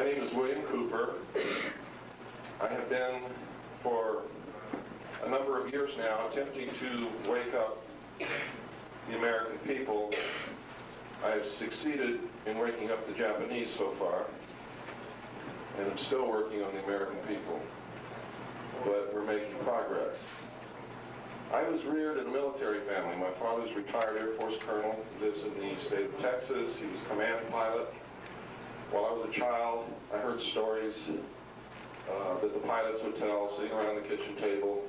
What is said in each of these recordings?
My name is William Cooper. I have been, for a number of years now, attempting to wake up the American people. I've succeeded in waking up the Japanese so far, and I'm still working on the American people, but we're making progress. I was reared in a military family. My father's a retired Air Force colonel, lives in the state of Texas. He was a command pilot. While I was a child, I heard stories that the pilots would tell, sitting around the kitchen table,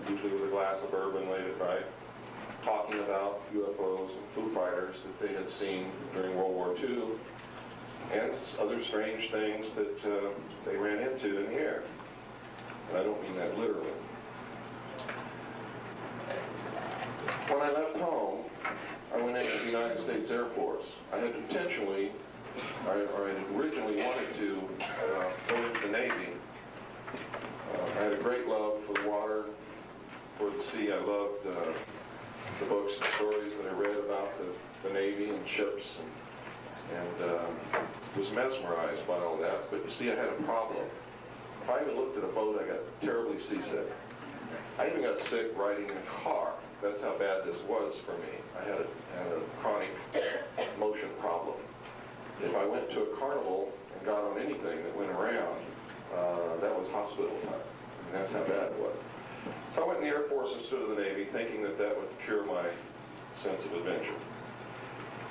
usually with a glass of bourbon late at night, talking about UFOs and Foo Fighters that they had seen during World War II, and other strange things that they ran into in the air. And I don't mean that literally. When I left home, I went into the United States Air Force. I had intentionally, or I had originally wanted to go into the Navy. I had a great love for the water, for the sea. I loved the books and stories that I read about the Navy and ships, and was mesmerized by all that. But you see, I had a problem. If I even looked at a boat, I got terribly seasick. I even got sick riding in a car. That's how bad this was for me. I had a chronic motion problem. If I went to a carnival and got on anything that went around, that was hospital time. And that's how bad it was. So I went in the Air Force and stood in the Navy, thinking that that would cure my sense of adventure.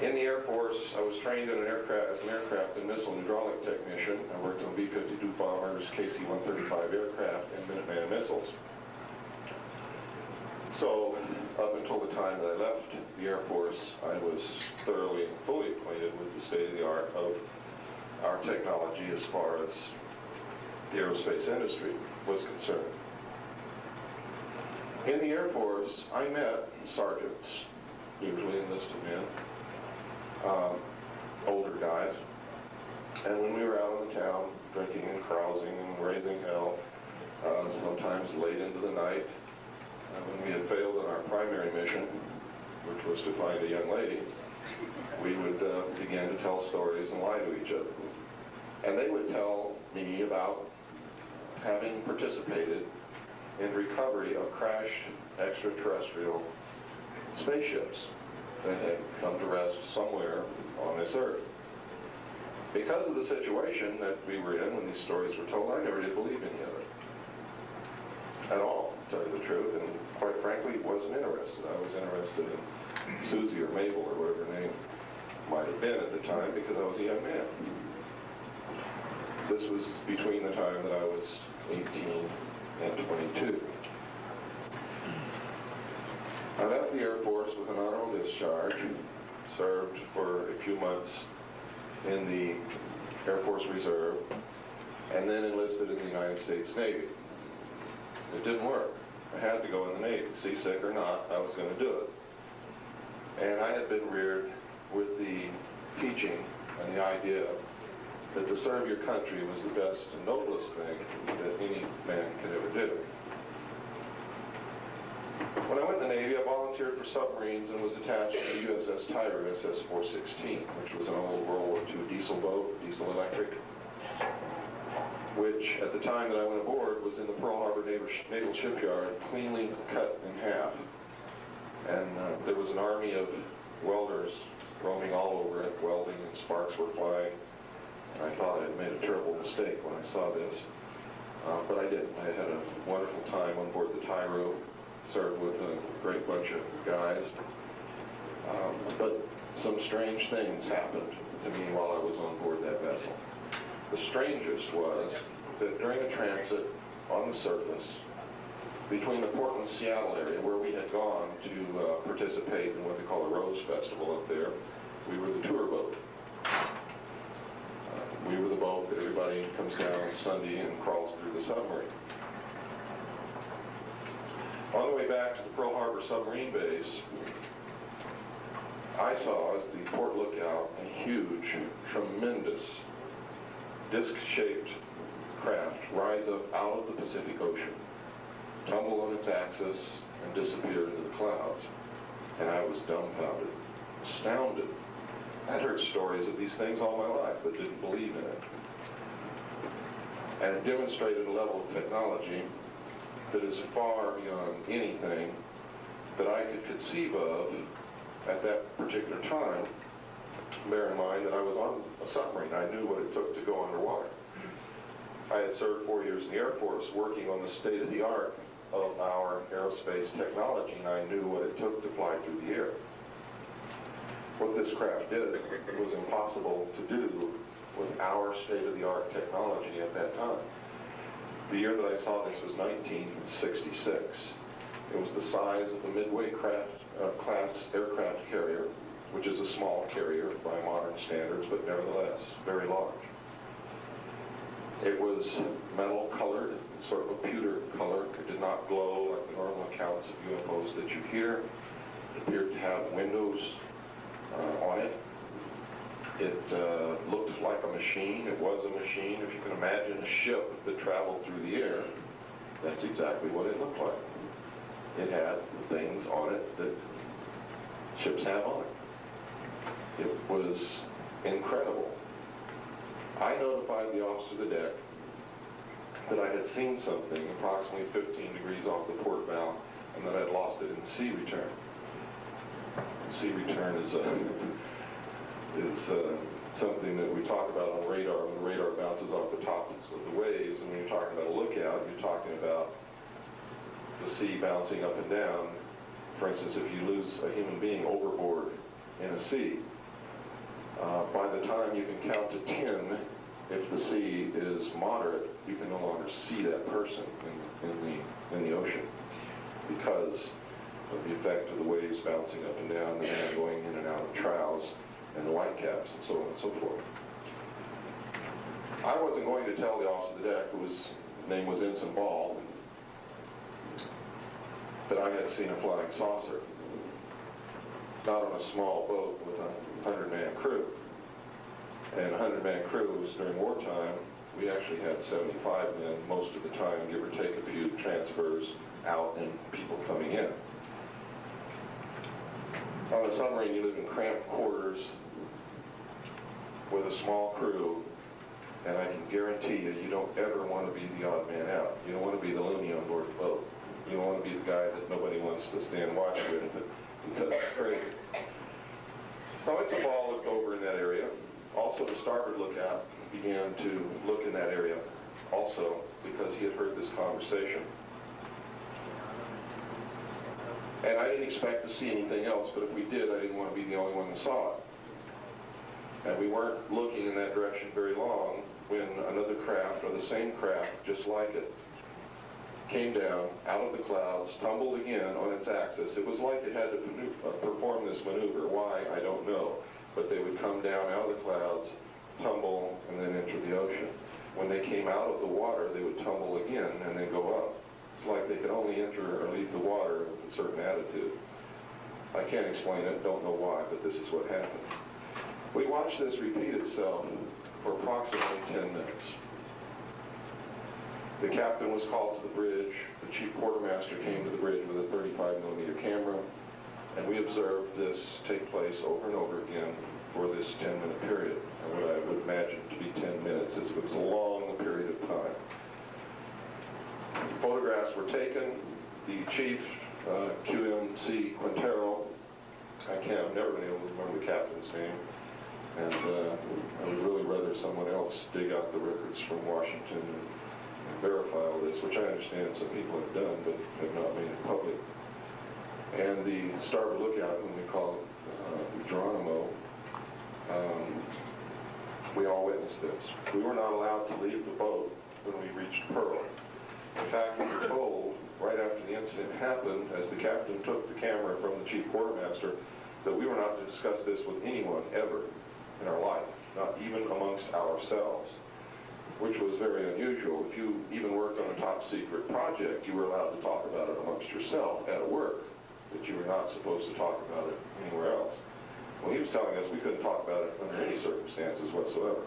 In the Air Force, I was trained in as an aircraft and missile and hydraulic technician. I worked on B-52 bombers, KC-135 aircraft, and Minuteman missiles. So, up until the time that I left the Air Force, I was thoroughly and fully acquainted with the state-of-the-art of our technology as far as the aerospace industry was concerned. In the Air Force, I met sergeants, usually enlisted men, older guys, and when we were out in the town drinking and carousing and raising hell, sometimes late into the night, when we had failed in our primary mission, which was to find a young lady, we would begin to tell stories and lie to each other. And they would tell me about having participated in recovery of crashed extraterrestrial spaceships that had come to rest somewhere on this earth. Because of the situation that we were in when these stories were told, I never did believe any of it at all, to tell you the truth, and quite frankly wasn't interested. I was interested in Susie or Mabel or whatever her name might have been at the time, because I was a young man. This was between the time that I was 18 and 22. I left the Air Force with an honorable discharge, served for a few months in the Air Force Reserve, and then enlisted in the United States Navy. It didn't work. I had to go in the Navy. Seasick or not, I was going to do it. And I had been reared with the teaching and the idea that to serve your country was the best and noblest thing that any man could ever do. When I went in the Navy, I volunteered for submarines and was attached to the USS Tiger SS-416, which was an old World War II diesel boat, diesel electric, which at the time that I went aboard was in the Pearl Harbor Naval Shipyard, cleanly cut in half. And there was an army of welders roaming all over it, welding, and sparks were flying. And I thought I had made a terrible mistake when I saw this. But I didn't. I had a wonderful time on board the Tyro, served with a great bunch of guys. But some strange things happened to me while I was on board that vessel. The strangest was that during a transit on the surface between the Portland-Seattle area, where we had gone to participate in what they call a Rose Festival up there, we were the tour boat. We were the boat that everybody comes down on Sunday and crawls through the submarine. On the way back to the Pearl Harbor submarine base, I saw, as the port lookout, a huge, tremendous, disc-shaped craft rise up out of the Pacific Ocean, tumble on its axis, and disappear into the clouds. And I was dumbfounded, astounded. I'd heard stories of these things all my life, but didn't believe in it. And it demonstrated a level of technology that is far beyond anything that I could conceive of at that particular time. Bear in mind that I was on a submarine. I knew what it took to go underwater. I had served 4 years in the Air Force working on the state-of-the-art of our aerospace technology, and I knew what it took to fly through the air. What this craft did was impossible to do with our state-of-the-art technology at that time. The year that I saw this was 1966. It was the size of the Midway class aircraft carrier, which is a small carrier by modern standards, but nevertheless very large. It was metal colored, sort of a pewter color. It did not glow like the normal accounts of UFOs that you hear. It appeared to have windows on it. It looked like a machine. It was a machine. If you can imagine a ship that traveled through the air, that's exactly what it looked like. It had things on it that ships have on it. It was incredible. I notified the officer of the deck that I had seen something approximately 15 degrees off the port bow and that I'd lost it in sea return. Sea return is something that we talk about on radar when the radar bounces off the tops of the waves, and when you're talking about a lookout, you're talking about the sea bouncing up and down. For instance, if you lose a human being overboard in a sea, by the time you can count to 10, if the sea is moderate, you can no longer see that person in the ocean because of the effect of the waves bouncing up and down, the man going in and out of troughs and the whitecaps and so on and so forth. I wasn't going to tell the officer of the deck, whose name was Ensign Ball, that I had seen a flying saucer. Not on a small boat with a 100-man crew. And a 100-man crew was during wartime. We actually had 75 men most of the time, give or take a few transfers out and people coming in. On a submarine, you live in cramped quarters with a small crew, and I can guarantee you, you don't ever want to be the odd man out. You don't want to be the loony on board the boat. You don't want to be the guy that nobody wants to stand watch with because it's crazy. So Ensign Ball looked over in that area. Also, the starboard lookout began to look in that area also because he had heard this conversation. And I didn't expect to see anything else, but if we did, I didn't want to be the only one that saw it. And we weren't looking in that direction very long when another craft, or the same craft, just like it, came down out of the clouds, tumbled again on its axis. It was like it had to perform this maneuver. Why, I don't know. But they would come down out of the clouds, tumble, and then enter the ocean. When they came out of the water, they would tumble again and then go up. It's like they could only enter or leave the water with a certain attitude. I can't explain it, don't know why, but this is what happened. We watched this repeat itself for approximately 10 minutes. The captain was called to the bridge. The chief quartermaster came to the bridge with a 35mm camera, and we observed this take place over and over again for this 10-minute period. And what I would imagine to be 10 minutes is it was a long period of time. Photographs were taken. The chief, QMC Quintero, I've never been able to remember the captain's name, and I would really rather someone else dig out the records from Washington and verify all this, which I understand some people have done, but have not made it public. And the starboard lookout, when we call it Geronimo, we all witnessed this. We were not allowed to leave the boat when we reached Pearl. In fact, we were told right after the incident happened, as the captain took the camera from the chief quartermaster, that we were not to discuss this with anyone ever in our life, not even amongst ourselves, which was very unusual. If you even worked on a top secret project, you were allowed to talk about it amongst yourself at work, but you were not supposed to talk about it anywhere else. Well, he was telling us we couldn't talk about it under any circumstances whatsoever.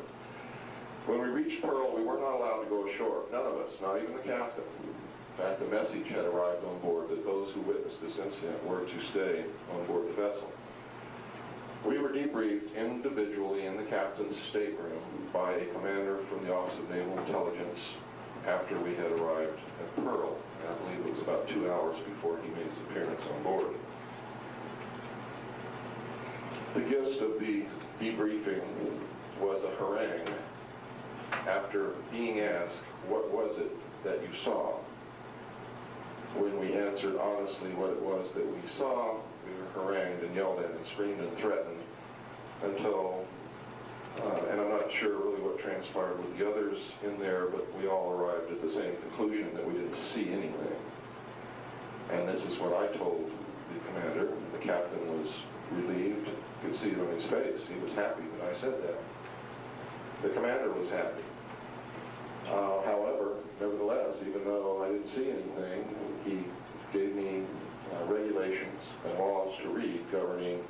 When we reached Pearl, we were not allowed to go ashore. None of us, not even the captain. In fact, the message had arrived on board that those who witnessed this incident were to stay on board the vessel. We were debriefed individually in the captain's stateroom by a commander from the Office of Naval Intelligence after we had arrived at Pearl. And I believe it was about 2 hours before he made his appearance on board. The gist of the debriefing was a harangue after being asked, what was it that you saw? When we answered honestly what it was that we saw, we were harangued and yelled at and screamed and threatened until, and I'm not sure really what transpired with the others in there, but we all arrived at the same conclusion that we didn't see anything. And this is what I told the commander. The captain was relieved, could see it on his face. He was happy that I said that. The commander was happy. However, nevertheless, even though I didn't see anything, he gave me regulations and laws to read governing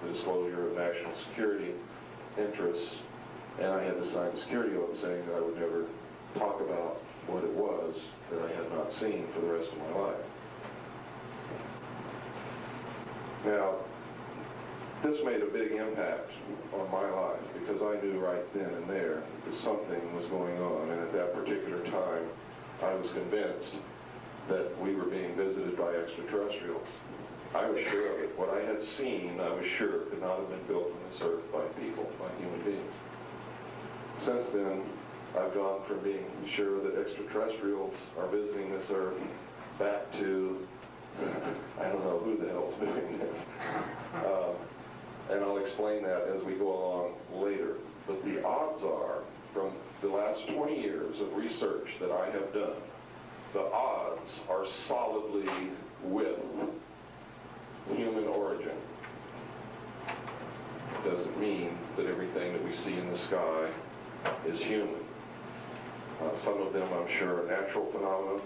the disclosure of national security interests, and I had to sign a security oath saying that I would never talk about what it was that I had not seen for the rest of my life. Now, this made a big impact on my life because I knew right then and there that something was going on, and at that particular time I was convinced that we were being visited by extraterrestrials. I was sure of it. What I had seen, I was sure, could not have been built on this earth by people, by human beings. Since then, I've gone from being sure that extraterrestrials are visiting this earth back to, I don't know who the hell's doing this. And I'll explain that as we go along later. But the odds are, from the last 20 years of research that I have done, the odds are solidly with human origin. Doesn't mean that everything that we see in the sky is human. Some of them, I'm sure, are natural phenomena.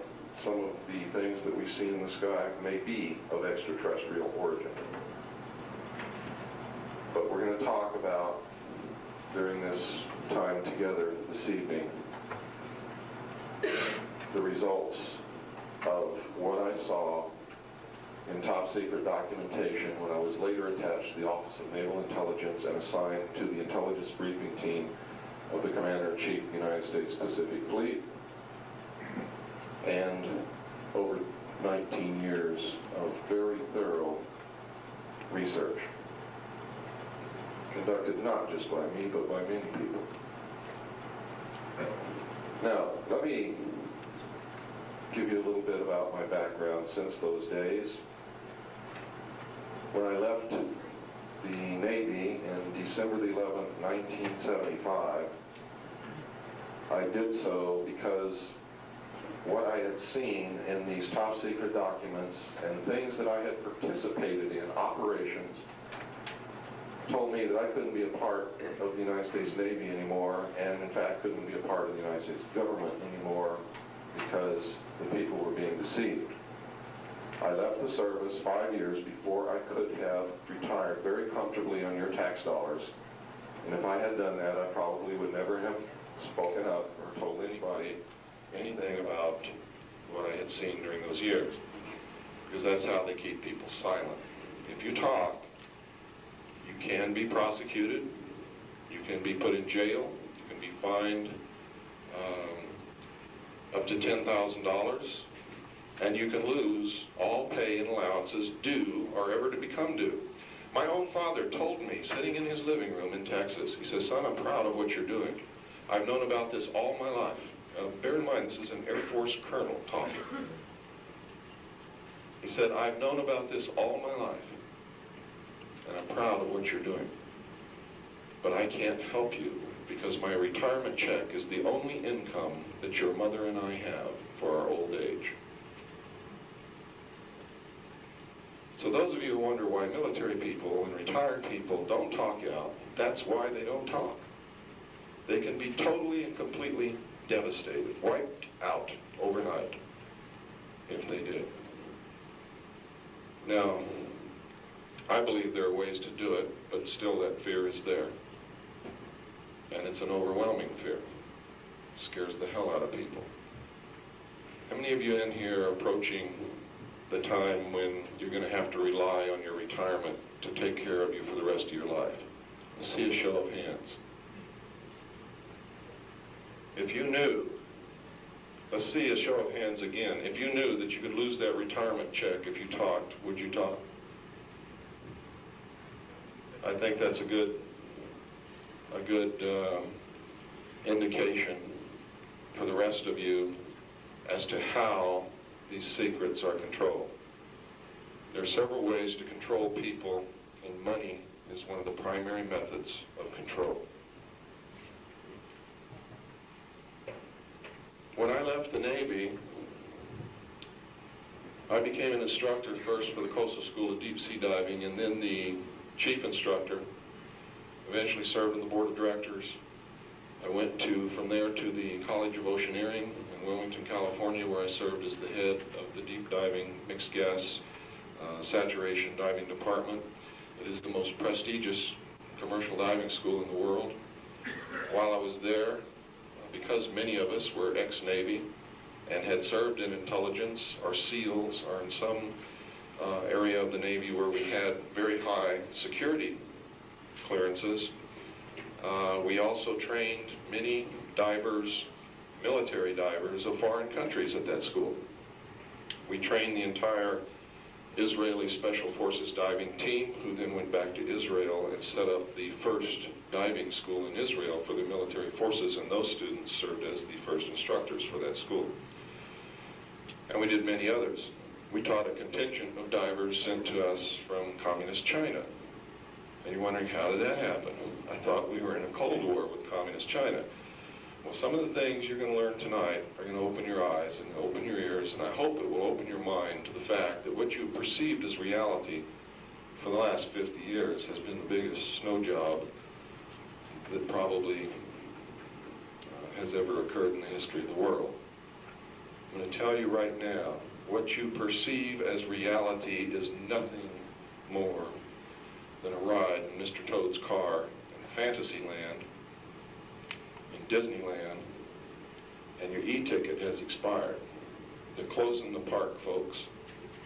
Some of the things that we see in the sky may be of extraterrestrial origin. But we're going to talk about, during this time together this evening, the results of what I saw in top secret documentation when I was later attached to the Office of Naval Intelligence and assigned to the intelligence briefing team of the Commander-in-Chief of the United States Pacific Fleet, and over 19 years of very thorough research, conducted not just by me, but by many people. Now, let me give you a little bit about my background since those days. When I left the Navy in December the 11th, 1975, I did so because what I had seen in these top secret documents and things that I had participated in, operations, told me that I couldn't be a part of the United States Navy anymore, and in fact couldn't be a part of the United States government anymore because the people were being deceived. I left the service 5 years before I could have retired very comfortably on your tax dollars, and if I had done that, I probably would never have spoken up or told anybody anything about what I had seen during those years, because that's how they keep people silent. If you talk, you can be prosecuted, you can be put in jail, you can be fined up to $10,000, and you can lose all pay and allowances due or ever to become due. My own father told me, sitting in his living room in Texas, he says, "Son, I'm proud of what you're doing. I've known about this all my life." Bear in mind, this is an Air Force colonel talking. He said, "I've known about this all my life, and I'm proud of what you're doing. But I can't help you because my retirement check is the only income that your mother and I have for our old age." So those of you who wonder why military people and retired people don't talk out, that's why they don't talk. They can be totally and completely devastated, wiped out overnight if they did. Now, I believe there are ways to do it, but still that fear is there. And it's an overwhelming fear. It scares the hell out of people. How many of you in here are approaching the time when you're going to have to rely on your retirement to take care of you for the rest of your life? Let's see a show of hands. If you knew, let's see a show of hands again. If you knew that you could lose that retirement check if you talked, would you talk? I think that's a good indication for the rest of you as to how these secrets are controlled. There are several ways to control people, and money is one of the primary methods of control. When I left the Navy, I became an instructor first for the Coastal School of Deep Sea Diving, and then the chief instructor. Eventually served on the board of directors. I went from there to the College of Oceaneering in Wilmington, California, where I served as the head of the deep diving mixed gas saturation diving department. It is the most prestigious commercial diving school in the world. While I was there, because many of us were ex-Navy and had served in intelligence or SEALs or in some area of the Navy where we had very high security clearances, we also trained many divers, military divers of foreign countries at that school. We trained the entire Israeli Special Forces diving team, who then went back to Israel and set up the first diving school in Israel for the military forces, and those students served as the first instructors for that school. And we did many others. We taught a contingent of divers sent to us from communist China. And you're wondering, how did that happen? I thought we were in a Cold War with communist China. Well, some of the things you're going to learn tonight are going to open your eyes and open your ears, and I hope it will open your mind to the fact that what you perceived as reality for the last 50 years has been the biggest snow job that probably has ever occurred in the history of the world. I'm going to tell you right now, what you perceive as reality is nothing more than a ride in Mr. Toad's car in Fantasyland, in Disneyland, and your e-ticket has expired. They're closing the park, folks,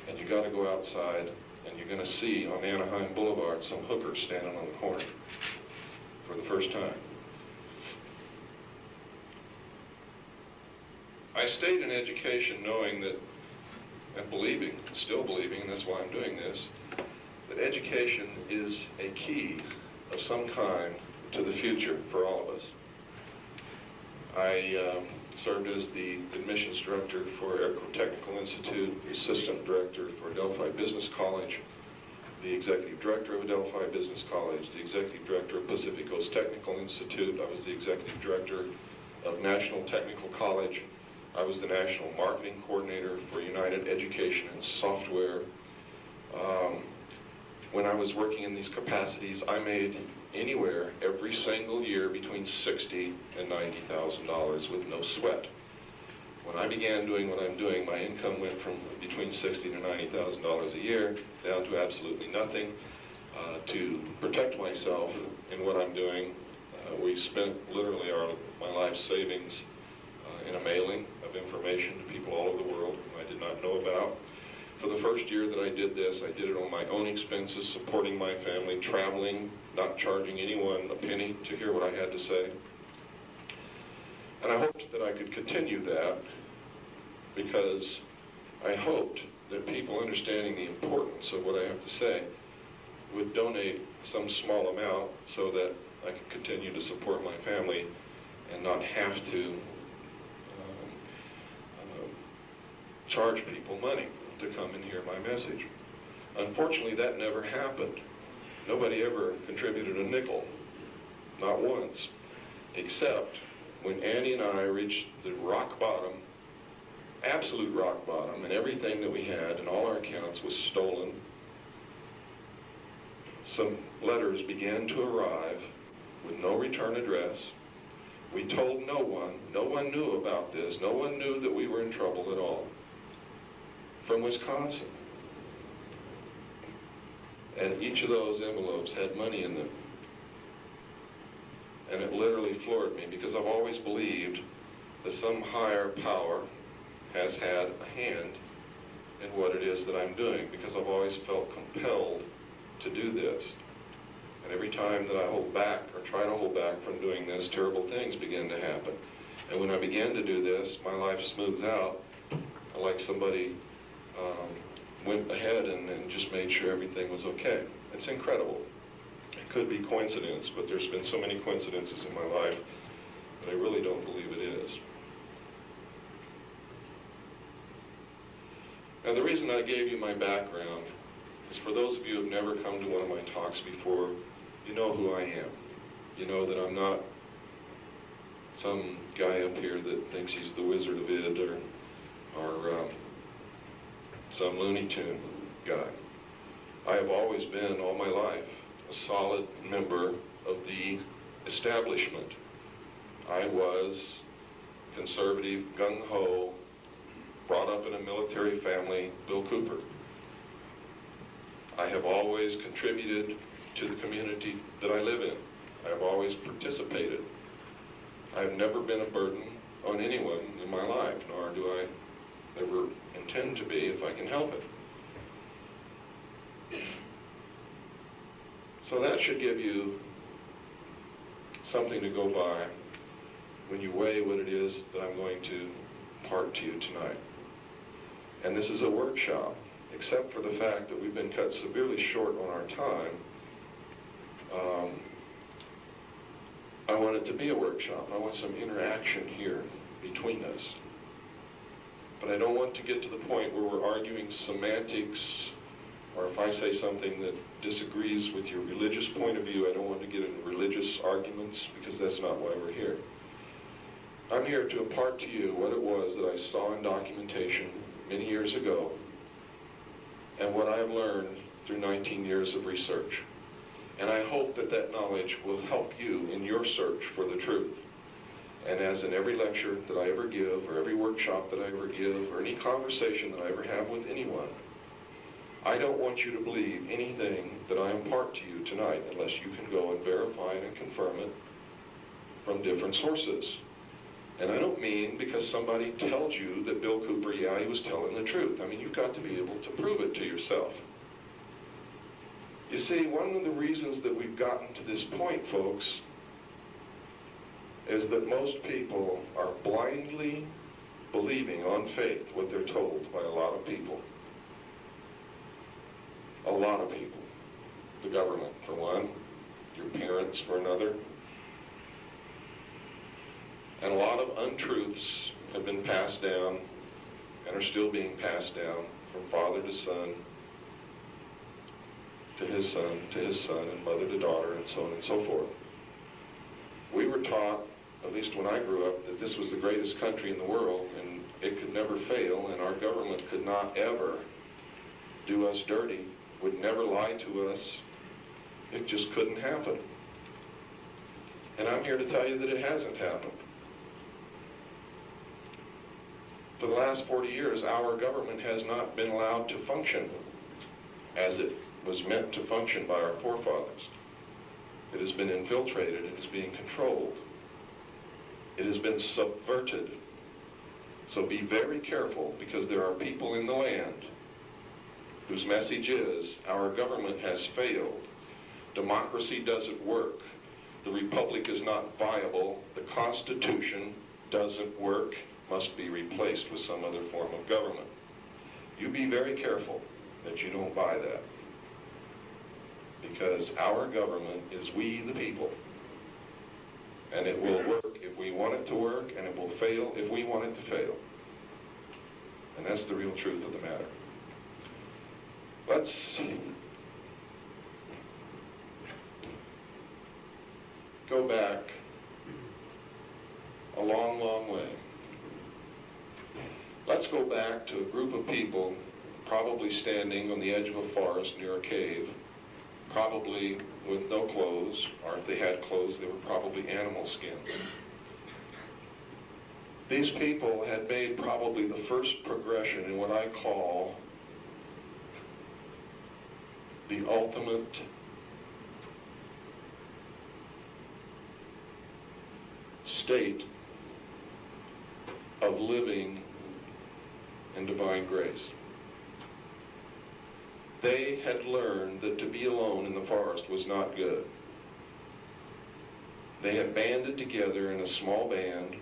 and you got to go outside, and you're going to see on Anaheim Boulevard some hookers standing on the corner for the first time. I stayed in education knowing that, and believing, still believing, and that's why I'm doing this, that education is a key of some kind to the future for all of us. I served as the admissions director for Aircraft Technical Institute, the assistant director for Adelphi Business College, the executive director of Adelphi Business College, the executive director of Pacific Coast Technical Institute. I was the executive director of National Technical College. I was the national marketing coordinator for United Education and Software. When I was working in these capacities, I made anywhere every single year between $60,000 and $90,000 with no sweat. When I began doing what I'm doing, my income went from between $60,000 to $90,000 a year down to absolutely nothing. To protect myself in what I'm doing, we spent literally my life savings in a mailing of information to people all over the world whom I did not know about. For the first year that I did this, I did it on my own expenses, supporting my family, traveling, not charging anyone a penny to hear what I had to say. And I hoped that I could continue that because I hoped that people understanding the importance of what I have to say would donate some small amount so that I could continue to support my family and not have to charge people money to come and hear my message. Unfortunately, that never happened. Nobody ever contributed a nickel, not once, except when Annie and I reached the rock bottom, absolute rock bottom, and everything that we had in all our accounts was stolen. Some letters began to arrive with no return address. We told no one. No one knew about this. No one knew that we were in trouble at all. From Wisconsin. And each of those envelopes had money in them. And it literally floored me because I've always believed that some higher power has had a hand in what it is that I'm doing, because I've always felt compelled to do this. And every time that I hold back or try to hold back from doing this, terrible things begin to happen. And when I begin to do this, my life smooths out like somebody went ahead and just made sure everything was okay. It's incredible. It could be coincidence, but there's been so many coincidences in my life that I really don't believe it is. Now, the reason I gave you my background is for those of you who have never come to one of my talks before, you know who I am. You know that I'm not some guy up here that thinks he's the Wizard of Id or some Looney Tune guy. I have always been, all my life, a solid member of the establishment. I was conservative, gung-ho, brought up in a military family, Bill Cooper. I have always contributed to the community that I live in. I have always participated. I have never been a burden on anyone in my life, nor do I ever intend to be if I can help it. So that should give you something to go by when you weigh what it is that I'm going to impart to you tonight. And this is a workshop, except for the fact that we've been cut severely short on our time. I want it to be a workshop. I want some interaction here between us. But I don't want to get to the point where we're arguing semantics, or if I say something that disagrees with your religious point of view, I don't want to get into religious arguments, because that's not why we're here. I'm here to impart to you what it was that I saw in documentation many years ago, and what I've learned through 19 years of research. And I hope that that knowledge will help you in your search for the truth. And as in every lecture that I ever give, or every workshop that I ever give, or any conversation that I ever have with anyone, I don't want you to believe anything that I impart to you tonight unless you can go and verify it and confirm it from different sources. And I don't mean because somebody tells you that Bill Cooper, yeah, he was telling the truth. I mean, you've got to be able to prove it to yourself. You see, one of the reasons that we've gotten to this point, folks, is that most people are blindly believing on faith what they're told by a lot of people. A lot of people. The government, for one. Your parents, for another. And a lot of untruths have been passed down and are still being passed down from father to son, to his son, and mother to daughter, and so on and so forth. We were taught, at least when I grew up, that this was the greatest country in the world, and it could never fail, and our government could not ever do us dirty, would never lie to us. It just couldn't happen. And I'm here to tell you that it hasn't happened. For the last 40 years, our government has not been allowed to function as it was meant to function by our forefathers. It has been infiltrated. It is being controlled. It has been subverted. So be very careful, because there are people in the land whose message is, our government has failed. Democracy doesn't work. The republic is not viable. The Constitution doesn't work. Must be replaced with some other form of government. You be very careful that you don't buy that. Because our government is we the people. And it will work if we want it to work, and it will fail if we want it to fail. And that's the real truth of the matter. Let's go back a long, long way. Let's go back to a group of people probably standing on the edge of a forest near a cave, probably with no clothes, or if they had clothes, they were probably animal skins. These people had made probably the first progression in what I call the ultimate state of living in divine grace. They had learned that to be alone in the forest was not good. They had banded together in a small band.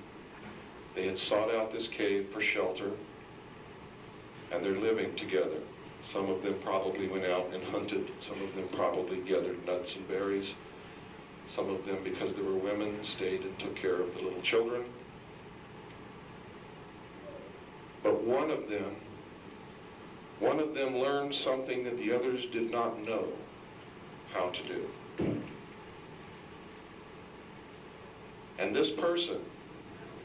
They had sought out this cave for shelter, and they're living together. Some of them probably went out and hunted. Some of them probably gathered nuts and berries. Some of them, because there were women, stayed and took care of the little children. But one of them learned something that the others did not know how to do. And this person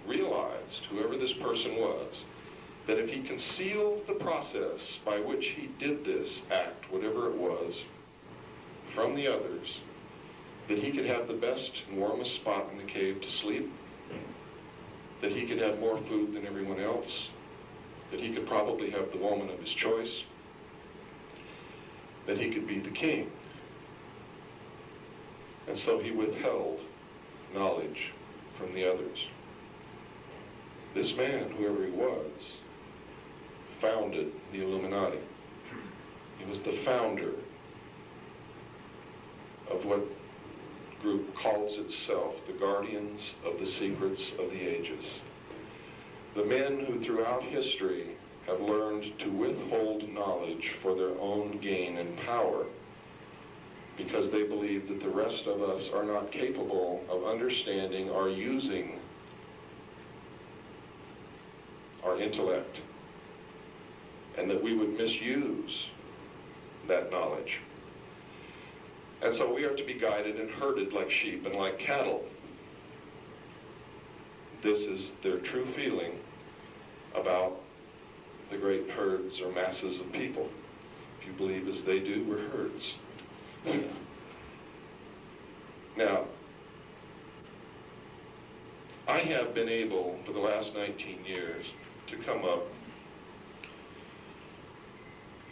realized, whoever this person was, that if he concealed the process by which he did this act, whatever it was, from the others, that he could have the best and warmest spot in the cave to sleep, that he could have more food than everyone else, that he could probably have the woman of his choice, that he could be the king. And so he withheld knowledge from the others. This man, whoever he was, founded the Illuminati. He was the founder of what group calls itself the Guardians of the Secrets of the Ages. The men who throughout history have learned to withhold knowledge for their own gain and power, because they believe that the rest of us are not capable of understanding or using our intellect, and that we would misuse that knowledge. And so we are to be guided and herded like sheep and like cattle. This is their true feeling about the great herds or masses of people. If you believe as they do, we're herds. Now, I have been able, for the last 19 years, to come up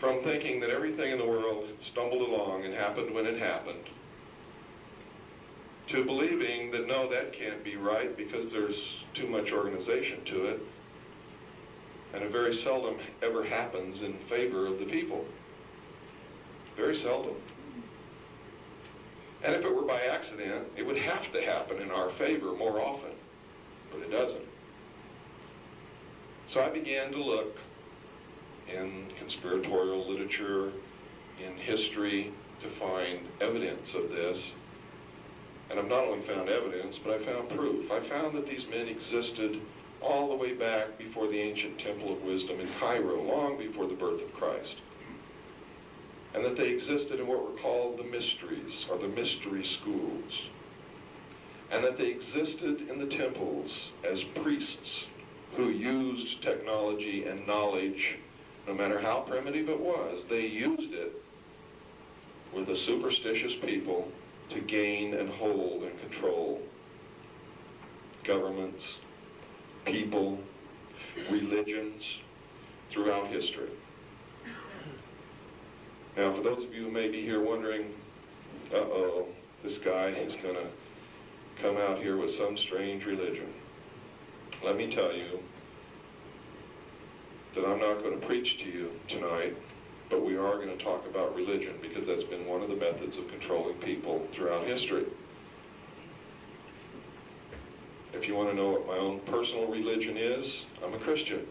from thinking that everything in the world stumbled along and happened when it happened, to believing that no, that can't be right because there's too much organization to it, and it very seldom ever happens in favor of the people. Very seldom. And if it were by accident, it would have to happen in our favor more often, but it doesn't. So I began to look in conspiratorial literature, in history, to find evidence of this. And I've not only found evidence, but I found proof. I found that these men existed all the way back before the ancient Temple of Wisdom in Cairo, long before the birth of Christ. And that they existed in what were called the mysteries, or the mystery schools. And that they existed in the temples as priests who used technology and knowledge, no matter how primitive it was. They used it with a superstitious people to gain and hold and control governments, people, religions throughout history. Now, for those of you who may be here wondering, uh-oh, this guy is going to come out here with some strange religion. Let me tell you that I'm not going to preach to you tonight, but we are going to talk about religion, because that's been one of the methods of controlling people throughout history. If you want to know what my own personal religion is, I'm a Christian.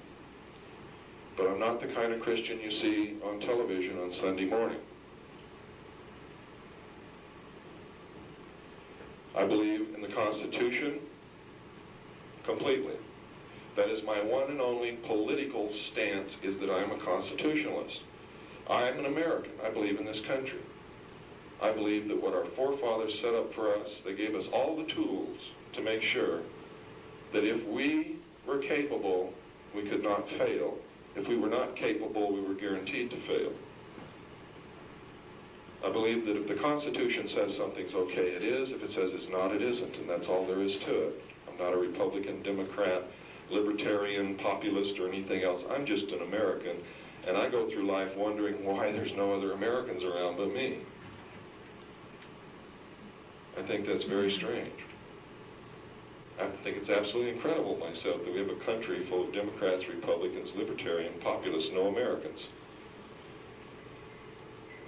But I'm not the kind of Christian you see on television on Sunday morning. I believe in the Constitution completely. That is my one and only political stance, is that I am a constitutionalist. I am an American. I believe in this country. I believe that what our forefathers set up for us, they gave us all the tools to make sure that if we were capable, we could not fail. If we were not capable, we were guaranteed to fail. I believe that if the Constitution says something's okay, it is. If it says it's not, it isn't, and that's all there is to it. I'm not a Republican, Democrat, libertarian, populist, or anything else. I'm just an American, and I go through life wondering why there's no other Americans around but me. I think that's very strange. I think it's absolutely incredible myself that we have a country full of Democrats, Republicans, Libertarian, Populists, no Americans.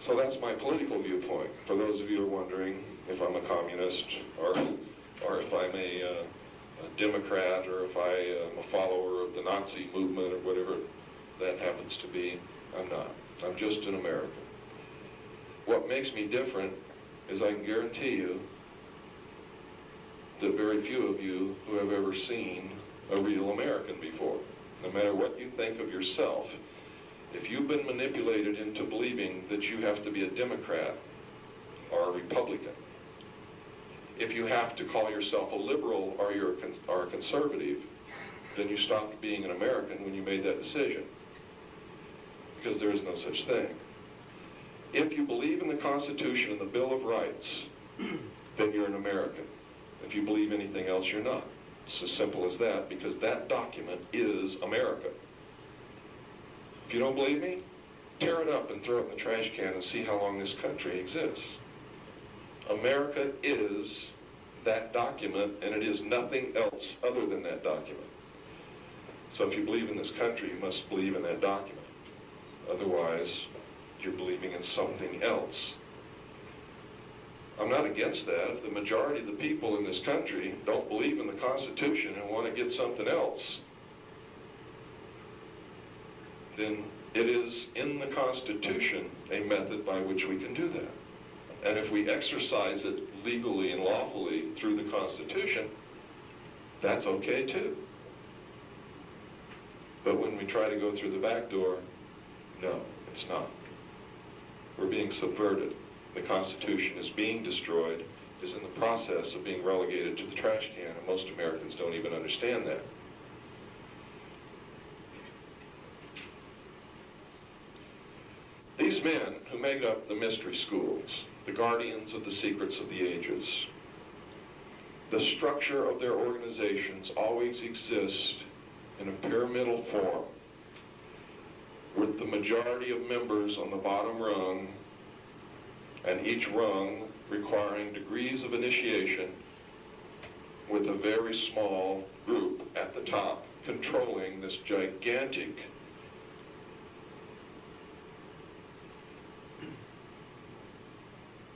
So that's my political viewpoint. For those of you who are wondering if I'm a communist or if I'm a Democrat or if I am a follower of the Nazi movement or whatever that happens to be, I'm not. I'm just an American. What makes me different is I can guarantee you that very few of you who have ever seen a real American before, no matter what you think of yourself, if you've been manipulated into believing that you have to be a Democrat or a Republican, if you have to call yourself a liberal or you're a conservative, then you stopped being an American when you made that decision, because there is no such thing. If you believe in the Constitution and the Bill of Rights, then you're an American. If you believe anything else, you're not. It's as simple as that, because that document is America. If you don't believe me, tear it up and throw it in the trash can and see how long this country exists. America is that document, and it is nothing else other than that document. So if you believe in this country, you must believe in that document. Otherwise, you're believing in something else. I'm not against that. If the majority of the people in this country don't believe in the Constitution and want to get something else, then it is in the Constitution a method by which we can do that. And if we exercise it legally and lawfully through the Constitution, that's okay too. But when we try to go through the back door, no, it's not. We're being subverted. The Constitution is being destroyed, is in the process of being relegated to the trash can, and most Americans don't even understand that. These men who made up the mystery schools, the guardians of the secrets of the ages, the structure of their organizations always exist in a pyramidal form, with the majority of members on the bottom rung, and each rung requiring degrees of initiation, with a very small group at the top controlling this gigantic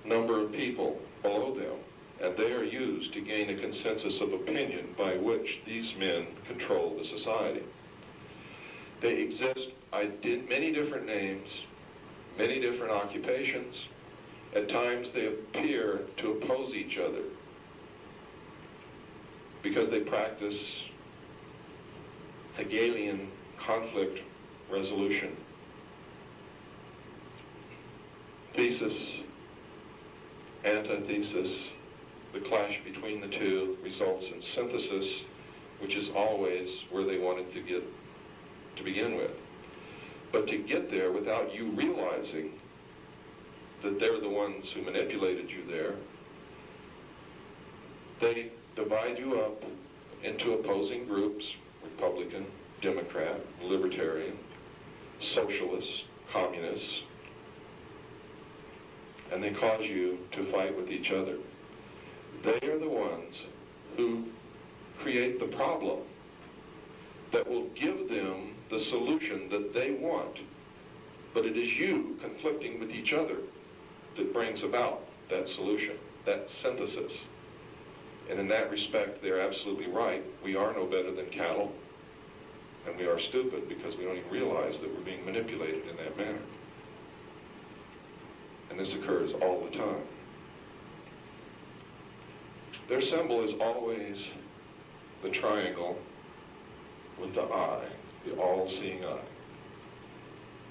number of people below them, and they are used to gain a consensus of opinion by which these men control the society. They exist many different names, many different occupations. At times they appear to oppose each other because they practice Hegelian conflict resolution. Thesis, antithesis, the clash between the two results in synthesis, which is always where they wanted to get to begin with. But to get there without you realizing that they're the ones who manipulated you there, they divide you up into opposing groups: Republican, Democrat, Libertarian, Socialist, Communist, and they cause you to fight with each other. They are the ones who create the problem that will give them the solution that they want. But it is you conflicting with each other that brings about that solution, that synthesis. And in that respect, they're absolutely right. We are no better than cattle, and we are stupid because we don't even realize that we're being manipulated in that manner. And this occurs all the time. Their symbol is always the triangle with the eye, the all-seeing eye.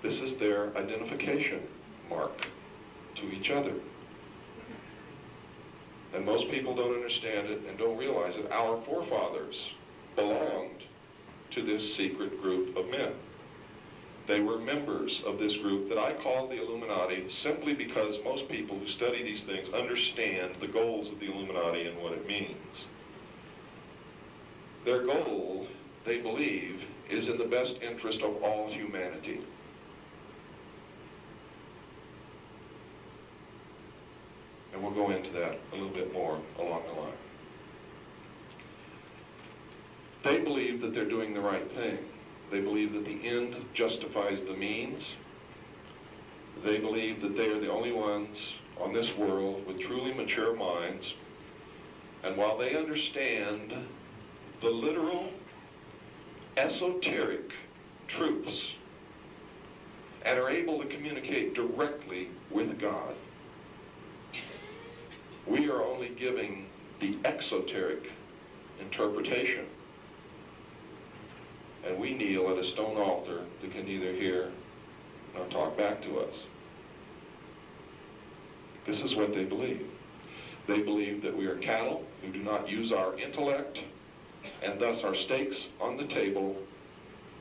This is their identification mark to each other. And most people don't understand it and don't realize that our forefathers belonged to this secret group of men. They were members of this group that I call the Illuminati, simply because most people who study these things understand the goals of the Illuminati and what it means. Their goal, they believe, is in the best interest of all humanity. And we'll go into that a little bit more along the line. They believe that they're doing the right thing. They believe that the end justifies the means, They believe that they are the only ones on this world with truly mature minds. And while they understand the literal, esoteric truths and are able to communicate directly with God, we are only giving the exoteric interpretation. And we kneel at a stone altar that can neither hear nor talk back to us. This is what they believe. They believe that we are cattle who do not use our intellect, and thus our stakes on the table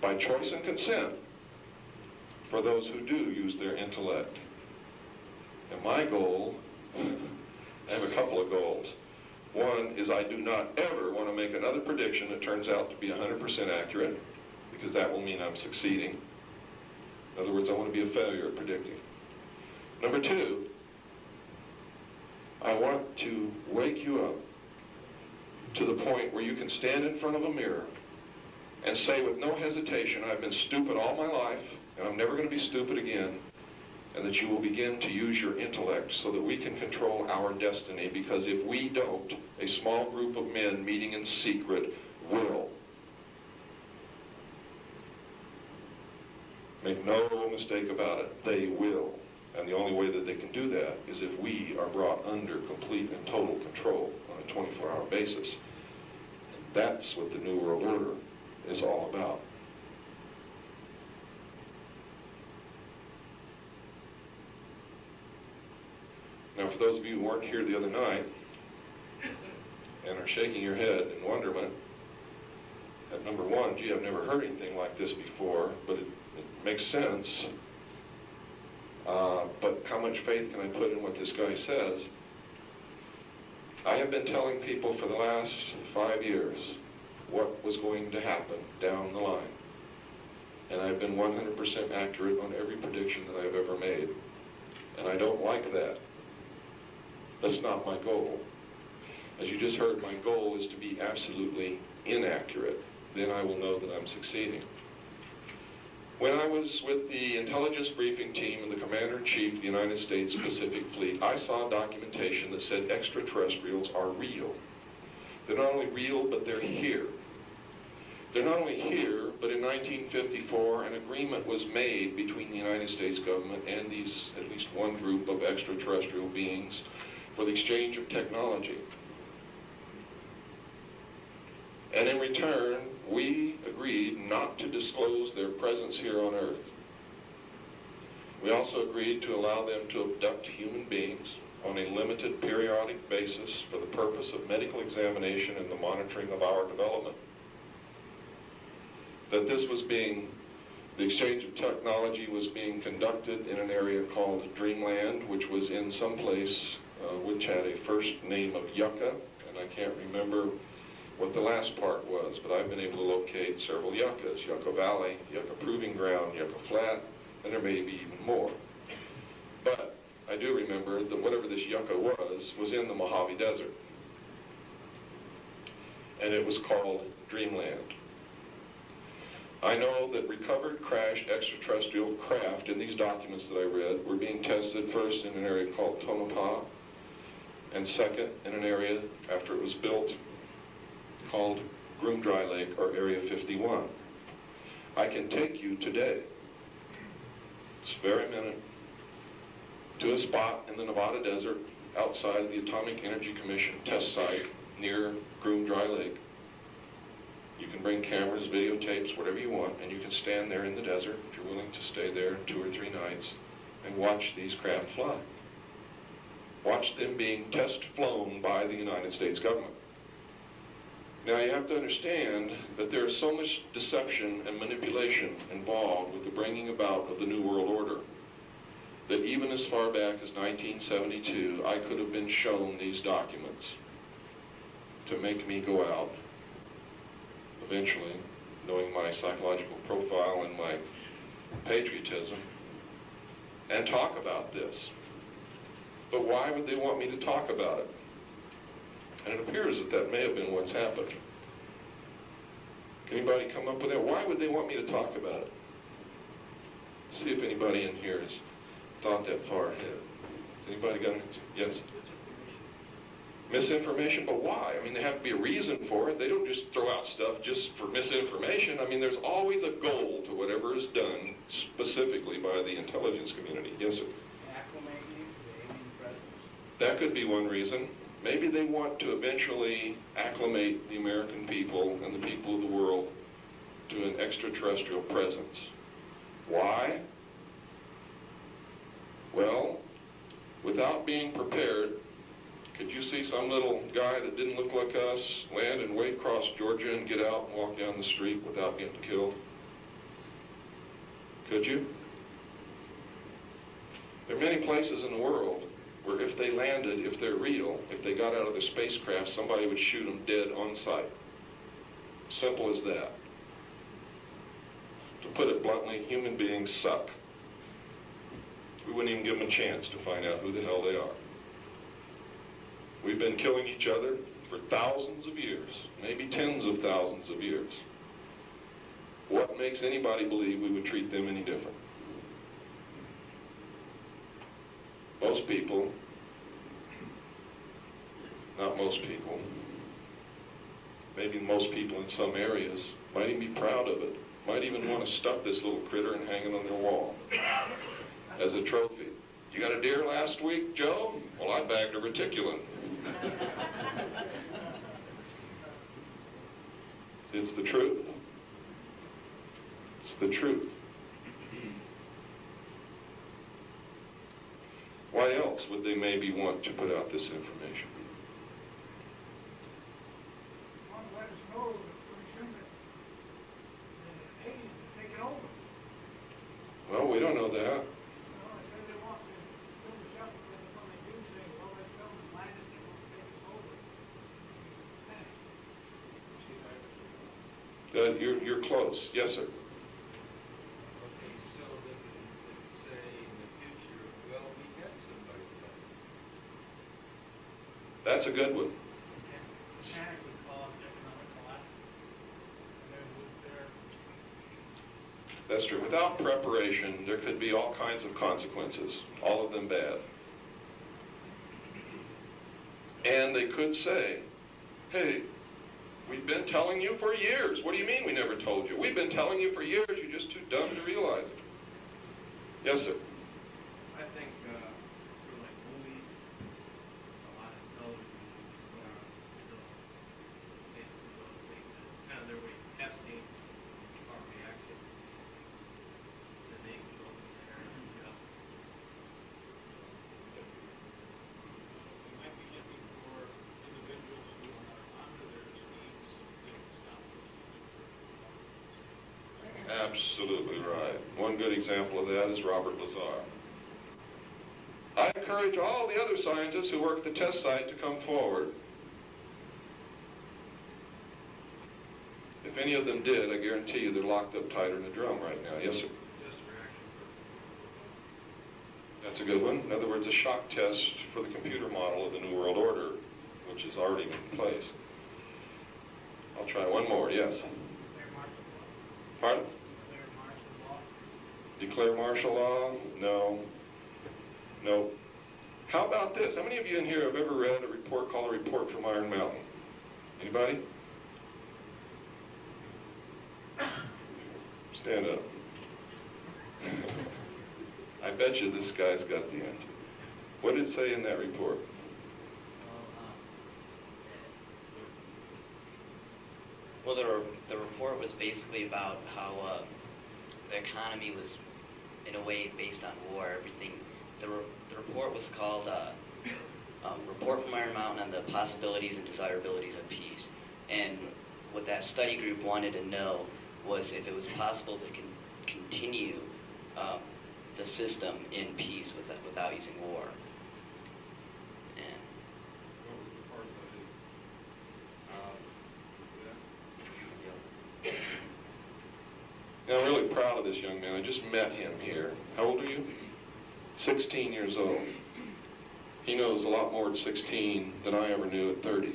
by choice and consent for those who do use their intellect. And my goal, I have a couple of goals. One is I do not ever want to make another prediction that turns out to be 100% accurate, because that will mean I'm succeeding. In other words, I want to be a failure at predicting. Number two, I want to wake you up to the point where you can stand in front of a mirror and say with no hesitation, I've been stupid all my life, and I'm never going to be stupid again, and that you will begin to use your intellect so that we can control our destiny, because if we don't, a small group of men meeting in secret will. Make no mistake about it, they will. And the only way that they can do that is if we are brought under complete and total control on a 24-hour basis. And that's what the New World Order is all about. Now, for those of you who weren't here the other night and are shaking your head in wonderment at number one, gee, I've never heard anything like this before, but it makes sense. But how much faith can I put in what this guy says? I have been telling people for the last 5 years what was going to happen down the line. And I've been 100% accurate on every prediction that I've ever made. And I don't like that. That's not my goal. As you just heard, my goal is to be absolutely inaccurate. Then I will know that I'm succeeding. When I was with the intelligence briefing team and the Commander-in-Chief of the United States Pacific Fleet, I saw documentation that said extraterrestrials are real. They're not only real, but they're here. They're not only here, but in 1954, an agreement was made between the United States government and these, at least one group of extraterrestrial beings, for the exchange of technology. And in return, we agreed not to disclose their presence here on Earth. We also agreed to allow them to abduct human beings on a limited periodic basis for the purpose of medical examination and the monitoring of our development. That this was being, the exchange of technology was being conducted in an area called Dreamland, which was in some place which had a first name of Yucca, and I can't remember what the last part was, but I've been able to locate several Yuccas: Yucca Valley, Yucca Proving Ground, Yucca Flat, and there may be even more. But I do remember that whatever this Yucca was in the Mojave Desert. And it was called Dreamland. I know that recovered crashed extraterrestrial craft in these documents that I read were being tested first in an area called Tonopah, and second in an area after it was built called Groom Dry Lake, or Area 51. I can take you today, this very minute, to a spot in the Nevada desert outside of the Atomic Energy Commission test site near Groom Dry Lake. You can bring cameras, videotapes, whatever you want, and you can stand there in the desert, if you're willing to stay there 2 or 3 nights, and watch these craft fly. Watch them being test flown by the United States government. Now, you have to understand that there is so much deception and manipulation involved with the bringing about of the New World Order that even as far back as 1972, I could have been shown these documents to make me go out, eventually, knowing my psychological profile and my patriotism, and talk about this. But why would they want me to talk about it? And it appears that that may have been what's happened. Can anybody come up with that? Why would they want me to talk about it? See if anybody in here is thought that far ahead. Has anybody got an answer? Yes? Misinformation, but why? I mean, there have to be a reason for it. They don't just throw out stuff just for misinformation. I mean, there's always a goal to whatever is done specifically by the intelligence community. Yes, sir? Acclimate you to the alien presence. That could be one reason. Maybe they want to eventually acclimate the American people and the people of the world to an extraterrestrial presence. Why? Well, without being prepared, could you see some little guy that didn't look like us land and wade across Georgia and get out and walk down the street without getting killed? Could you? There are many places in the world where if they landed, if they're real, if they got out of their spacecraft, somebody would shoot them dead on sight. Simple as that. To put it bluntly, human beings suck. We wouldn't even give them a chance to find out who the hell they are. We've been killing each other for thousands of years, maybe tens of thousands of years. What makes anybody believe we would treat them any different? Most people, not most people, maybe most people in some areas might even be proud of it, might even want to stuff this little critter and hang it on their wall as a trophy. You got a deer last week, Joe? Well, I bagged a reticulum. It's the truth. It's the truth. Why else would they maybe want to put out this information? Want to let us know that pretty soon that the aliens are taking over. Well, we don't know that. I said they want to build us up, but then when they do say, well, let's come and land it, they won't take us over. You're close. Yes, sir. Okay, so they can say in the future, well, we got somebody like that. That's a good one. Panic would cause economic collapse. And then with their That's true. Without preparation, there could be all kinds of consequences, all of them bad. And they could say, hey, we've been telling you for years. What do you mean we never told you? We've been telling you for years. You're just too dumb to realize it. Yes, sir. I think for like movies, a lot of television, kind of their way of testing our reaction. Then they can go from there and adjust. We might be looking for individuals who are under their esteems to stop. Absolutely right. One good example of that is Robert Lazar. I encourage all the other scientists who work at the test site to come forward. If any of them did, I guarantee you they're locked up tighter than a drum right now. Yes, sir? That's a good one. In other words, a shock test for the computer model of the New World Order, which is already in place. I'll try one more. Yes? Pardon? Declare martial law? No. No. How about this? How many of you in here have ever read a report called A Report from Iron Mountain? Anybody? Stand up. I bet you this guy's got the answer. What did it say in that report? Well, the report was basically about how the economy was, in a way, based on war. Everything. The report was called Report from Iron Mountain on the Possibilities and Desirabilities of Peace. And what that study group wanted to know was if it was possible to continue the system in peace without using war. And What was the part that is? Now, I'm really proud of this young man. I just met him here. How old are you? 16 years old. He knows a lot more at 16 than I ever knew at 30.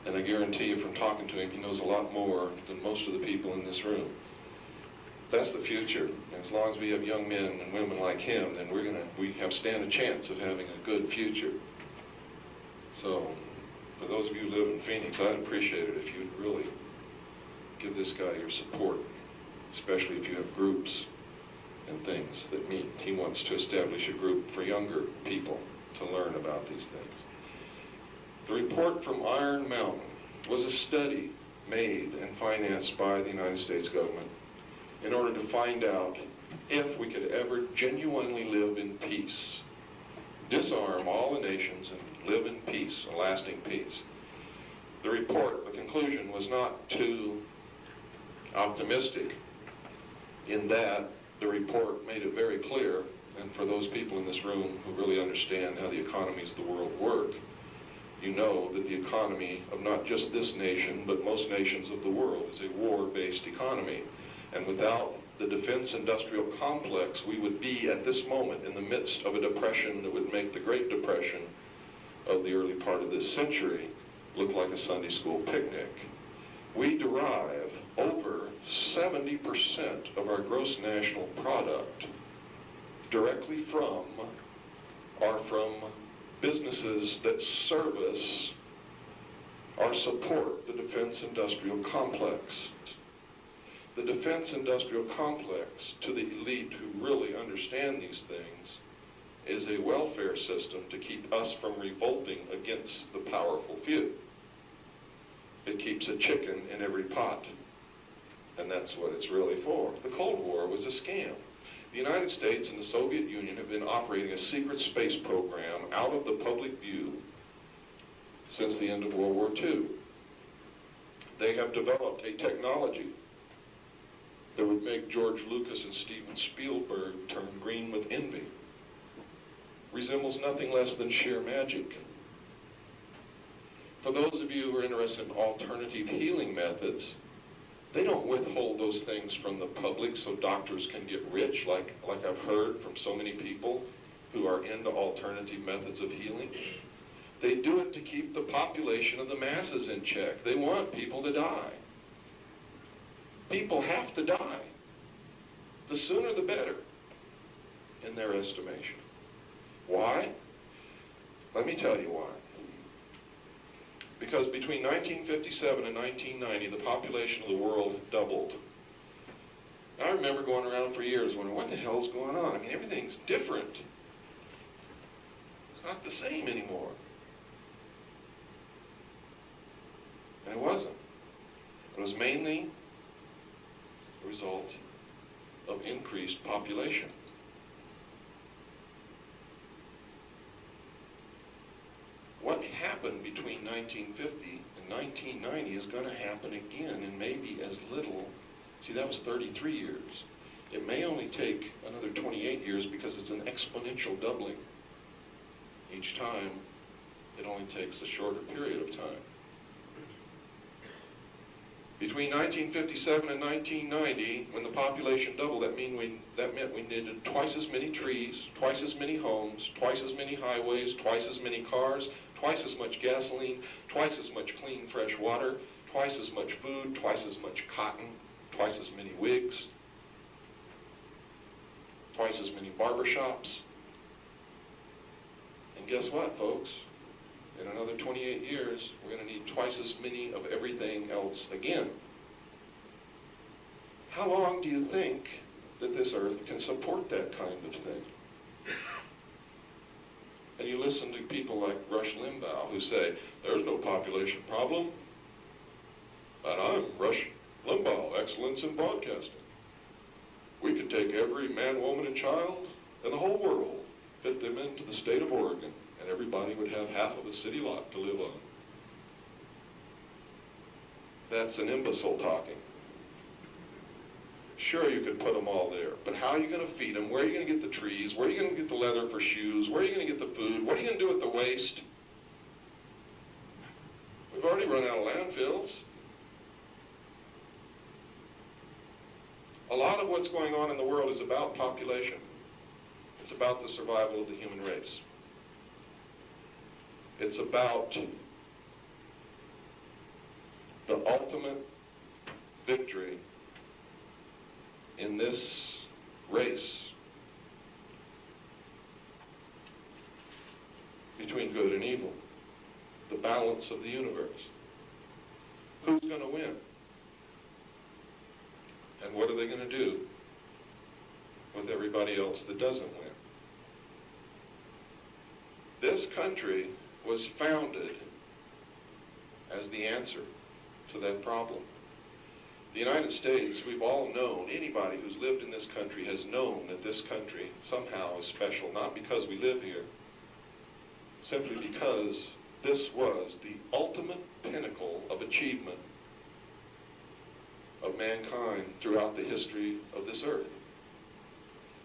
And I guarantee you from talking to him, he knows a lot more than most of the people in this room. That's the future. And as long as we have young men and women like him, then we stand a chance of having a good future. So, for those of you who live in Phoenix, I'd appreciate it if you'd really give this guy your support, especially if you have groups and things that meet. He wants to establish a group for younger people to learn about these things. The report from Iron Mountain was a study made and financed by the United States government in order to find out if we could ever genuinely live in peace, disarm all the nations and live in peace, a lasting peace. The report, the conclusion, was not too optimistic in that the report made it very clear, and for those people in this room who really understand how the economies of the world work, you know that the economy of not just this nation, but most nations of the world is a war-based economy. And without the defense industrial complex, we would be at this moment in the midst of a depression that would make the Great Depression of the early part of this century look like a Sunday school picnic. We derive over 70% of our gross national product directly from businesses that service or support the defense industrial complex. The defense industrial complex, to the elite who really understand these things, is a welfare system to keep us from revolting against the powerful few. It keeps a chicken in every pot, and that's what it's really for. The Cold War was a scam. The United States and the Soviet Union have been operating a secret space program out of the public view since the end of World War II. They have developed a technology that would make George Lucas and Steven Spielberg turn green with envy. Resembles nothing less than sheer magic. For those of you who are interested in alternative healing methods, they don't withhold those things from the public so doctors can get rich, like I've heard from so many people who are into alternative methods of healing. They do it to keep the population of the masses in check. They want people to die. People have to die. The sooner the better, in their estimation. Why? Let me tell you why. Because between 1957 and 1990, the population of the world doubled. I remember going around for years wondering, what the hell's going on? I mean, everything's different. It's not the same anymore. And it wasn't. It was mainly a result of increased population. What happened between 1950 and 1990 is going to happen again in maybe as little. See, that was 33 years. It may only take another 28 years because it's an exponential doubling. Each time, it only takes a shorter period of time. Between 1957 and 1990, when the population doubled, that meant we needed twice as many trees, twice as many homes, twice as many highways, twice as many cars, twice as much gasoline, twice as much clean fresh water, twice as much food, twice as much cotton, twice as many wigs, twice as many barbershops. And guess what, folks? In another 28 years, we're going to need twice as many of everything else again. How long do you think that this earth can support that kind of thing? And you listen to people like Rush Limbaugh who say, there's no population problem. And I'm Rush Limbaugh, excellence in broadcasting. We could take every man, woman, and child in the whole world, fit them into the state of Oregon, and everybody would have half of a city lot to live on. That's an imbecile talking. Sure, you could put them all there, but how are you going to feed them? Where are you going to get the trees? Where are you going to get the leather for shoes? Where are you going to get the food? What are you going to do with the waste? We've already run out of landfills. A lot of what's going on in the world is about population. It's about the survival of the human race. It's about the ultimate victory in this race between good and evil, the balance of the universe. Who's going to win? And what are they going to do with everybody else that doesn't win? This country was founded as the answer to that problem. The United States, we've all known, anybody who's lived in this country has known that this country somehow is special, not because we live here, simply because this was the ultimate pinnacle of achievement of mankind throughout the history of this earth.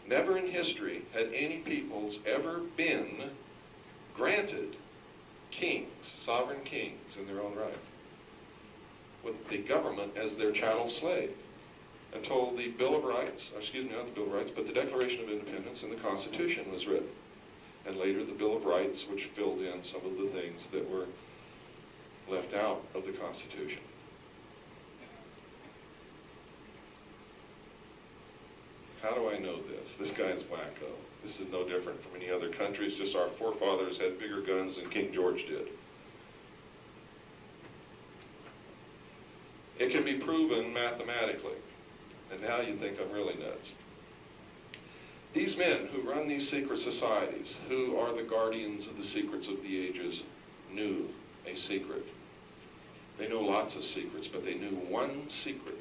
Never in history had any peoples ever been granted kings, sovereign kings in their own right, with the government as their chattel slave, until the Bill of Rights, excuse me, not the Bill of Rights, but the Declaration of Independence and the Constitution was written. And later the Bill of Rights, which filled in some of the things that were left out of the Constitution. How do I know this? This guy's wacko. This is no different from any other country. It's just our forefathers had bigger guns than King George did. It can be proven mathematically. And now you think I'm really nuts. These men who run these secret societies, who are the guardians of the secrets of the ages, knew a secret. They know lots of secrets, but they knew one secret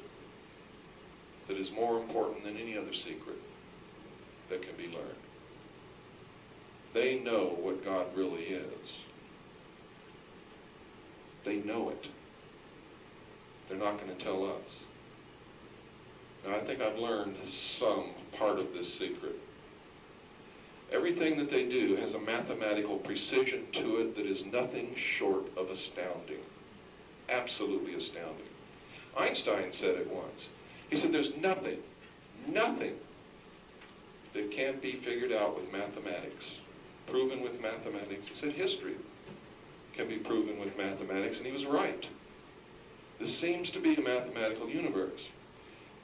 that is more important than any other secret that can be learned. They know what God really is. They know it. They're not going to tell us. Now, I think I've learned some part of this secret. Everything that they do has a mathematical precision to it that is nothing short of astounding. Absolutely astounding. Einstein said it once. He said, there's nothing that can't be figured out with mathematics, proven with mathematics. He said history can be proven with mathematics, and he was right. This seems to be a mathematical universe.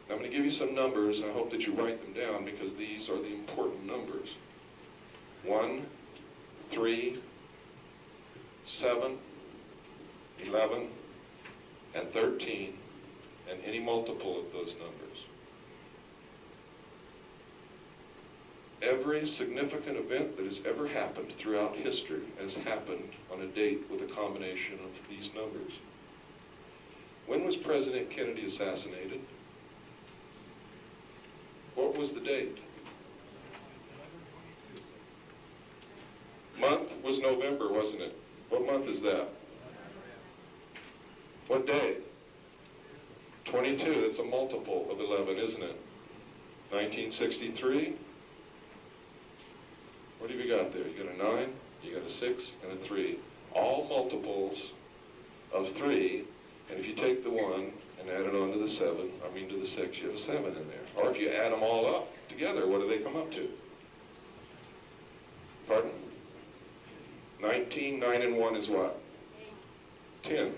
Now, I'm going to give you some numbers, and I hope that you write them down, because these are the important numbers. 1, 3, 7, 11, and 13, and any multiple of those numbers. Every significant event that has ever happened throughout history has happened on a date with a combination of these numbers. When was President Kennedy assassinated? What was the date? Month was November, wasn't it? What month is that? What day? 22, that's a multiple of 11, isn't it? 1963? What have you got there? You got a 9, you got a 6, and a 3. All multiples of 3, and if you take the 1 and add it on to the 7, to the 6, you have a 7 in there. Or if you add them all up together, what do they come up to? Pardon? 19, 9, and 1 is what? 10.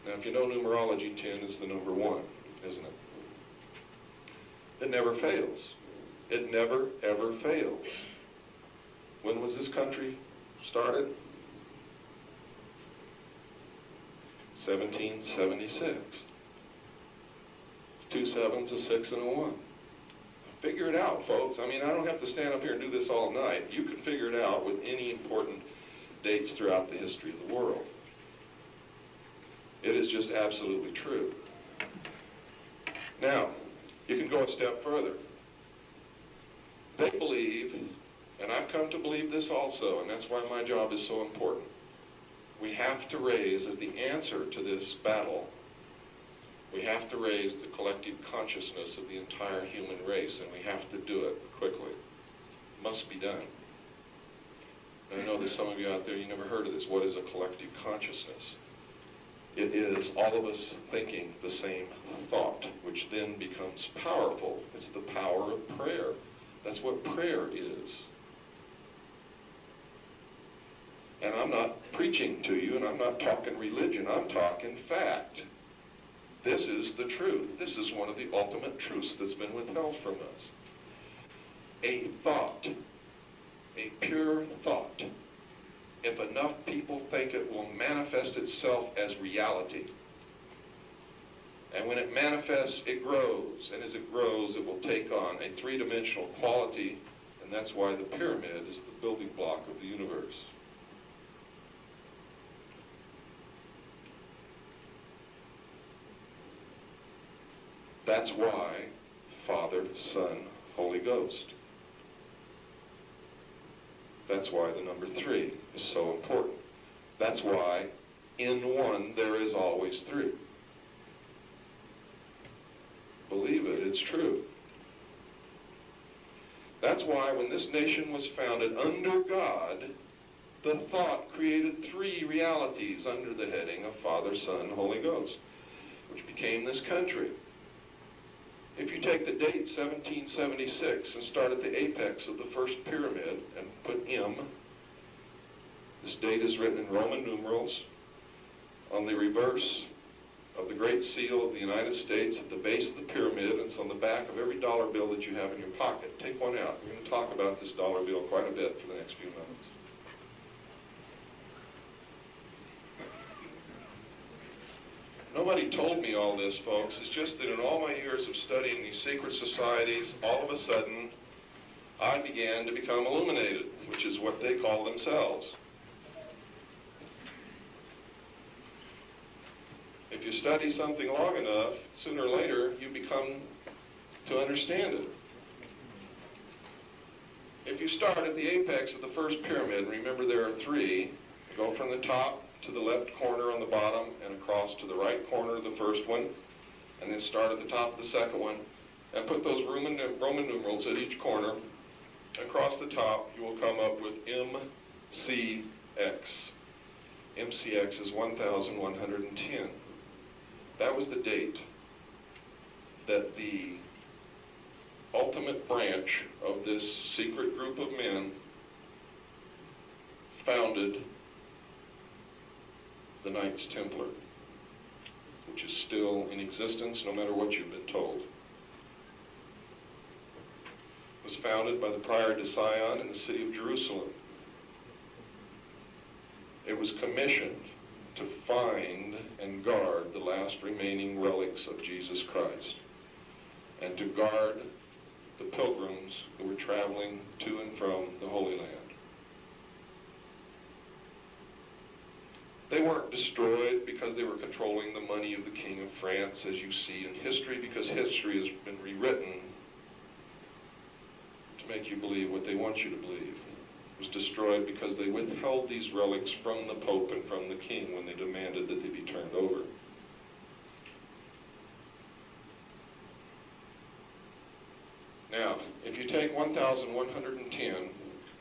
Now, if you know numerology, 10 is the number 1, isn't it? It never fails. It never, ever fails. When was this country started? 1776. 2 7s, a 6, and a 1. Figure it out, folks. I don't have to stand up here and do this all night. You can figure it out with any important dates throughout the history of the world. It is just absolutely true. Now, you can go a step further. They believe, and I've come to believe this also, and that's why my job is so important. We have to raise, as the answer to this battle, we have to raise the collective consciousness of the entire human race, and we have to do it quickly. It must be done. And I know there's some of you out there, you never heard of this. What is a collective consciousness? It is all of us thinking the same thought, which then becomes powerful. It's the power of prayer. That's what prayer is. And I'm not preaching to you, and I'm not talking religion. I'm talking fact. This is the truth. This is one of the ultimate truths that's been withheld from us. A thought, a pure thought, if enough people think it, will manifest itself as reality. And when it manifests, it grows. And as it grows, it will take on a three-dimensional quality. And that's why the pyramid is the building block of the universe. That's why Father, Son, Holy Ghost. That's why the number 3 is so important. That's why in one there is always 3. Believe it, it's true. That's why when this nation was founded under God, the thought created 3 realities under the heading of Father, Son, Holy Ghost, which became this country. If you take the date 1776 and start at the apex of the first pyramid and put M, this date is written in Roman numerals on the reverse of the Great Seal of the United States at the base of the pyramid, and it's on the back of every dollar bill that you have in your pocket. Take one out. We're going to talk about this dollar bill quite a bit for the next few moments. Nobody told me all this, folks. It's just that in all my years of studying these secret societies, all of a sudden, I began to become illuminated, which is what they call themselves. If you study something long enough, sooner or later, you become to understand it. If you start at the apex of the first pyramid, remember there are 3, go from the top to the left corner on the bottom and across to the right corner of the first one, and then start at the top of the second one and put those Roman numerals at each corner. Across the top, you will come up with MCX. MCX is 1110. That was the date that the ultimate branch of this secret group of men founded the Knights Templar, which is still in existence no matter what you've been told. It was founded by the Prior de Sion in the city of Jerusalem. It was commissioned to find and guard the last remaining relics of Jesus Christ, and to guard the pilgrims who were traveling to and from the Holy Land. They weren't destroyed because they were controlling the money of the King of France, as you see in history, because history has been rewritten to make you believe what they want you to believe. It was destroyed because they withheld these relics from the Pope and from the King when they demanded that they be turned over. Now, if you take 1110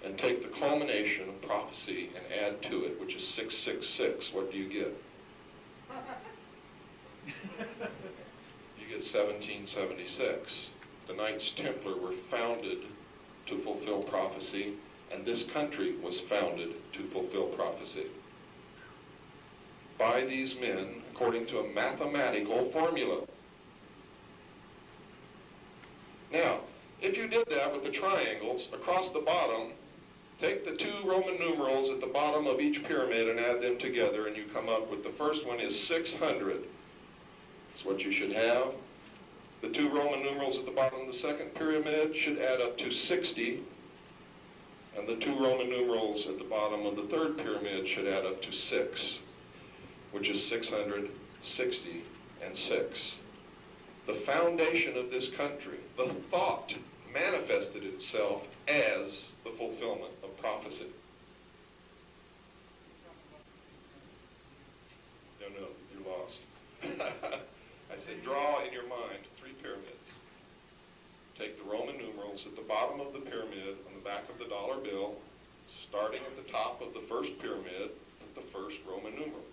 and take the culmination of prophecy and add to it, which is 666, what do you get? You get 1776. The Knights Templar were founded to fulfill prophecy, and this country was founded to fulfill prophecy by these men according to a mathematical formula. Now, if you did that with the triangles across the bottom, take the 2 Roman numerals at the bottom of each pyramid and add them together, and you come up with the first one is 600. That's what you should have. The 2 Roman numerals at the bottom of the second pyramid should add up to 60. And the 2 Roman numerals at the bottom of the third pyramid should add up to 6, which is 660 and 6. The foundation of this country, the thought, manifested itself as the fulfillment of prophecy. No, you're lost. I said draw in your mind 3 pyramids. Take the Roman numerals at the bottom of the pyramid on the back of the dollar bill, starting at the top of the first pyramid with the first Roman numeral.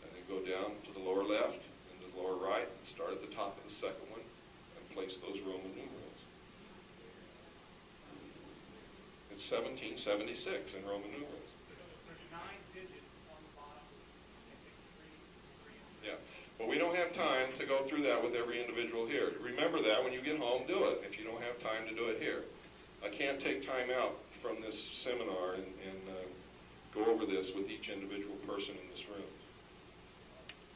And then go down to the lower left and the lower right, and start at the top of the second one and place those Roman numerals. It's 1776 in Roman numerals. There's 9 digits on the bottom. Yeah. Well, we don't have time to go through that with every individual here. Remember that when you get home, do it, if you don't have time to do it here. I can't take time out from this seminar and go over this with each individual person in this room.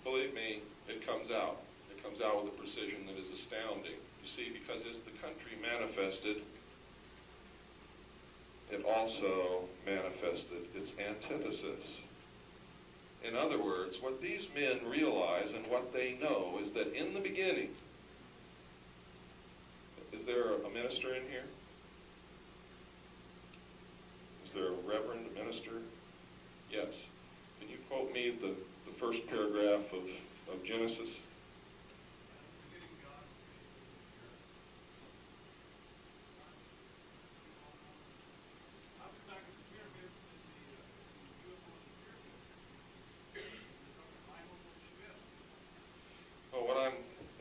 Believe me, it comes out. It comes out with a precision that is astounding. You see, because as the country manifested, it also manifested its antithesis. In other words, what these men realize and what they know is that in the beginning, is there a minister in here? Is there a reverend, a minister? Yes. Can you quote me the first paragraph of Genesis?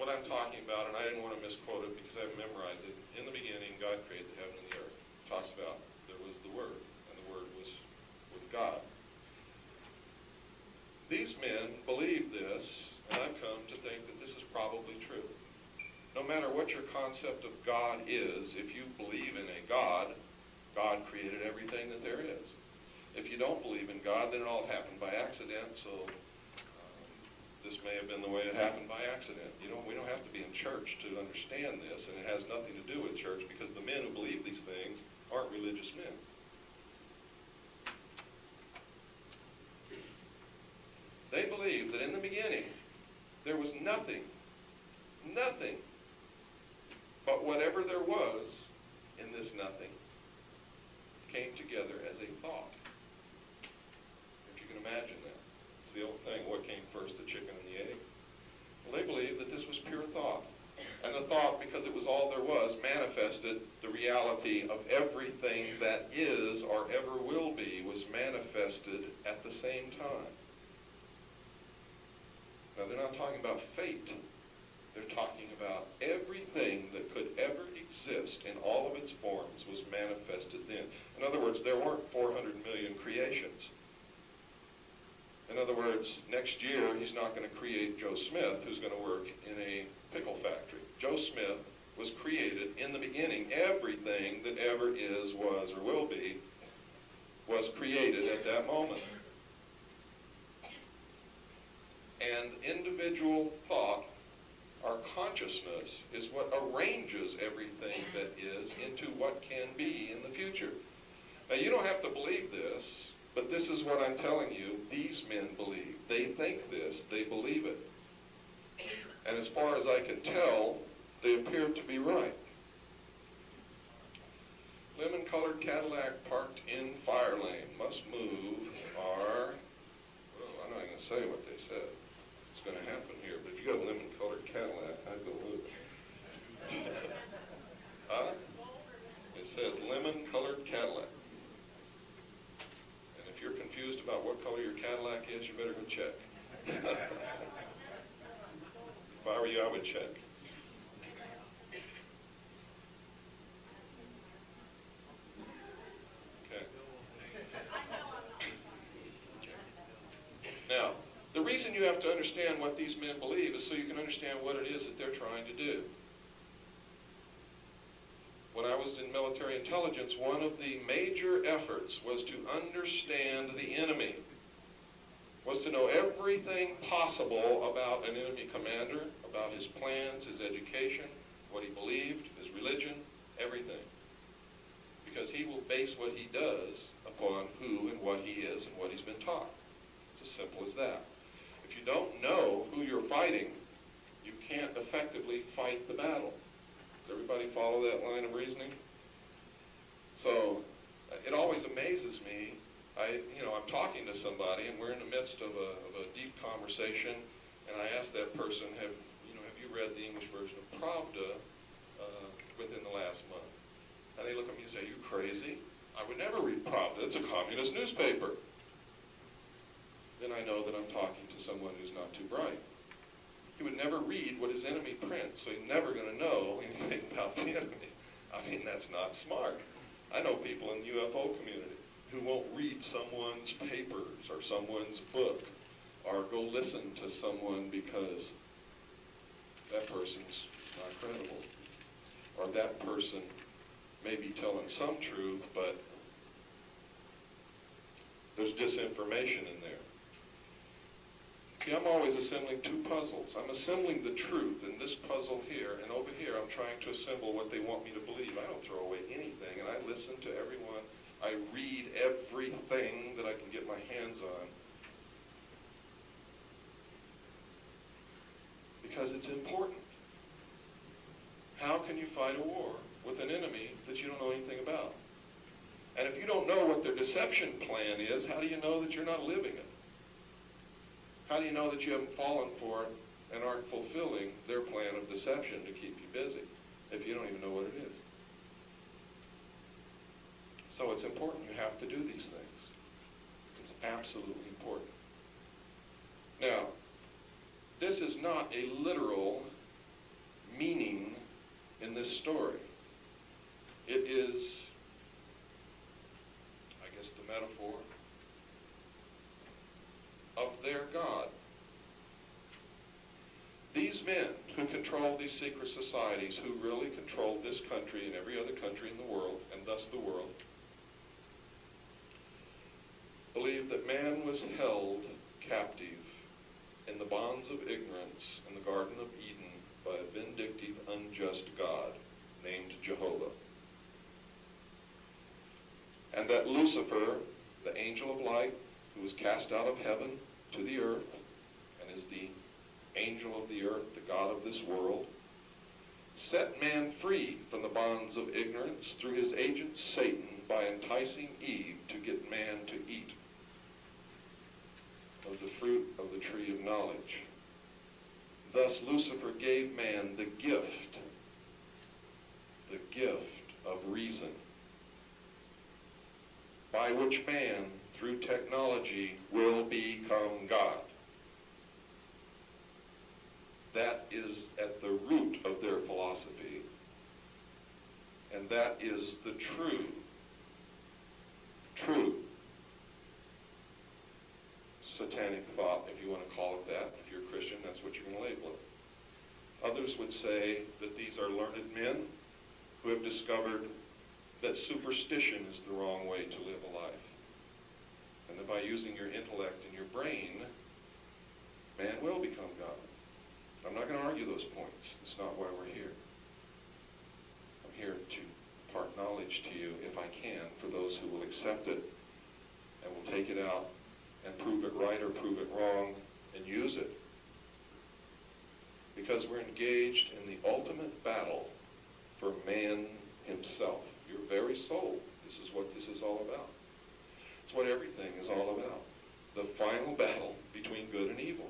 What I'm talking about, and I didn't want to misquote it because I've memorized it. In the beginning, God created the heaven and the earth. It talks about there was the Word, and the Word was with God. These men believe this, and I've come to think that this is probably true. No matter what your concept of God is, if you believe in a God, God created everything that there is. If you don't believe in God, then it all happened by accident, so this may have been the way it happened by accident. We don't have to be in church to understand this, and it has nothing to do with church because the men who believe these things aren't religious men. They believe that in the beginning there was nothing, but whatever there was in this nothing came together as a thought. If you can imagine that. It's the old thing, what came first, the chicken and the egg? Well, they believed that this was pure thought. And the thought, because it was all there was, manifested the reality of everything that is or ever will be was manifested at the same time. Now, they're not talking about fate. They're talking about everything that could ever exist in all of its forms was manifested then. In other words, there weren't 400 million creations. In other words, next year, he's not going to create Joe Smith, who's going to work in a pickle factory. Joe Smith was created in the beginning. Everything that ever is, was, or will be was created at that moment. And individual thought, our consciousness, is what arranges everything that is into what can be in the future. Now, you don't have to believe this, but this is what I'm telling you, these men believe. They think this, they believe it. And as far as I can tell, they appear to be right. Lemon-colored Cadillac parked in fire lane. Must move are, well, I'm not going to say what they said. It's going to happen here, but if you got a lemon-colored Cadillac, I'd go move it. Huh? It says lemon-colored Cadillac. If you're confused about what color your Cadillac is, you better go check. If I were you, I would check. Okay. Now, the reason you have to understand what these men believe is so you can understand what it is that they're trying to do. When I was in military intelligence, one of the major efforts was to understand the enemy, was to know everything possible about an enemy commander, about his plans, his education, what he believed, his religion, everything. Because he will base what he does upon who and what he is and what he's been taught. It's as simple as that. If you don't know who you're fighting, you can't effectively fight the battle. Does everybody follow that line of reasoning? So it always amazes me. I'm talking to somebody, and we're in the midst of a deep conversation, and I ask that person, have you read the English version of Pravda within the last month? And they look at me and say, are you crazy? I would never read Pravda. It's a communist newspaper. Then I know that I'm talking to someone who's not too bright. He would never read what his enemy prints, so he's never going to know anything about the enemy. I mean, that's not smart. I know people in the UFO community who won't read someone's papers or someone's book or go listen to someone because that person's not credible. Or that person may be telling some truth, but there's disinformation in there. See, I'm always assembling two puzzles. I'm assembling the truth in this puzzle here, and over here I'm trying to assemble what they want me to believe. I don't throw away anything, and I listen to everyone. I read everything that I can get my hands on, because it's important. How can you fight a war with an enemy that you don't know anything about? And if you don't know what their deception plan is, how do you know that you're not living it? How do you know that you haven't fallen for it and aren't fulfilling their plan of deception to keep you busy if you don't even know what it is? So it's important. You have to do these things. It's absolutely important. Now, this is not a literal meaning in this story. It is, I guess, the metaphor of their God. These men who control these secret societies, who really control this country and every other country in the world, and thus the world, believe that man was held captive in the bonds of ignorance in the Garden of Eden by a vindictive, unjust God named Jehovah. And that Lucifer, the angel of light, who was cast out of heaven to the earth, and is the angel of the earth, the God of this world, set man free from the bonds of ignorance through his agent Satan by enticing Eve to get man to eat of the fruit of the tree of knowledge. Thus Lucifer gave man the gift of reason, by which man, through technology, will become God. That is at the root of their philosophy, and that is the true satanic thought, if you want to call it that. If you're a Christian, that's what you're going to label it. Others would say that these are learned men who have discovered that superstition is the wrong way to live a life, and that by using your intellect and your brain, man will become God. I'm not going to argue those points. It's not why we're here. I'm here to impart knowledge to you, if I can, for those who will accept it and will take it out and prove it right or prove it wrong and use it. Because we're engaged in the ultimate battle for man himself, your very soul. This is what this is all about. It's what everything is all about. The final battle between good and evil.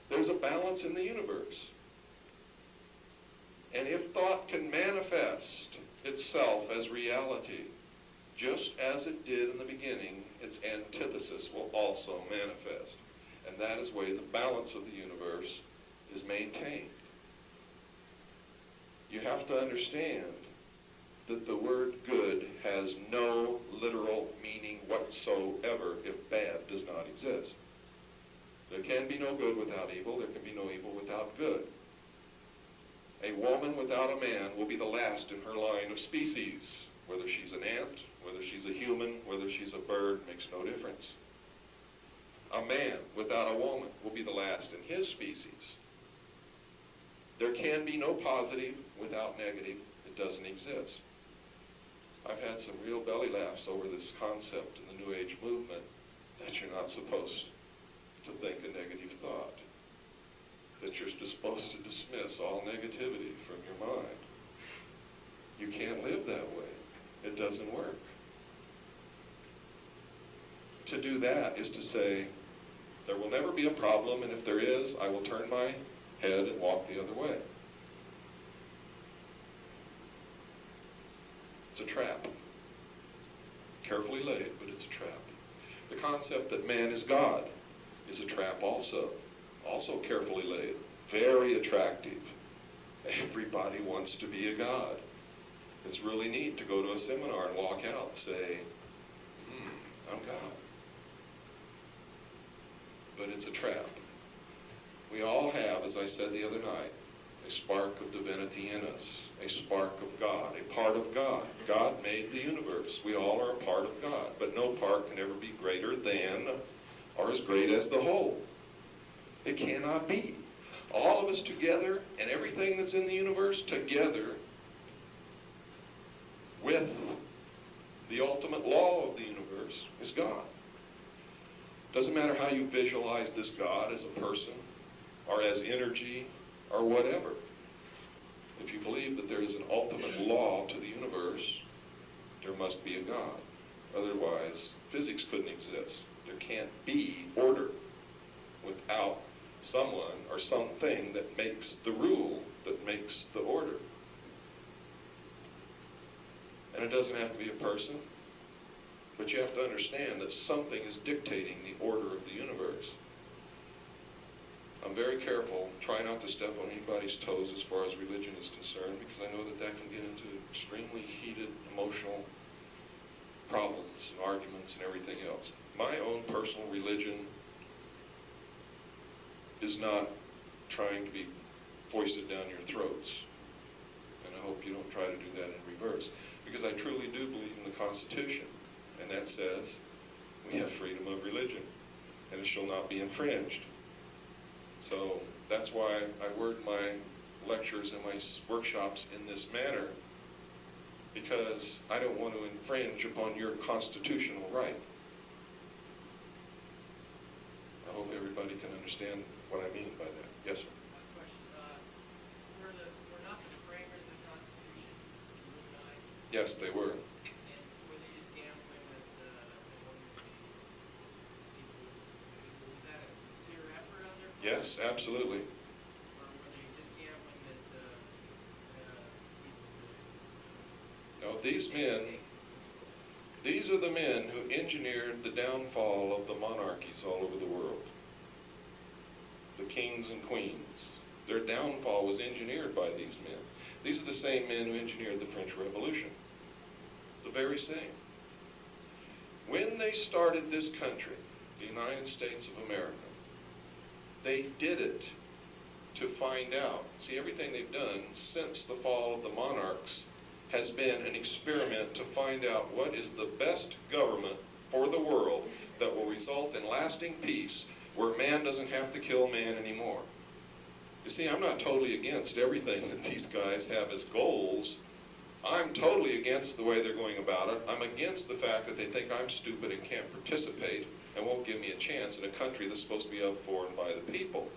There's a balance in the universe. And if thought can manifest itself as reality, just as it did in the beginning, its antithesis will also manifest. And that is the way the balance of the universe is maintained. You have to understand that the word good has no literal meaning whatsoever if bad does not exist. There can be no good without evil. There can be no evil without good. A woman without a man will be the last in her line of species. Whether she's an ant, whether she's a human, whether she's a bird, makes no difference. A man without a woman will be the last in his species. There can be no positive without negative. It doesn't exist. I've had some real belly laughs over this concept in the New Age movement that you're not supposed to think a negative thought, that you're supposed to dismiss all negativity from your mind. You can't live that way. It doesn't work. To do that is to say, there will never be a problem, and if there is, I will turn my head and walk the other way. It's a trap. Carefully laid, but it's a trap. The concept that man is God is a trap also carefully laid. Very attractive. Everybody wants to be a God. It's really neat to go to a seminar and walk out and say, I'm God. But it's a trap. We all have, as I said the other night, a spark of divinity in us, a spark of God, a part of God. God made the universe. We all are a part of God, but no part can ever be greater than or as great as the whole. It cannot be. All of us together and everything that's in the universe together with the ultimate law of the universe is God. Doesn't matter how you visualize this God as a person or as energy or whatever. If you believe that there is an ultimate law to the universe, there must be a God. Otherwise, physics couldn't exist. There can't be order without someone or something that makes the rule, that makes the order. And it doesn't have to be a person, but you have to understand that something is dictating the order of the universe. I'm very careful, try not to step on anybody's toes as far as religion is concerned, because I know that that can get into extremely heated emotional problems and arguments and everything else. My own personal religion is not trying to be foisted down your throats. And I hope you don't try to do that in reverse. Because I truly do believe in the Constitution. And that says we have freedom of religion. And it shall not be infringed. So that's why I word my lectures and my workshops in this manner. Because I don't want to infringe upon your constitutional right. I hope everybody can understand what I mean by that. Yes, sir? One question. Were not the framers of the Constitution Illuminati? Yes, they were. And were they just gambling with the people? Was that a sincere effort on their part? Yes, absolutely. Or were they just gambling that people No, these are the men who engineered the downfall of the monarchies all over the world. The kings and queens. Their downfall was engineered by these men. These are the same men who engineered the French Revolution. The very same. When they started this country, the United States of America, they did it to find out. See, everything they've done since the fall of the monarchs has been an experiment to find out what is the best government for the world that will result in lasting peace, where man doesn't have to kill man anymore. You see, I'm not totally against everything that these guys have as goals. I'm totally against the way they're going about it. I'm against the fact that they think I'm stupid and can't participate and won't give me a chance in a country that's supposed to be of, for, and by the people.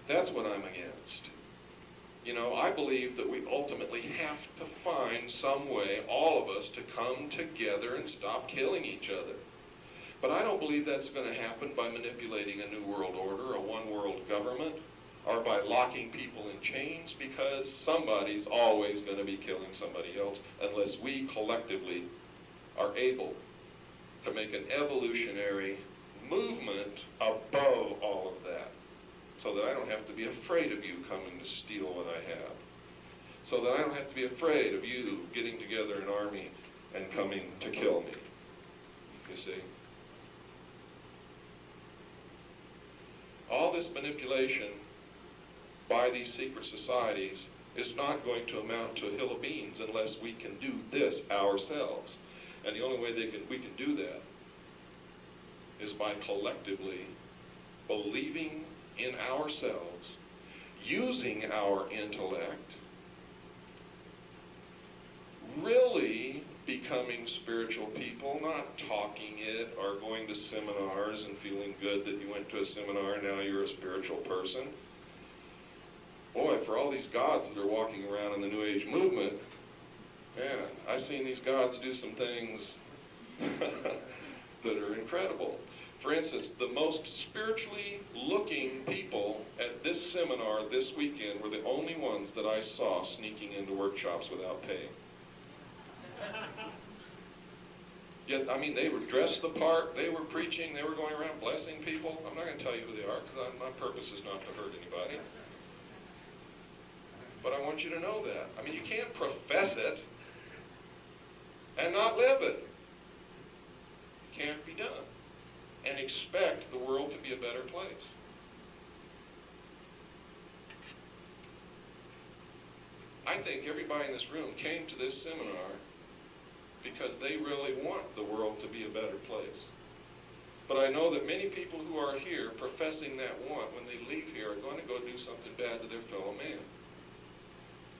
That's what I'm against. You know, I believe that we ultimately have to find some way, all of us, to come together and stop killing each other. But I don't believe that's going to happen by manipulating a new world order, a one-world government, or by locking people in chains, because somebody's always going to be killing somebody else unless we collectively are able to make an evolutionary movement above all of that, so that I don't have to be afraid of you coming to steal what I have, so that I don't have to be afraid of you getting together an army and coming to kill me. You see? All this manipulation by these secret societies is not going to amount to a hill of beans unless we can do this ourselves. And the only way we can do that is by collectively believing in ourselves, using our intellect, really becoming spiritual people, not talking it or going to seminars and feeling good that you went to a seminar and now you're a spiritual person. Boy, for all these gods that are walking around in the New Age movement, man, I've seen these gods do some things that are incredible. For instance, the most spiritually looking people at this seminar this weekend were the only ones that I saw sneaking into workshops without paying. Yet, I mean, they were dressed the part, they were preaching, they were going around blessing people. I'm not going to tell you who they are, because my purpose is not to hurt anybody. But I want you to know that. I mean, you can't profess it and not live it. It can't be done. And expect the world to be a better place. I think everybody in this room came to this seminar because they really want the world to be a better place. But I know that many people who are here professing that want, when they leave here, are going to go do something bad to their fellow man.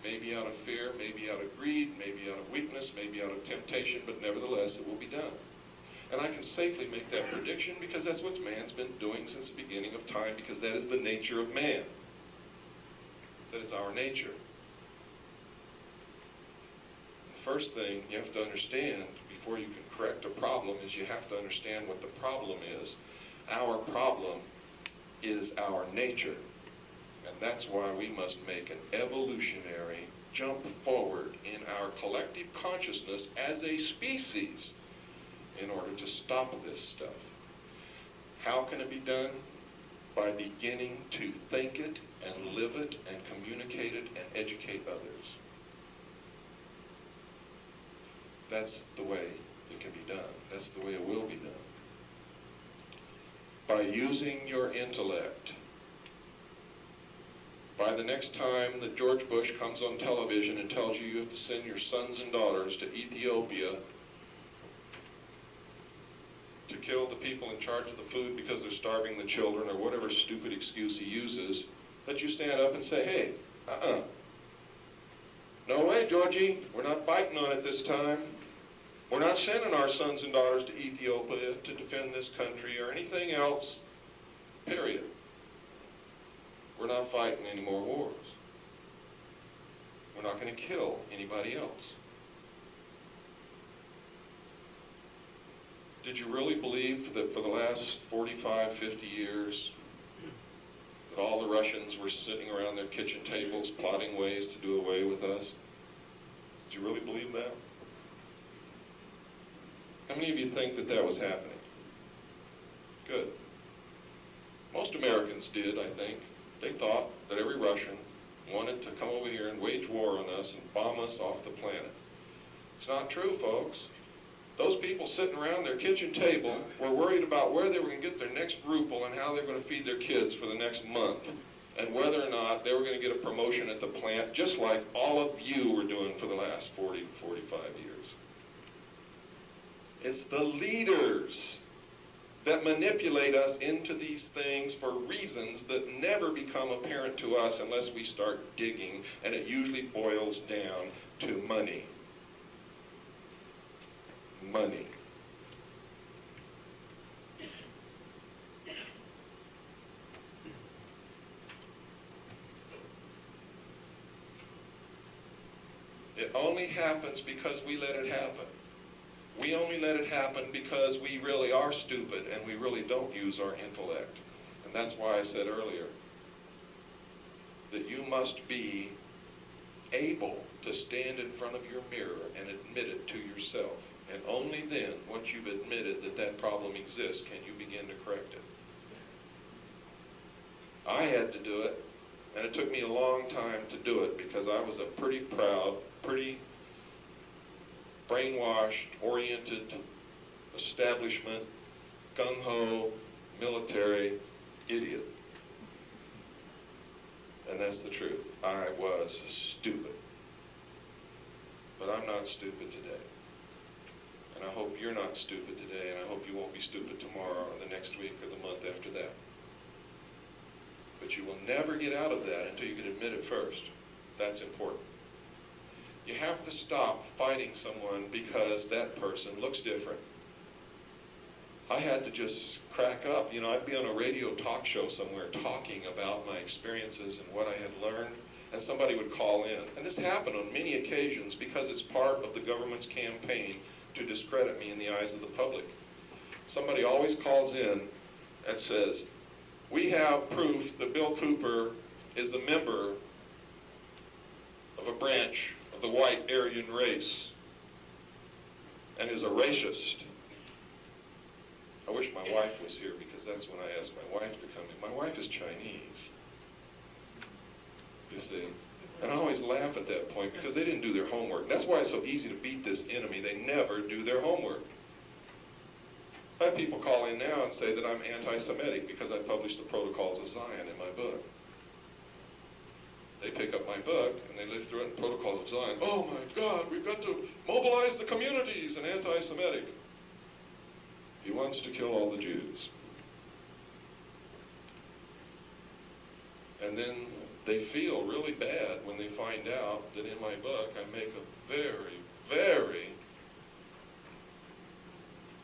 Maybe out of fear, maybe out of greed, maybe out of weakness, maybe out of temptation, but nevertheless it will be done. And I can safely make that prediction because that's what man's been doing since the beginning of time, because that is the nature of man. That is our nature. The first thing you have to understand before you can correct a problem is you have to understand what the problem is. Our problem is our nature. And that's why we must make an evolutionary jump forward in our collective consciousness as a species in order to stop this stuff. How can it be done? By beginning to think it and live it and communicate it and educate others. That's the way it can be done. That's the way it will be done. By using your intellect. By the next time that George Bush comes on television and tells you you have to send your sons and daughters to Ethiopia to kill the people in charge of the food because they're starving the children, or whatever stupid excuse he uses, that you stand up and say, hey, no way, Georgie, we're not biting on it this time. We're not sending our sons and daughters to Ethiopia to defend this country or anything else, period. We're not fighting any more wars. We're not going to kill anybody else. Did you really believe that for the last 45, 50 years that all the Russians were sitting around their kitchen tables plotting ways to do away with us? Did you really believe that? How many of you think that that was happening? Good. Most Americans did, I think. They thought that every Russian wanted to come over here and wage war on us and bomb us off the planet. It's not true, folks. Those people sitting around their kitchen table were worried about where they were going to get their next ruble and how they were going to feed their kids for the next month, and whether or not they were going to get a promotion at the plant, just like all of you were doing for the last 40, 45 years. It's the leaders that manipulate us into these things for reasons that never become apparent to us unless we start digging, and it usually boils down to money. Money. It only happens because we let it happen. We only let it happen because we really are stupid and we really don't use our intellect. And that's why I said earlier that you must be able to stand in front of your mirror and admit it to yourself. And only then, once you've admitted that that problem exists, can you begin to correct it. I had to do it, and it took me a long time to do it because I was a pretty proud, pretty brainwashed, oriented, establishment, gung-ho, military idiot. And that's the truth. I was stupid. But I'm not stupid today. And I hope you're not stupid today, and I hope you won't be stupid tomorrow or the next week or the month after that. But you will never get out of that until you can admit it first. That's important. You have to stop fighting someone because that person looks different. I had to just crack up. You know, I'd be on a radio talk show somewhere talking about my experiences and what I had learned, and somebody would call in. And this happened on many occasions because it's part of the government's campaign to discredit me in the eyes of the public. Somebody always calls in and says, we have proof that Bill Cooper is a member of a branch of the white Aryan race and is a racist. I wish my wife was here because that's when I asked my wife to come in. My wife is Chinese, you see. And I always laugh at that point because they didn't do their homework. That's why it's so easy to beat this enemy. They never do their homework. I have people call in now and say that I'm anti-Semitic because I published the Protocols of Zion in my book. They pick up my book and they live through it in Protocols of Zion. Oh my God, we've got to mobilize the communities and anti-Semitic. He wants to kill all the Jews. And then they feel really bad when they find out that in my book I make a very, very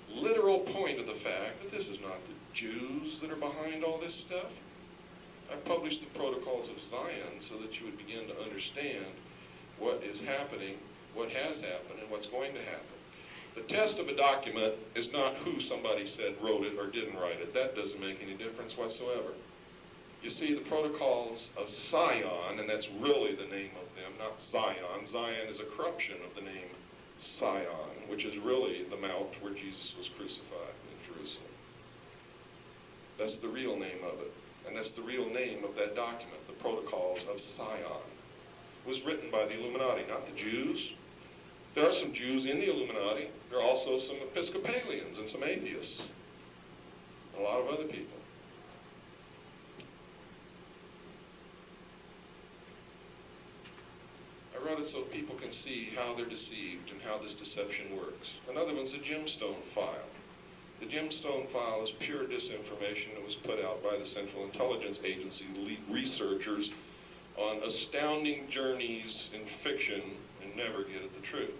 literal point of the fact that this is not the Jews that are behind all this stuff. I published the Protocols of Zion so that you would begin to understand what is happening, what has happened, and what's going to happen. The test of a document is not who somebody said wrote it or didn't write it. That doesn't make any difference whatsoever. You see, the Protocols of Sion, and that's really the name of them, not Zion. Zion is a corruption of the name Sion, which is really the mount where Jesus was crucified in Jerusalem. That's the real name of it. And that's the real name of that document, the Protocols of Sion. It was written by the Illuminati, not the Jews. There are some Jews in the Illuminati. There are also some Episcopalians and some atheists. And a lot of other people. I wrote it so people can see how they're deceived and how this deception works. Another one's the gemstone file. The gemstone file is pure disinformation that was put out by the Central Intelligence Agency researchers on astounding journeys in fiction and never get at the truth.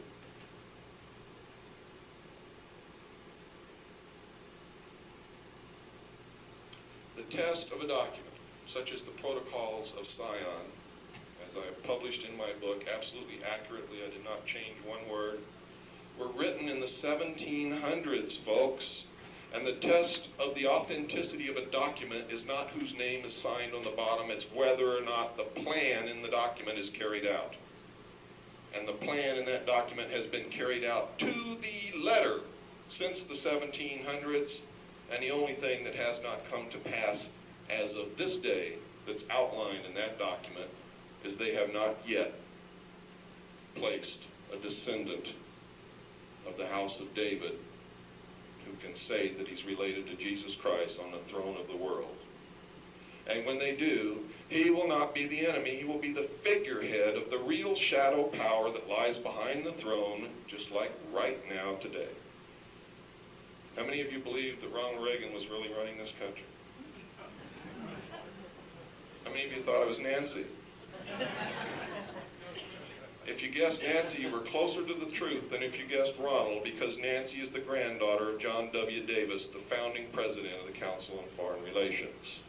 The test of a document, such as the Protocols of Sion, as I have published in my book, absolutely accurately, I did not change one word, were written in the 1700s, folks. And the test of the authenticity of a document is not whose name is signed on the bottom, it's whether or not the plan in the document is carried out. And the plan in that document has been carried out to the letter since the 1700s, and the only thing that has not come to pass as of this day that's outlined in that document is they have not yet placed a descendant of the house of David who can say that he's related to Jesus Christ on the throne of the world. And when they do, he will not be the enemy. He will be the figurehead of the real shadow power that lies behind the throne, just like right now today. How many of you believe that Ronald Reagan was really running this country? How many of you thought it was Nancy? If you guessed Nancy, you were closer to the truth than if you guessed Ronald, because Nancy is the granddaughter of John W. Davis, the founding president of the Council on Foreign Relations.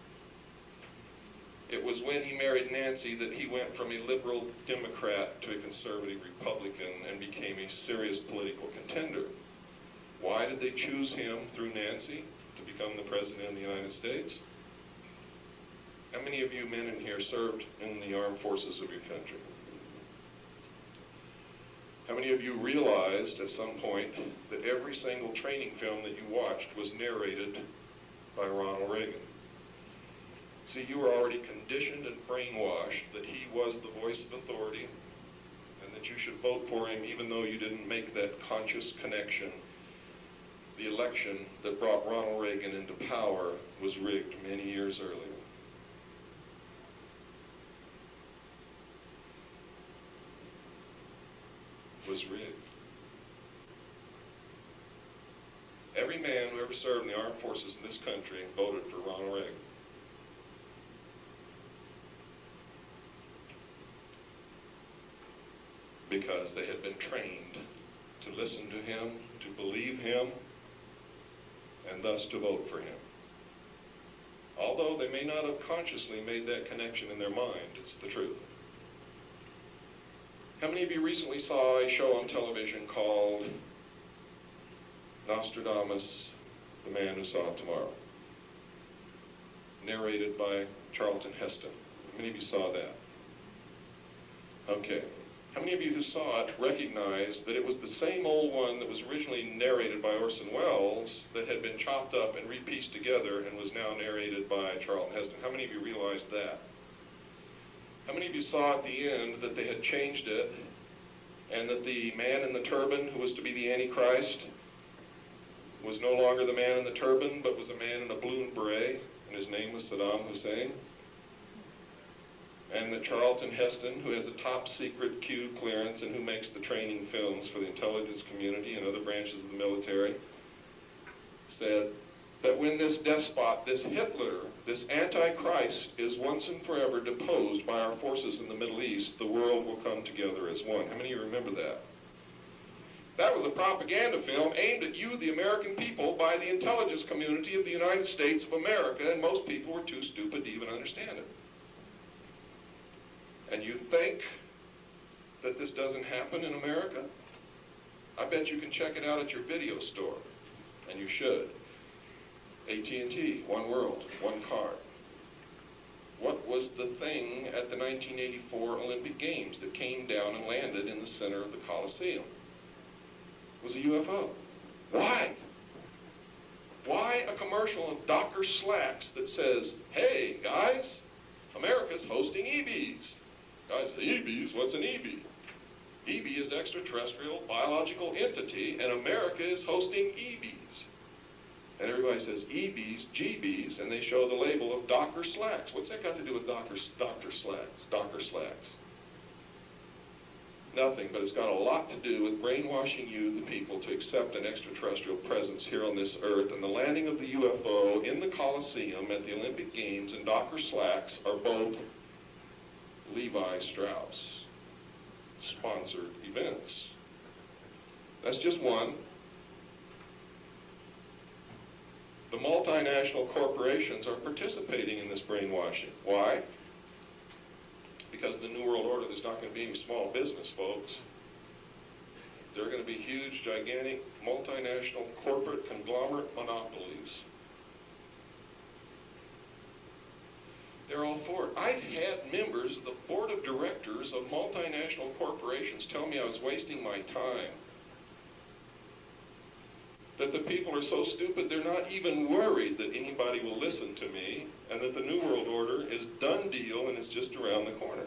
It was when he married Nancy that he went from a liberal Democrat to a conservative Republican and became a serious political contender. Why did they choose him through Nancy to become the president of the United States? How many of you men in here served in the armed forces of your country? How many of you realized at some point that every single training film that you watched was narrated by Ronald Reagan? See, you were already conditioned and brainwashed that he was the voice of authority and that you should vote for him even though you didn't make that conscious connection. The election that brought Ronald Reagan into power was rigged many years earlier. Was rigged. Every man who ever served in the armed forces in this country voted for Ronald Reagan. Because they had been trained to listen to him, to believe him, and thus to vote for him. Although they may not have consciously made that connection in their mind, it's the truth. How many of you recently saw a show on television called Nostradamus, the Man Who Saw Tomorrow? Narrated by Charlton Heston. How many of you saw that? Okay. How many of you who saw it recognized that it was the same old one that was originally narrated by Orson Welles that had been chopped up and repieced together and was now narrated by Charlton Heston? How many of you realized that? How many of you saw at the end that they had changed it and that the man in the turban who was to be the Antichrist was no longer the man in the turban but was a man in a blue beret, and his name was Saddam Hussein? and that Charlton Heston, who has a top secret Q clearance and who makes the training films for the intelligence community and other branches of the military, said that when this despot, this Hitler, this Antichrist is once and forever deposed by our forces in the Middle East, the world will come together as one. How many of you remember that? That was a propaganda film aimed at you, the American people, by the intelligence community of the United States of America, and most people were too stupid to even understand it. And you think that this doesn't happen in America? I bet you can check it out at your video store, and you should. AT&T, one world, one card. What was the thing at the 1984 Olympic Games that came down and landed in the center of the Coliseum? It was a UFO. Why? Why a commercial of Docker Slacks that says, hey, guys, America's hosting EBs. Guys, EBs? What's an EB? EB is extraterrestrial biological entity, and America is hosting EBs. And everybody says EBs, GBs, and they show the label of Docker Slacks. What's that got to do with Docker Slacks? Nothing, but it's got a lot to do with brainwashing you, the people, to accept an extraterrestrial presence here on this earth. And the landing of the UFO in the Coliseum at the Olympic Games and Docker Slacks are both Levi Strauss sponsored events. That's just one. The multinational corporations are participating in this brainwashing. Why? Because the New World Order, there's not going to be any small business, folks. There are going to be huge, gigantic, multinational corporate conglomerate monopolies. They're all for it. I've had members of the board of directors of multinational corporations tell me I was wasting my time. That the people are so stupid they're not even worried that anybody will listen to me, and that the New World Order is done deal and it's just around the corner.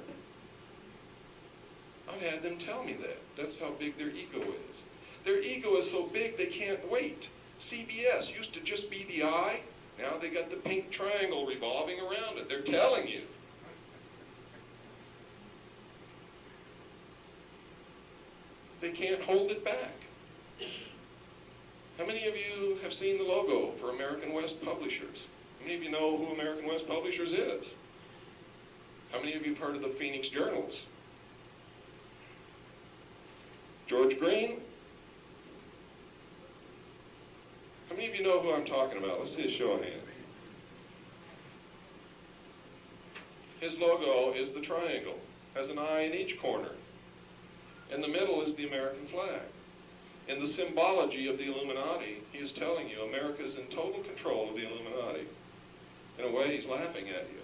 I've had them tell me that. That's how big their ego is. Their ego is so big they can't wait. CBS used to just be the eye. Now they got the pink triangle revolving around it. They're telling you. They can't hold it back. How many of you have seen the logo for American West Publishers? How many of you know who American West Publishers is? How many of you have heard of the Phoenix Journals? George Green? How many of you know who I'm talking about? Let's see a show of hands. His logo is the triangle, has an eye in each corner. In the middle is the American flag. In the symbology of the Illuminati, he is telling you America is in total control of the Illuminati. In a way, he's laughing at you.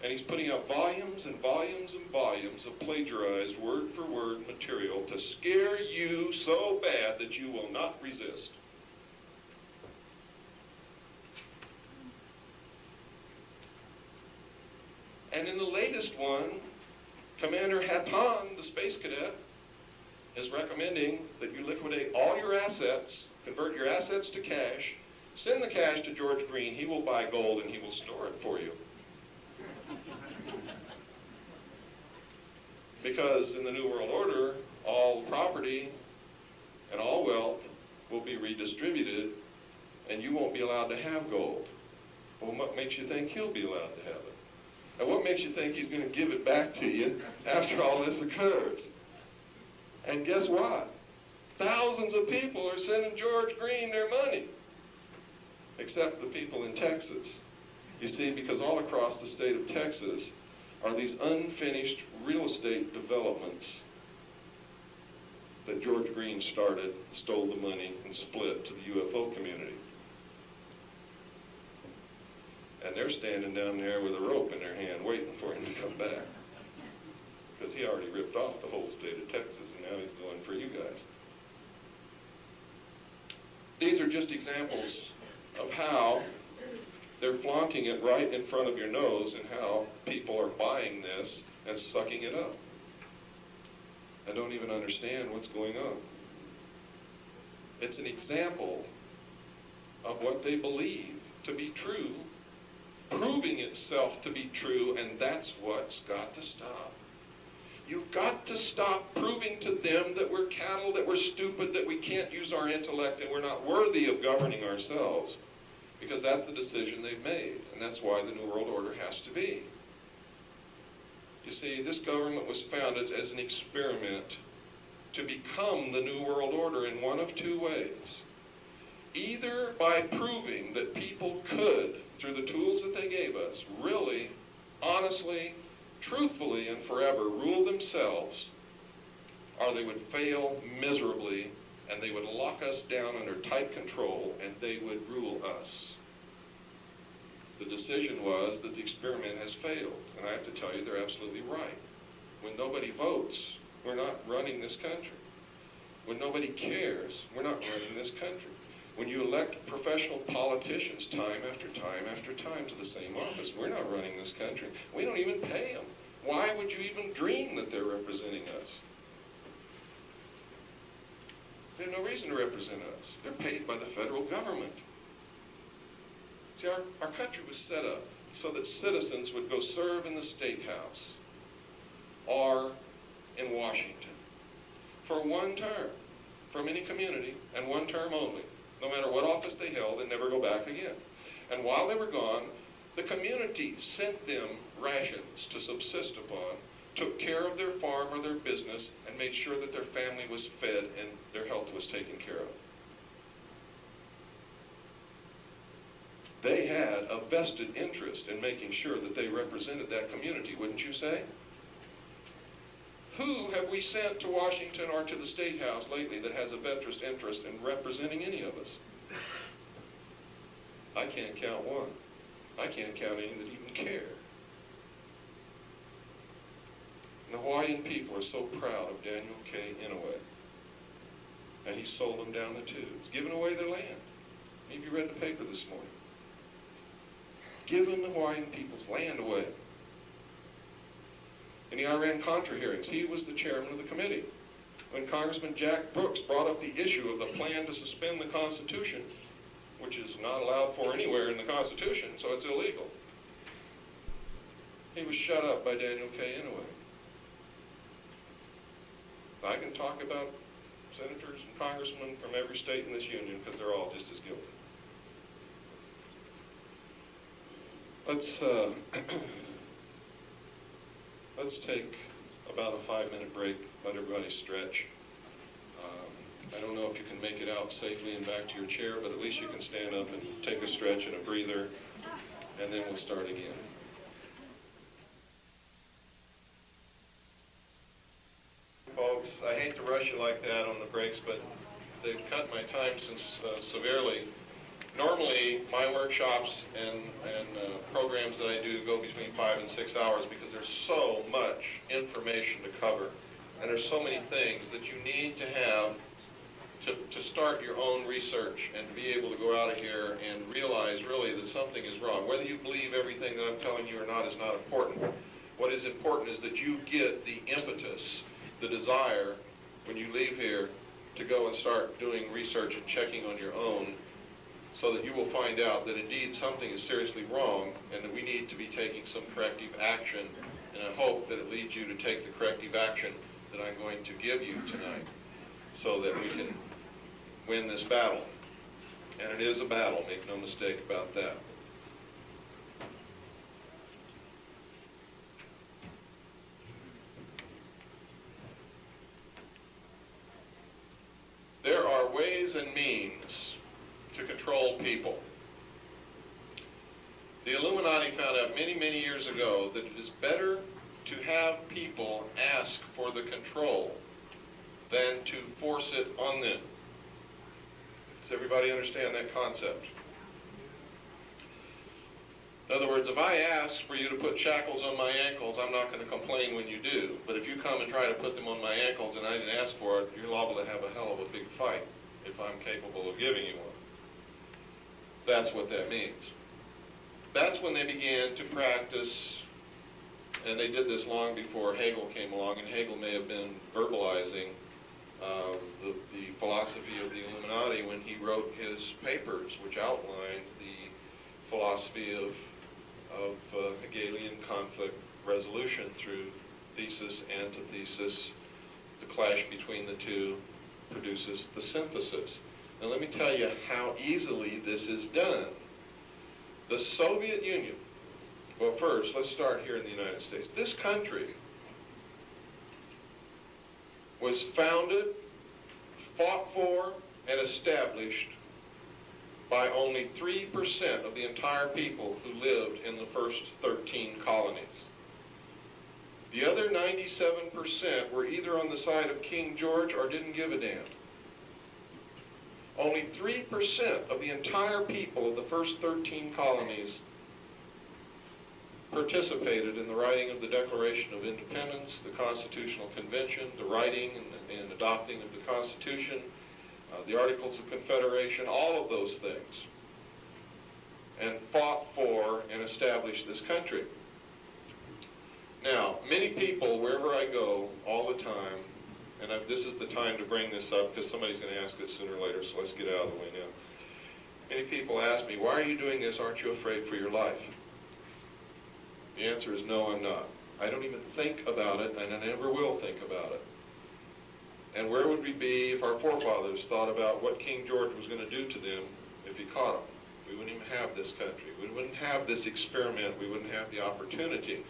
And he's putting out volumes and volumes and volumes of plagiarized word-for-word material to scare you so bad that you will not resist. And in the latest one, Commander Hatton, the space cadet, is recommending that you liquidate all your assets, convert your assets to cash, send the cash to George Green. He will buy gold and he will store it for you. Because in the New World Order, all property and all wealth will be redistributed and you won't be allowed to have gold. Well, what makes you think he'll be allowed to have it? And what makes you think he's going to give it back to you after all this occurs? And guess what? Thousands of people are sending George Green their money, except the people in Texas. You see, because all across the state of Texas are these unfinished real estate developments that George Green started, stole the money, and split to the UFO community. And they're standing down there with a rope in their hand waiting for him to come back. Because he already ripped off the whole state of Texas, and now he's going for you guys. These are just examples of how they're flaunting it right in front of your nose and how people are buying this and sucking it up and don't even understand what's going on. It's an example of what they believe to be true proving itself to be true, and that's what's got to stop. You've got to stop proving to them that we're cattle, that we're stupid, that we can't use our intellect, and we're not worthy of governing ourselves. Because that's the decision they've made, and that's why the New World Order has to be. You see, this government was founded as an experiment to become the New World Order in one of two ways. Either by proving that people could, through the tools that they gave us, really, honestly, truthfully, and forever rule themselves, or they would fail miserably, and they would lock us down under tight control, and they would rule us. The decision was that the experiment has failed, and I have to tell you, they're absolutely right. When nobody votes, we're not running this country. When nobody cares, we're not running this country. When you elect professional politicians time after time after time to the same office, we're not running this country. We don't even pay them. Why would you even dream that they're representing us? They have no reason to represent us. They're paid by the federal government. See, our country was set up so that citizens would go serve in the State House or in Washington for one term from any community, and one term only, no matter what office they held, and never go back again. And while they were gone, the community sent them rations to subsist upon, took care of their farm or their business, and made sure that their family was fed and their health was taken care of. They had a vested interest in making sure that they represented that community, wouldn't you say? Who have we sent to Washington or to the State House lately that has a vested interest in representing any of us? I can't count one. I can't count any that even care. And the Hawaiian people are so proud of Daniel K. Inouye. And he sold them down the tubes, giving away their land. Maybe you read the paper this morning. Giving the Hawaiian people's land away. In the Iran-Contra hearings, he was the chairman of the committee. When Congressman Jack Brooks brought up the issue of the plan to suspend the Constitution, which is not allowed for anywhere in the Constitution, so it's illegal, he was shut up by Daniel K. Inouye. I can talk about senators and congressmen from every state in this union because they're all just as guilty. Let's take about a 5-minute break, let everybody stretch. I don't know if you can make it out safely and back to your chair, but at least you can stand up and take a stretch and a breather, and then we'll start again. Folks, I hate to rush you like that on the breaks, but they've cut my time severely. Normally, my workshops and programs that I do go between 5 and 6 hours because there's so much information to cover, and there's so many things that you need to have to start your own research and to be able to go out of here and realize really that something is wrong. Whether you believe everything that I'm telling you or not is not important. What is important is that you get the impetus, the desire, when you leave here to go and start doing research and checking on your own, so that you will find out that indeed something is seriously wrong and that we need to be taking some corrective action. And I hope that it leads you to take the corrective action that I'm going to give you tonight so that we can win this battle. And it is a battle, make no mistake about that. There are ways and means to control people. The Illuminati found out many, many years ago that it is better to have people ask for the control than to force it on them. Does everybody understand that concept? In other words, if I ask for you to put shackles on my ankles, I'm not going to complain when you do. But if you come and try to put them on my ankles and I didn't ask for it, you're liable to have a hell of a big fight if I'm capable of giving you one. That's what that means. That's when they began to practice, and they did this long before Hegel came along, and Hegel may have been verbalizing the philosophy of the Illuminati when he wrote his papers, which outlined the philosophy of of Hegelian conflict resolution through thesis, antithesis. The clash between the two produces the synthesis. Now let me tell you how easily this is done. The Soviet Union, well first, let's start here in the United States. This country was founded, fought for, and established by only 3% of the entire people who lived in the first 13 colonies. The other 97% were either on the side of King George or didn't give a damn. Only 3% of the entire people of the first 13 colonies participated in the writing of the Declaration of Independence, the Constitutional Convention, the writing and adopting of the Constitution, the Articles of Confederation, all of those things, and fought for and established this country. Now, many people, wherever I go, all the time, and this is the time to bring this up because somebody's going to ask it sooner or later, so let's get out of the way now. Many people ask me, why are you doing this? Aren't you afraid for your life? The answer is no, I'm not. I don't even think about it, and I never will think about it. And where would we be if our forefathers thought about what King George was going to do to them if he caught them? We wouldn't even have this country. We wouldn't have this experiment. We wouldn't have the opportunity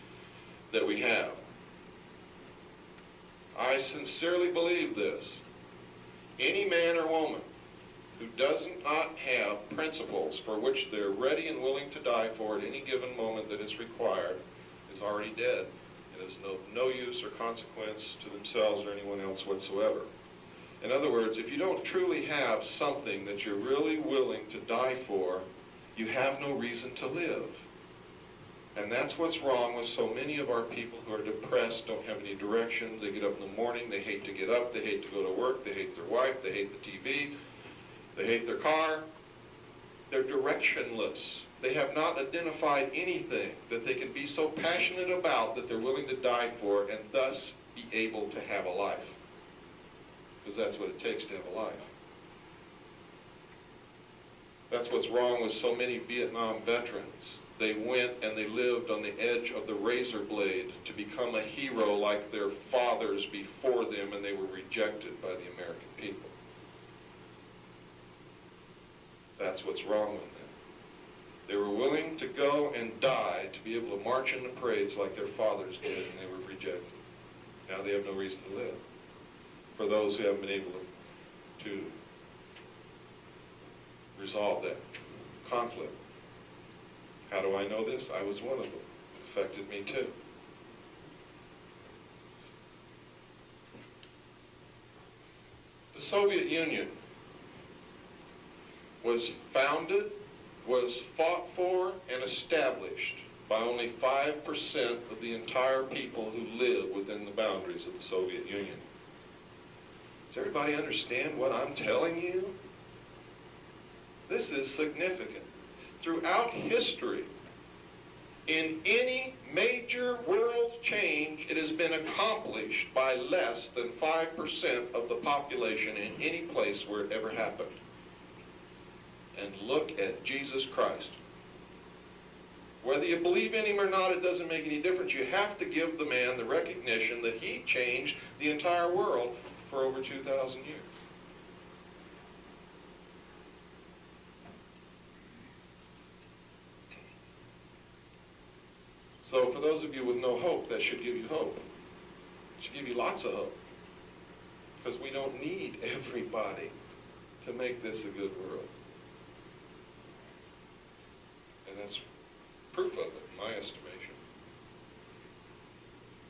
that we have. I sincerely believe this. Any man or woman who does not have principles for which they're ready and willing to die for at any given moment that is required is already dead. It is no use or consequence to themselves or anyone else whatsoever. In other words, if you don't truly have something that you're really willing to die for, you have no reason to live. And that's what's wrong with so many of our people who are depressed, don't have any direction. They get up in the morning, they hate to get up, they hate to go to work, they hate their wife, they hate the TV, they hate their car. They're directionless. They have not identified anything that they can be so passionate about that they're willing to die for and thus be able to have a life. Because that's what it takes to have a life. That's what's wrong with so many Vietnam veterans. They went and they lived on the edge of the razor blade to become a hero like their fathers before them, and they were rejected by the American people. That's what's wrong with them. They were willing to go and die to be able to march in the parades like their fathers did, and they were rejected. Now they have no reason to live. For those who haven't been able to resolve that conflict. How do I know this? I was one of them. It affected me too. The Soviet Union was founded, was fought for, and established by only 5% of the entire people who live within the boundaries of the Soviet Union. Does everybody understand what I'm telling you? This is significant. Throughout history, in any major world change, it has been accomplished by less than 5% of the population in any place where it ever happened. And look at Jesus Christ. Whether you believe in him or not, it doesn't make any difference. You have to give the man the recognition that he changed the entire world for over 2,000 years. So for those of you with no hope, that should give you hope. It should give you lots of hope. Because we don't need everybody to make this a good world. And that's proof of it, in my estimation.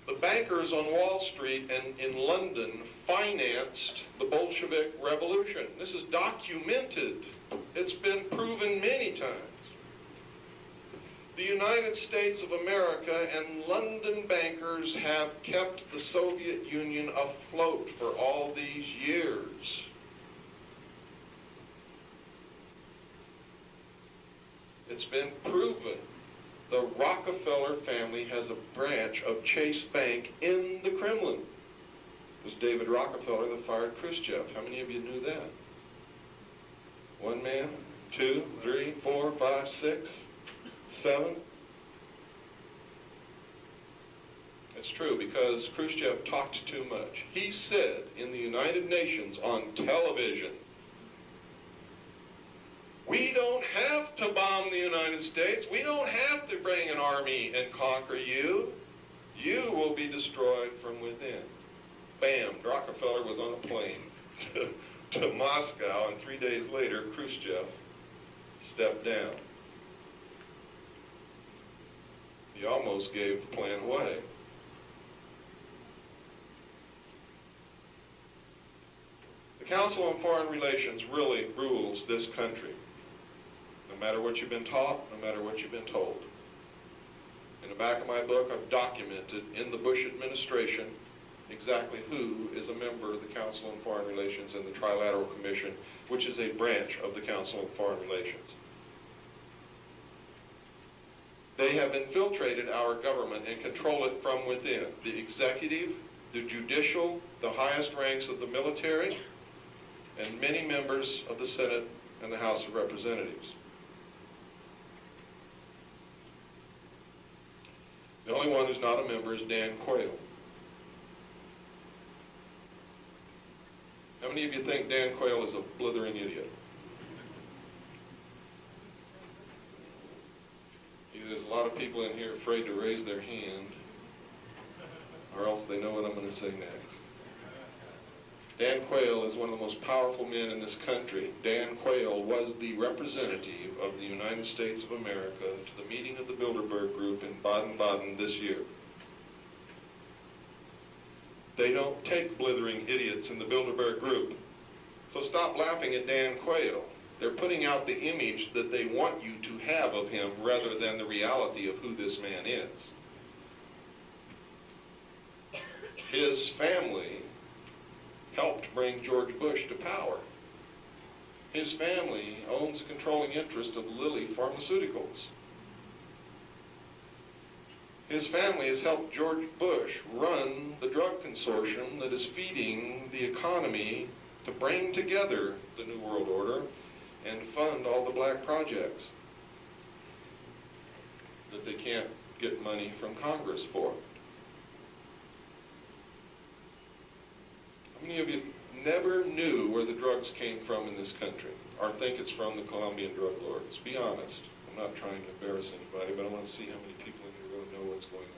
The bankers on Wall Street and in London financed the Bolshevik Revolution. This is documented. It's been proven many times. The United States of America and London bankers have kept the Soviet Union afloat for all these years. It's been proven. The Rockefeller family has a branch of Chase Bank in the Kremlin. It was David Rockefeller that fired Khrushchev. How many of you knew that? One man, 2, 3, 4, 5, 6, 7. It's true, because Khrushchev talked too much. He said in the United Nations on television, we don't have to bomb the United States. We don't have to bring an army and conquer you. You will be destroyed from within. Bam, Rockefeller was on a plane to Moscow, and 3 days later, Khrushchev stepped down. He almost gave the plan away. The Council on Foreign Relations really rules this country, no matter what you've been taught, no matter what you've been told. In the back of my book, I've documented in the Bush administration exactly who is a member of the Council on Foreign Relations and the Trilateral Commission, which is a branch of the Council on Foreign Relations. They have infiltrated our government and control it from within. The executive, the judicial, the highest ranks of the military, and many members of the Senate and the House of Representatives. The only one who's not a member is Dan Quayle. How many of you think Dan Quayle is a blithering idiot? There's a lot of people in here afraid to raise their hand, or else they know what I'm going to say next. Dan Quayle is one of the most powerful men in this country. Dan Quayle was the representative of the United States of America to the meeting of the Bilderberg Group in Baden-Baden this year. They don't take blithering idiots in the Bilderberg Group. So stop laughing at Dan Quayle. They're putting out the image that they want you to have of him rather than the reality of who this man is. His family helped bring George Bush to power. His family owns a controlling interest of Lilly Pharmaceuticals. His family has helped George Bush run the drug consortium that is feeding the economy to bring together the New World Order and fund all the black projects that they can't get money from Congress for. How many of you never knew where the drugs came from in this country, or think it's from the Colombian drug lords? Be honest. I'm not trying to embarrass anybody, but I want to see how many people in here really know what's going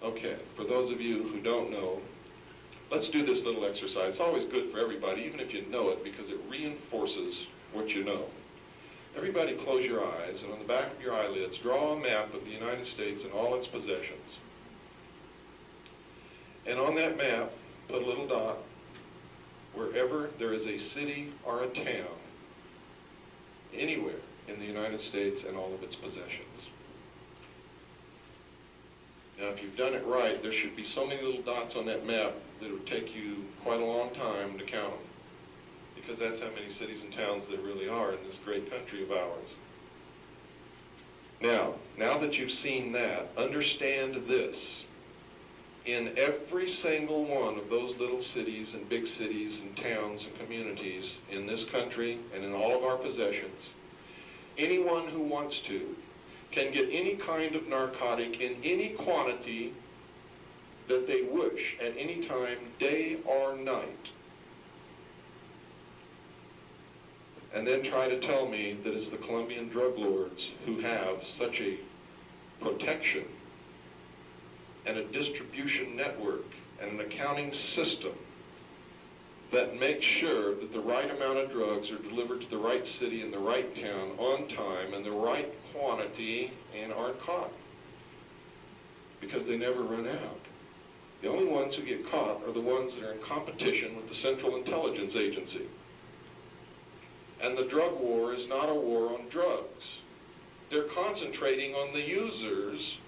on. Okay, for those of you who don't know, let's do this little exercise. It's always good for everybody, even if you know it, because it reinforces what you know. Everybody close your eyes, and on the back of your eyelids, draw a map of the United States and all its possessions. And on that map, put a little dot wherever there is a city or a town, anywhere in the United States and all of its possessions. Now, if you've done it right, there should be so many little dots on that map that it would take you quite a long time to count them, because that's how many cities and towns there really are in this great country of ours. Now that you've seen that, understand this. In every single one of those little cities and big cities and towns and communities in this country and in all of our possessions, anyone who wants to can get any kind of narcotic in any quantity that they wish at any time, day or night, and then try to tell me that it's the Colombian drug lords who have such a protection and a distribution network and an accounting system that makes sure that the right amount of drugs are delivered to the right city in the right town on time and the right quantity and aren't caught, because they never run out. The only ones who get caught are the ones that are in competition with the Central Intelligence Agency. And the drug war is not a war on drugs. They're concentrating on the users.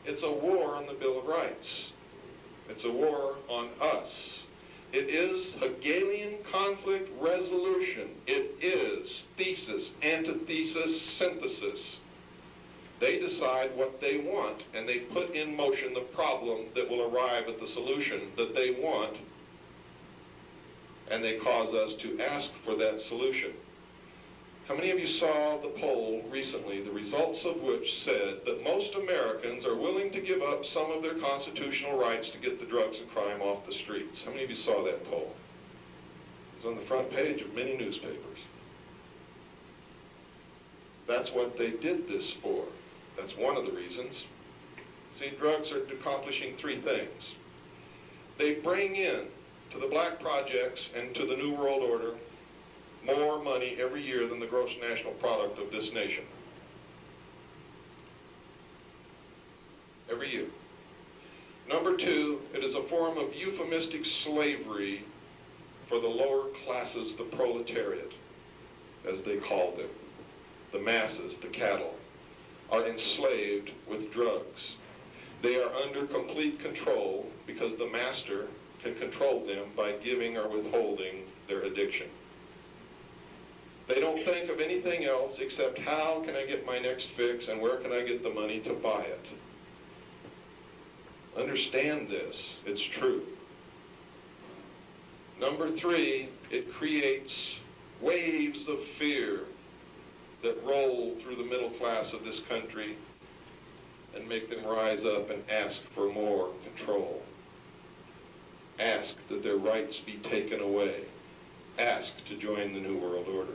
It's a war on the Bill of Rights. It's a war on us. It is Hegelian conflict resolution. It is thesis, antithesis, synthesis. They decide what they want, and they put in motion the problem that will arrive at the solution that they want, and they cause us to ask for that solution. How many of you saw the poll recently, the results of which said that most Americans are willing to give up some of their constitutional rights to get the drugs and crime off the streets? How many of you saw that poll? It's on the front page of many newspapers. That's what they did this for. That's one of the reasons. See, drugs are accomplishing three things. They bring in to the black projects and to the New World Order more money every year than the gross national product of this nation. Every year. Number two, it is a form of euphemistic slavery for the lower classes, the proletariat, as they call them. The masses, the cattle, are enslaved with drugs. They are under complete control because the master can control them by giving or withholding their addiction. They don't think of anything else except how can I get my next fix and where can I get the money to buy it. Understand this, it's true. Number three, it creates waves of fear that roll through the middle class of this country and make them rise up and ask for more control. Ask that their rights be taken away. Ask to join the New World Order.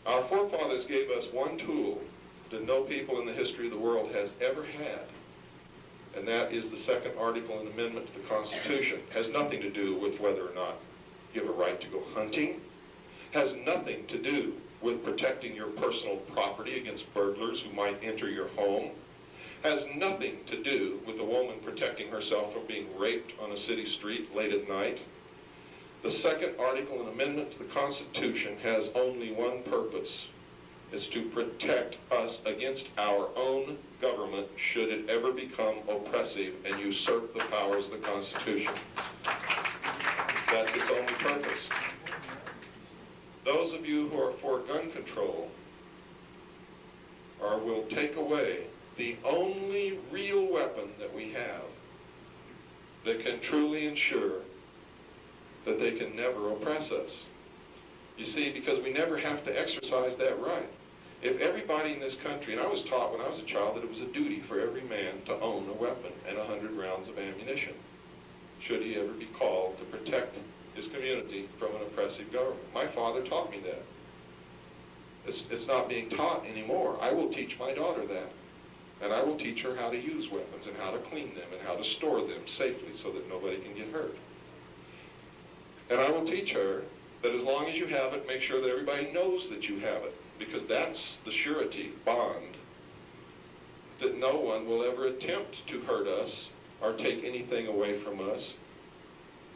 Our forefathers gave us one tool that no people in the history of the world has ever had, and that is the second article and amendment to the Constitution. It has nothing to do with whether or not you have a right to go hunting. Has nothing to do with protecting your personal property against burglars who might enter your home. Has nothing to do with a woman protecting herself from being raped on a city street late at night. The second article and amendment to the Constitution has only one purpose. It's to protect us against our own government should it ever become oppressive and usurp the powers of the Constitution. That's its only purpose. Those of you who are for gun control will take away the only real weapon that we have that can truly ensure that they can never oppress us. You see, because we never have to exercise that right. If everybody in this country, and I was taught when I was a child that it was a duty for every man to own a weapon and 100 rounds of ammunition, should he ever be called to protect his community from an oppressive government. My father taught me that. It's not being taught anymore. I will teach my daughter that. And I will teach her how to use weapons and how to clean them and how to store them safely so that nobody can get hurt. And I will teach her that as long as you have it, make sure that everybody knows that you have it, because that's the surety bond that no one will ever attempt to hurt us or take anything away from us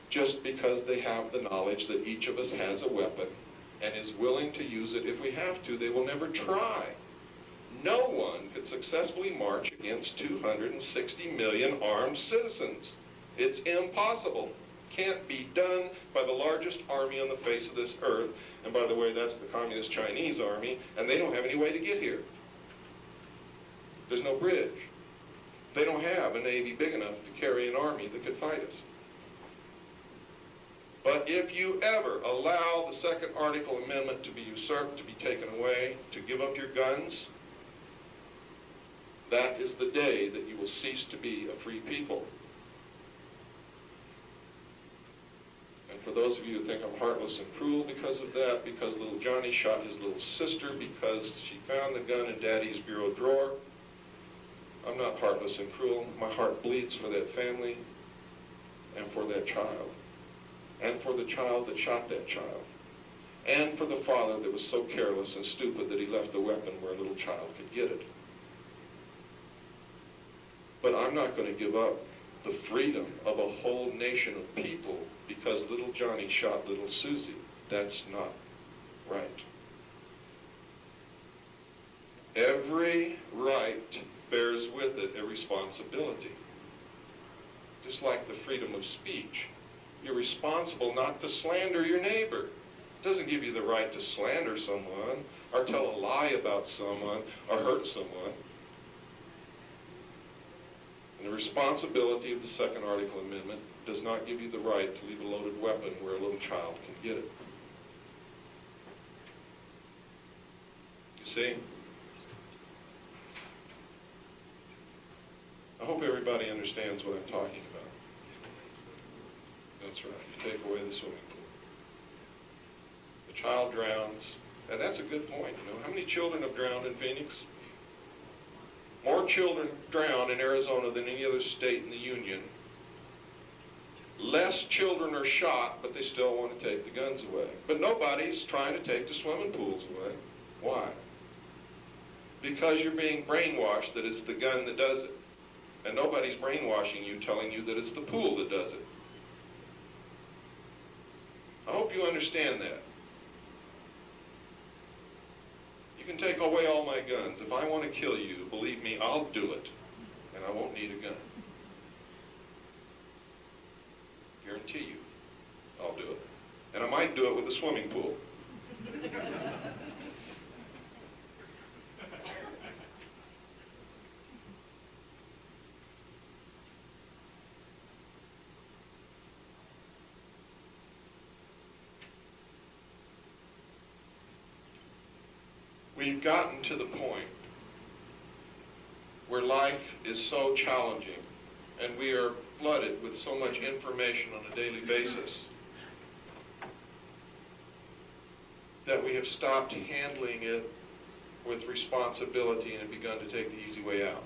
just because they have the knowledge that each of us has a weapon and is willing to use it if we have to. They will never try. No one could successfully march against 260 million armed citizens. It's impossible. Can't be done by the largest army on the face of this earth. And by the way, that's the Communist Chinese army, and they don't have any way to get here. There's no bridge. They don't have a navy big enough to carry an army that could fight us. But if you ever allow the second article amendment to be usurped, to be taken away, to give up your guns, that is the day that you will cease to be a free people. And for those of you who think I'm heartless and cruel because of that, because little Johnny shot his little sister because she found the gun in Daddy's bureau drawer, I'm not heartless and cruel. My heart bleeds for that family and for that child, and for the child that shot that child, and for the father that was so careless and stupid that he left the weapon where a little child could get it. But I'm not going to give up the freedom of a whole nation of people because little Johnny shot little Susie. That's not right. Every right bears with it a responsibility. Just like the freedom of speech. You're responsible not to slander your neighbor. It doesn't give you the right to slander someone or tell a lie about someone or hurt someone. And the responsibility of the second article amendment does not give you the right to leave a loaded weapon where a little child can get it. See? I hope everybody understands what I'm talking about. That's right. You take away the swimming pool. The child drowns. And that's a good point. You know, how many children have drowned in Phoenix? More children drown in Arizona than any other state in the Union. Less children are shot, but they still want to take the guns away. But nobody's trying to take the swimming pools away. Why? Because you're being brainwashed that it's the gun that does it. And nobody's brainwashing you, telling you that it's the pool that does it. I hope you understand that. You can take away all my guns. If I want to kill you, believe me, I'll do it. And I won't need a gun. Guarantee you, I'll do it. And I might do it with a swimming pool. We've gotten to the point where life is so challenging and we are flooded with so much information on a daily basis that we have stopped handling it with responsibility and have begun to take the easy way out.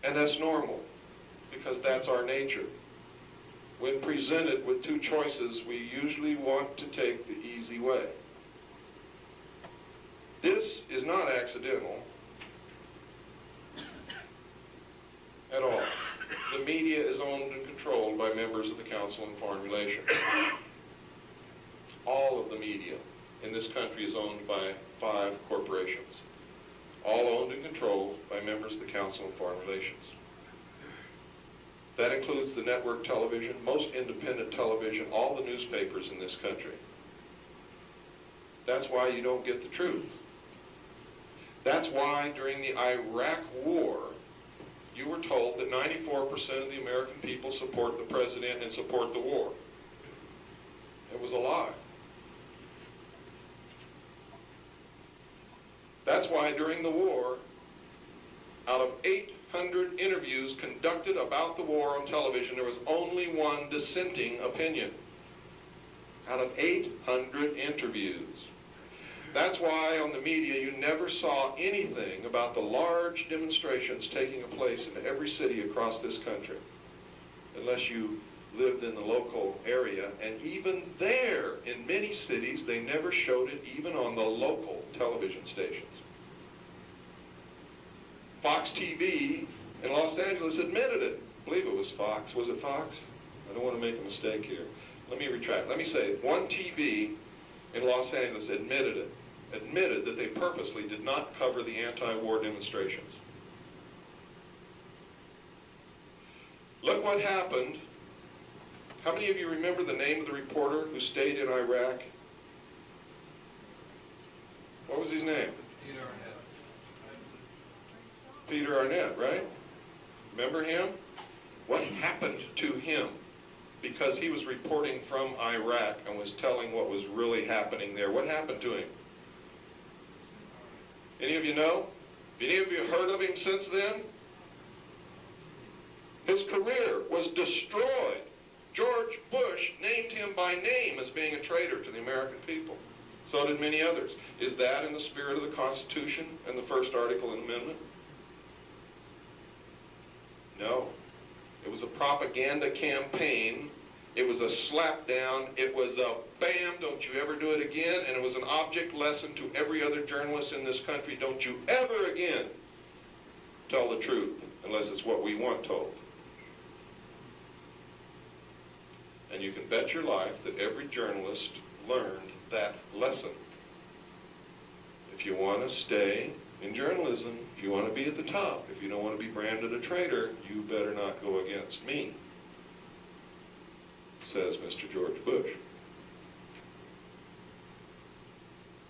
And that's normal, because that's our nature. When presented with two choices, we usually want to take the easy way. This is not accidental at all. The media is owned and controlled by members of the Council on Foreign Relations. All of the media in this country is owned by 5 corporations. All owned and controlled by members of the Council on Foreign Relations. That includes the network television, most independent television, all the newspapers in this country. That's why you don't get the truth. That's why during the Iraq War, you were told that 94% of the American people support the president and support the war. It was a lie. That's why during the war, out of 800 interviews conducted about the war on television, there was only one dissenting opinion. Out of 800 interviews. That's why on the media you never saw anything about the large demonstrations taking place in every city across this country, unless you lived in the local area. And even there, in many cities, they never showed it even on the local television stations. Fox TV in Los Angeles admitted it. I believe it was Fox. Was it Fox? I don't want to make a mistake here. Let me retract. Let me say, one TV in Los Angeles admitted it. Admitted that they purposely did not cover the anti-war demonstrations. Look what happened. How many of you remember the name of the reporter who stayed in Iraq? What was his name? Peter Arnett, right? Remember him? What happened to him? Because he was reporting from Iraq and was telling what was really happening there. What happened to him? Any of you know? Any of you heard of him since then? His career was destroyed. George Bush named him by name as being a traitor to the American people. So did many others. Is that in the spirit of the Constitution and the first article and amendment? No. It was a propaganda campaign. It was a slapdown. It was a bam, don't you ever do it again. And it was an object lesson to every other journalist in this country. Don't you ever again tell the truth unless it's what we want told. And you can bet your life that every journalist learned that lesson. If you want to stay in journalism, if you want to be at the top, if you don't want to be branded a traitor, you better not go against me, says Mr. George Bush.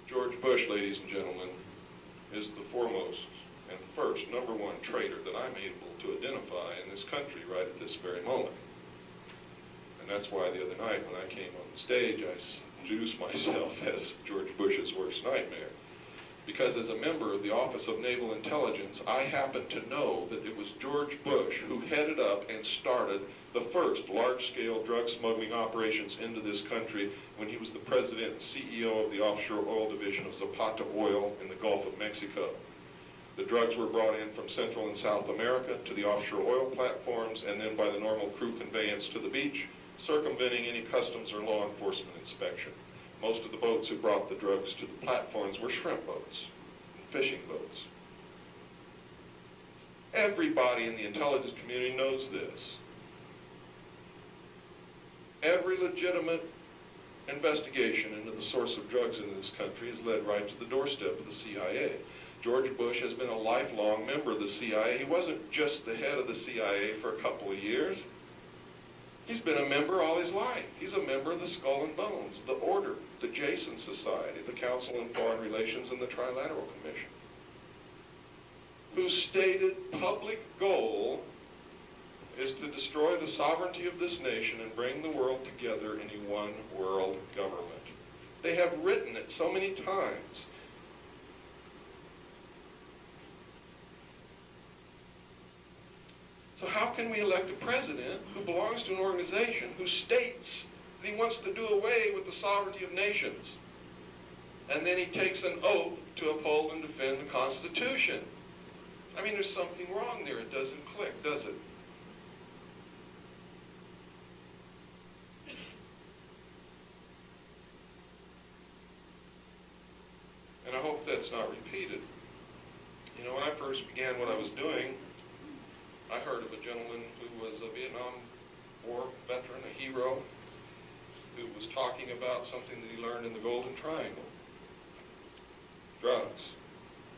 George Bush, ladies and gentlemen, is the foremost and first, number one traitor that I'm able to identify in this country right at this very moment. And that's why the other night when I came on the stage, I introduce myself as George Bush's worst nightmare. Because as a member of the Office of Naval Intelligence, I happen to know that it was George Bush who headed up and started the first large-scale drug smuggling operations into this country when he was the president and CEO of the offshore oil division of Zapata Oil in the Gulf of Mexico. The drugs were brought in from Central and South America to the offshore oil platforms and then by the normal crew conveyance to the beach, circumventing any customs or law enforcement inspection. Most of the boats who brought the drugs to the platforms were shrimp boats, fishing boats. Everybody in the intelligence community knows this. Every legitimate investigation into the source of drugs in this country has led right to the doorstep of the CIA. George Bush has been a lifelong member of the CIA. He wasn't just the head of the CIA for a couple of years. He's been a member all his life. He's a member of the Skull and Bones, the Order, the Jason Society, the Council on Foreign Relations, and the Trilateral Commission, whose stated public goal is to destroy the sovereignty of this nation and bring the world together in a one world government. They have written it so many times. So how can we elect a president who belongs to an organization who states that he wants to do away with the sovereignty of nations, and then he takes an oath to uphold and defend the Constitution? I mean, there's something wrong there. It doesn't click, does it? And I hope that's not repeated. You know, when I first began what I was doing, I heard of a gentleman who was a Vietnam War veteran, a hero, who was talking about something that he learned in the Golden Triangle. Drugs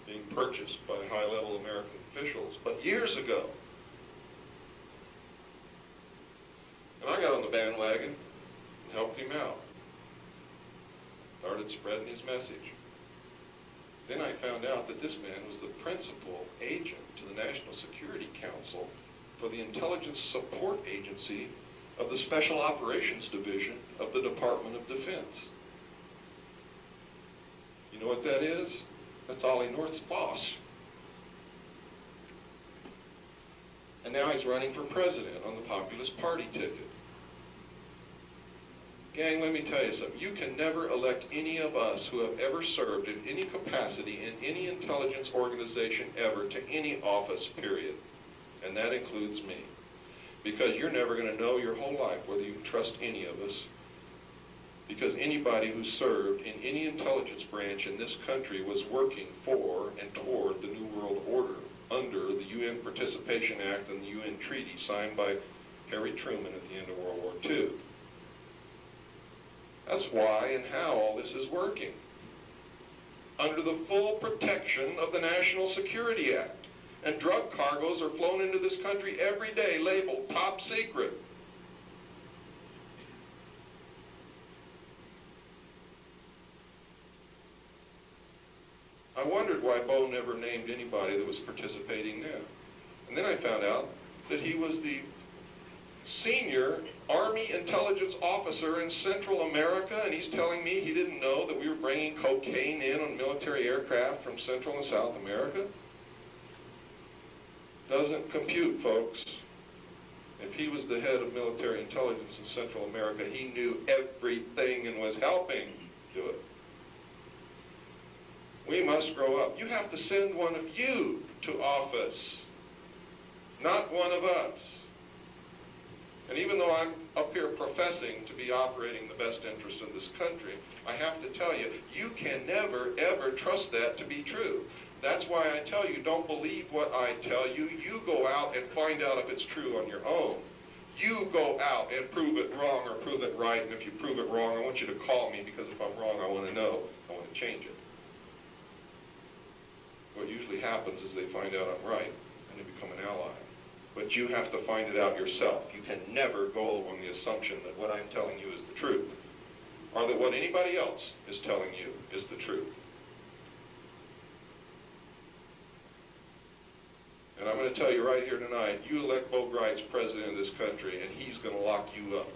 being purchased by high-level American officials, but years ago. And I got on the bandwagon and helped him out. Started spreading his message. Then I found out that this man was the principal agent to the National Security Council for the Intelligence Support Agency of the Special Operations Division of the Department of Defense. You know what that is? That's Ollie North's boss. And now he's running for president on the Populist Party ticket. Gang, let me tell you something. You can never elect any of us who have ever served in any capacity in any intelligence organization ever to any office, period. And that includes me. Because you're never going to know your whole life whether you can trust any of us. Because anybody who served in any intelligence branch in this country was working for and toward the New World Order under the UN Participation Act and the UN Treaty signed by Harry Truman at the end of World War II. That's why and how all this is working. Under the full protection of the National Security Act. And drug cargoes are flown into this country every day labeled top secret. I wondered why Bo never named anybody that was participating now. And then I found out that he was the senior Army intelligence officer in Central America, and he's telling me he didn't know that we were bringing cocaine in on military aircraft from Central and South America? Doesn't compute, folks. If he was the head of military intelligence in Central America, he knew everything and was helping do it. We must grow up. You have to send one of you to office, not one of us. And even though I'm up here professing to be operating the best interests of this country, I have to tell you, you can never, ever trust that to be true. That's why I tell you, don't believe what I tell you. You go out and find out if it's true on your own. You go out and prove it wrong or prove it right, and if you prove it wrong, I want you to call me, because if I'm wrong, I want to know. I want to change it. What usually happens is they find out I'm right, and they become an ally. But you have to find it out yourself. You can never go on the assumption that what I'm telling you is the truth, or that what anybody else is telling you is the truth. And I'm going to tell you right here tonight, you elect Bo Greitz president of this country, and he's going to lock you up.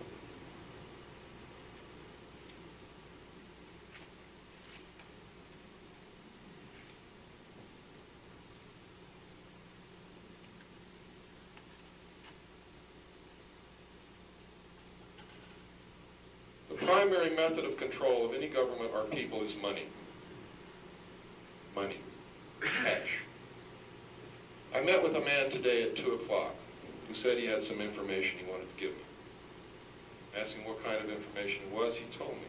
primary method of control of any government or people is money. Money. Cash. I met with a man today at 2 o'clock who said he had some information he wanted to give me. Asking what kind of information it was, he told me.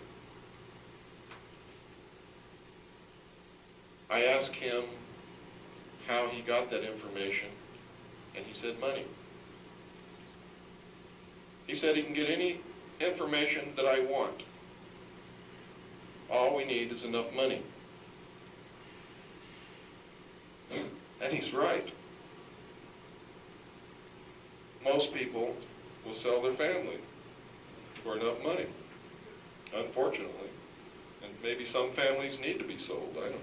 I asked him how he got that information, and he said money. He said he can get any information that I want. All we need is enough money. And he's right. Most people will sell their family for enough money, unfortunately. And maybe some families need to be sold, I don't know.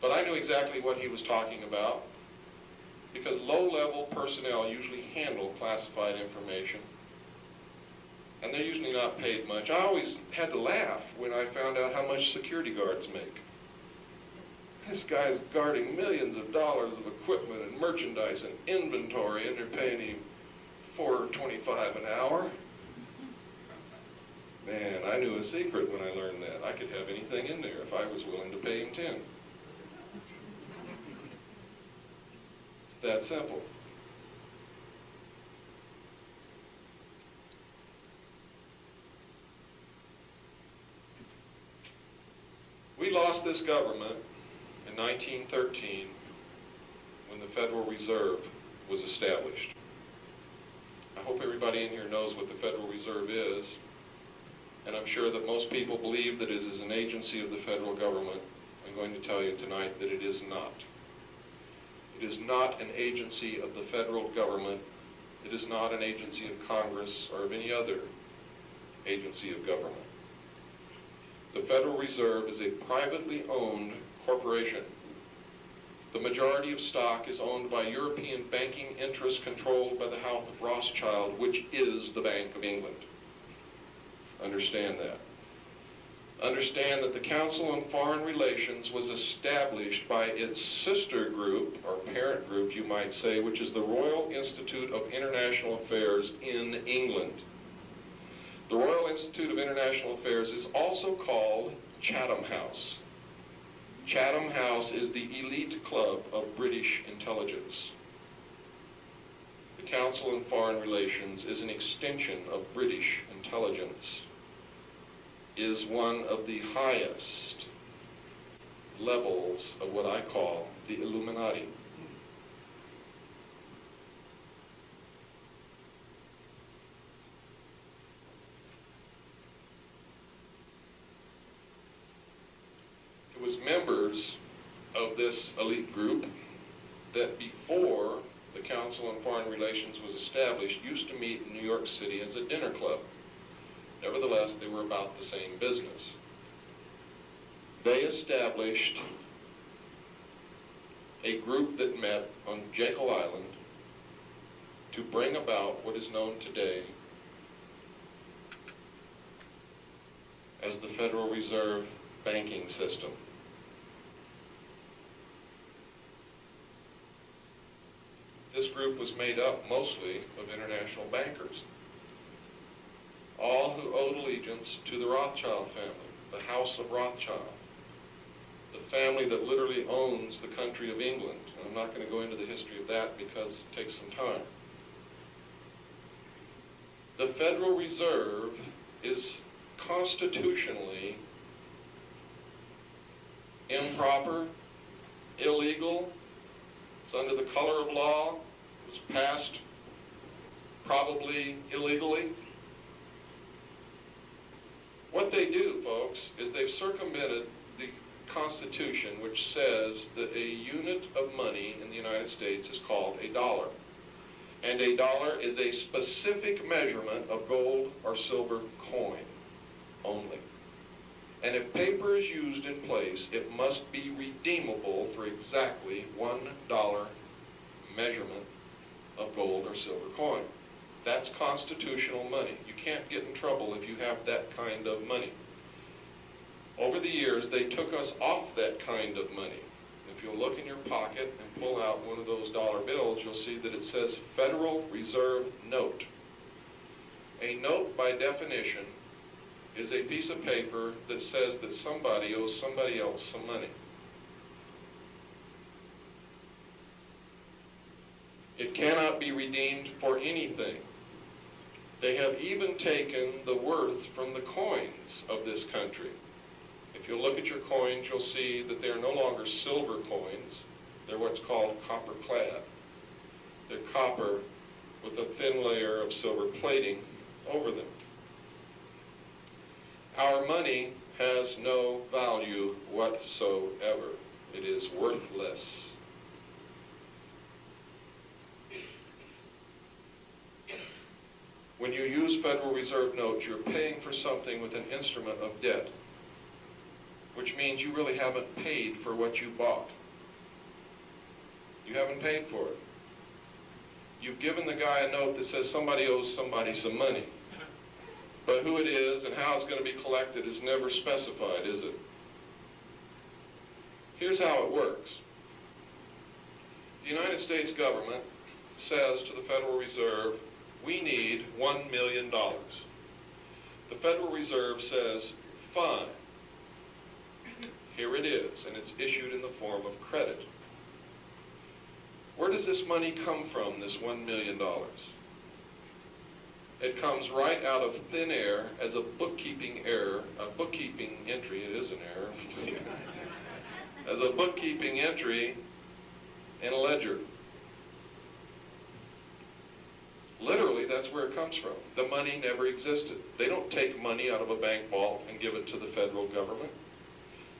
But I knew exactly what he was talking about, because low-level personnel usually handle classified information, and they're usually not paid much. I always had to laugh when I found out how much security guards make. This guy's guarding millions of dollars of equipment and merchandise and inventory, and they're paying him $4.25 an hour. Man, I knew a secret when I learned that. I could have anything in there if I was willing to pay him 10. It's that simple. We lost this government in 1913 when the Federal Reserve was established. I hope everybody in here knows what the Federal Reserve is, and I'm sure that most people believe that it is an agency of the federal government. I'm going to tell you tonight that it is not. It is not an agency of the federal government. It is not an agency of Congress or of any other agency of government. The Federal Reserve is a privately owned corporation. The majority of stock is owned by European banking interests controlled by the House of Rothschild, which is the Bank of England. Understand that. Understand that the Council on Foreign Relations was established by its sister group, or parent group you might say, which is the Royal Institute of International Affairs in England. The Royal Institute of International Affairs is also called Chatham House. Chatham House is the elite club of British intelligence. The Council on Foreign Relations is an extension of British intelligence, is one of the highest levels of what I call the Illuminati. It was members of this elite group that before the Council on Foreign Relations was established used to meet in New York City as a dinner club. Nevertheless, they were about the same business. They established a group that met on Jekyll Island to bring about what is known today as the Federal Reserve banking system. This group was made up mostly of international bankers, all who owed allegiance to the Rothschild family, the House of Rothschild, the family that literally owns the country of England. And I'm not going to go into the history of that because it takes some time. The Federal Reserve is constitutionally improper, illegal. It's under the color of law. It was passed probably illegally. What they do, folks, is they've circumvented the Constitution, which says that a unit of money in the United States is called a dollar. And a dollar is a specific measurement of gold or silver coin only. And if paper is used in place, it must be redeemable for exactly $1 measurement of gold or silver coin. That's constitutional money. You can't get in trouble if you have that kind of money. Over the years, they took us off that kind of money. If you'll look in your pocket and pull out one of those dollar bills, you'll see that it says Federal Reserve Note. A note, by definition, is a piece of paper that says that somebody owes somebody else some money. It cannot be redeemed for anything. They have even taken the worth from the coins of this country. If you look at your coins, you'll see that they are no longer silver coins. They're what's called copper clad. They're copper with a thin layer of silver plating over them. Our money has no value whatsoever. It is worthless. When you use Federal Reserve notes, you're paying for something with an instrument of debt, which means you really haven't paid for what you bought. You haven't paid for it. You've given the guy a note that says somebody owes somebody some money. But who it is and how it's going to be collected is never specified, is it? Here's how it works. The United States government says to the Federal Reserve, we need $1 million. The Federal Reserve says, fine. Here it is, and it's issued in the form of credit. Where does this money come from, this $1 million? It comes right out of thin air as a bookkeeping error, a bookkeeping entry, it is an error, as a bookkeeping entry in a ledger. Literally, that's where it comes from. The money never existed. They don't take money out of a bank vault and give it to the federal government.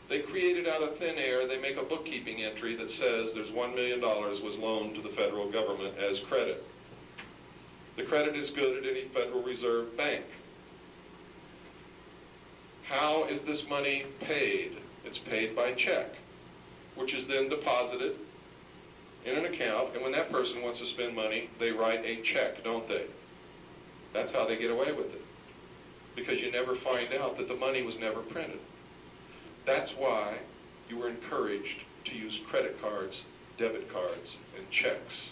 They create it out of thin air. They make a bookkeeping entry that says there's $1 million was loaned to the federal government as credit. The credit is good at any Federal Reserve bank. How is this money paid? It's paid by check, which is then deposited in an account, and when that person wants to spend money, they write a check, don't they? That's how they get away with it, because you never find out that the money was never printed. That's why you were encouraged to use credit cards, debit cards, and checks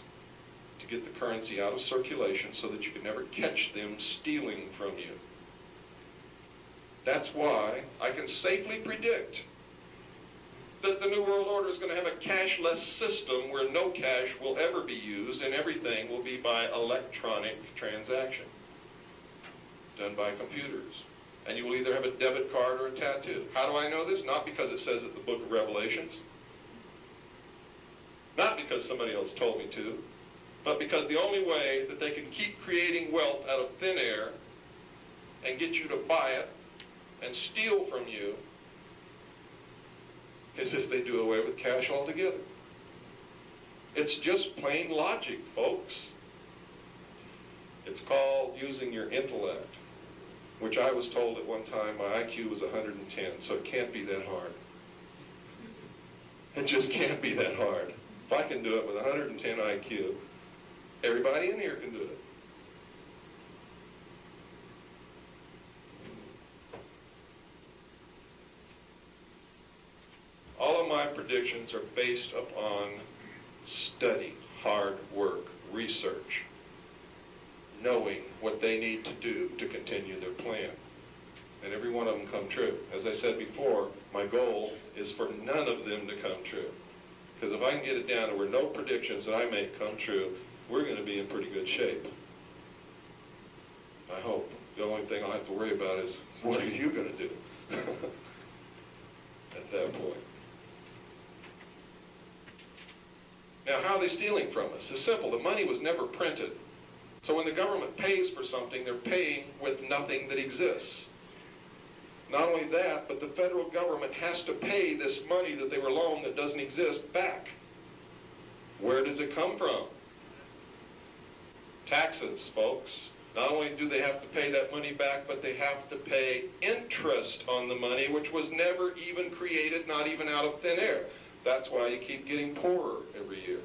to get the currency out of circulation so that you could never catch them stealing from you. That's why I can safely predict that the New World Order is going to have a cashless system where no cash will ever be used and everything will be by electronic transaction, done by computers. And you will either have a debit card or a tattoo. How do I know this? Not because it says it in the book of Revelations, not because somebody else told me to, but because the only way that they can keep creating wealth out of thin air and get you to buy it and steal from you is if they do away with cash altogether. It's just plain logic, folks. It's called using your intellect, which I was told at one time my IQ was 110, so it can't be that hard. It just can't be that hard. If I can do it with 110 IQ, everybody in here can do it. All of my predictions are based upon study, hard work, research, knowing what they need to do to continue their plan. And every one of them come true. As I said before, my goal is for none of them to come true. Because if I can get it down to where no predictions that I make come true, we're going to be in pretty good shape. I hope. The only thing I'll have to worry about is, what are you going to do at that point? Now, how are they stealing from us? It's simple. The money was never printed. So when the government pays for something, they're paying with nothing that exists. Not only that, but the federal government has to pay this money that they were loaned that doesn't exist back. Where does it come from? Taxes, folks. Not only do they have to pay that money back, but they have to pay interest on the money, which was never even created, not even out of thin air. That's why you keep getting poorer every year.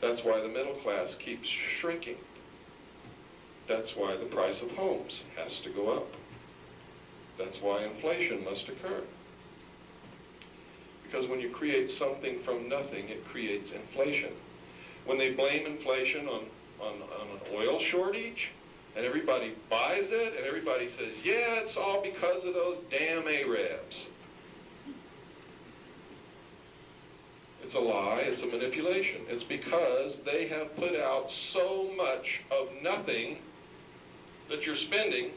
That's why the middle class keeps shrinking. That's why the price of homes has to go up. That's why inflation must occur. Because when you create something from nothing, it creates inflation. When they blame inflation on an oil shortage, and everybody buys it, and everybody says, yeah, it's all because of those damn Arabs. It's a lie, it's a manipulation. It's because they have put out so much of nothing that you're spending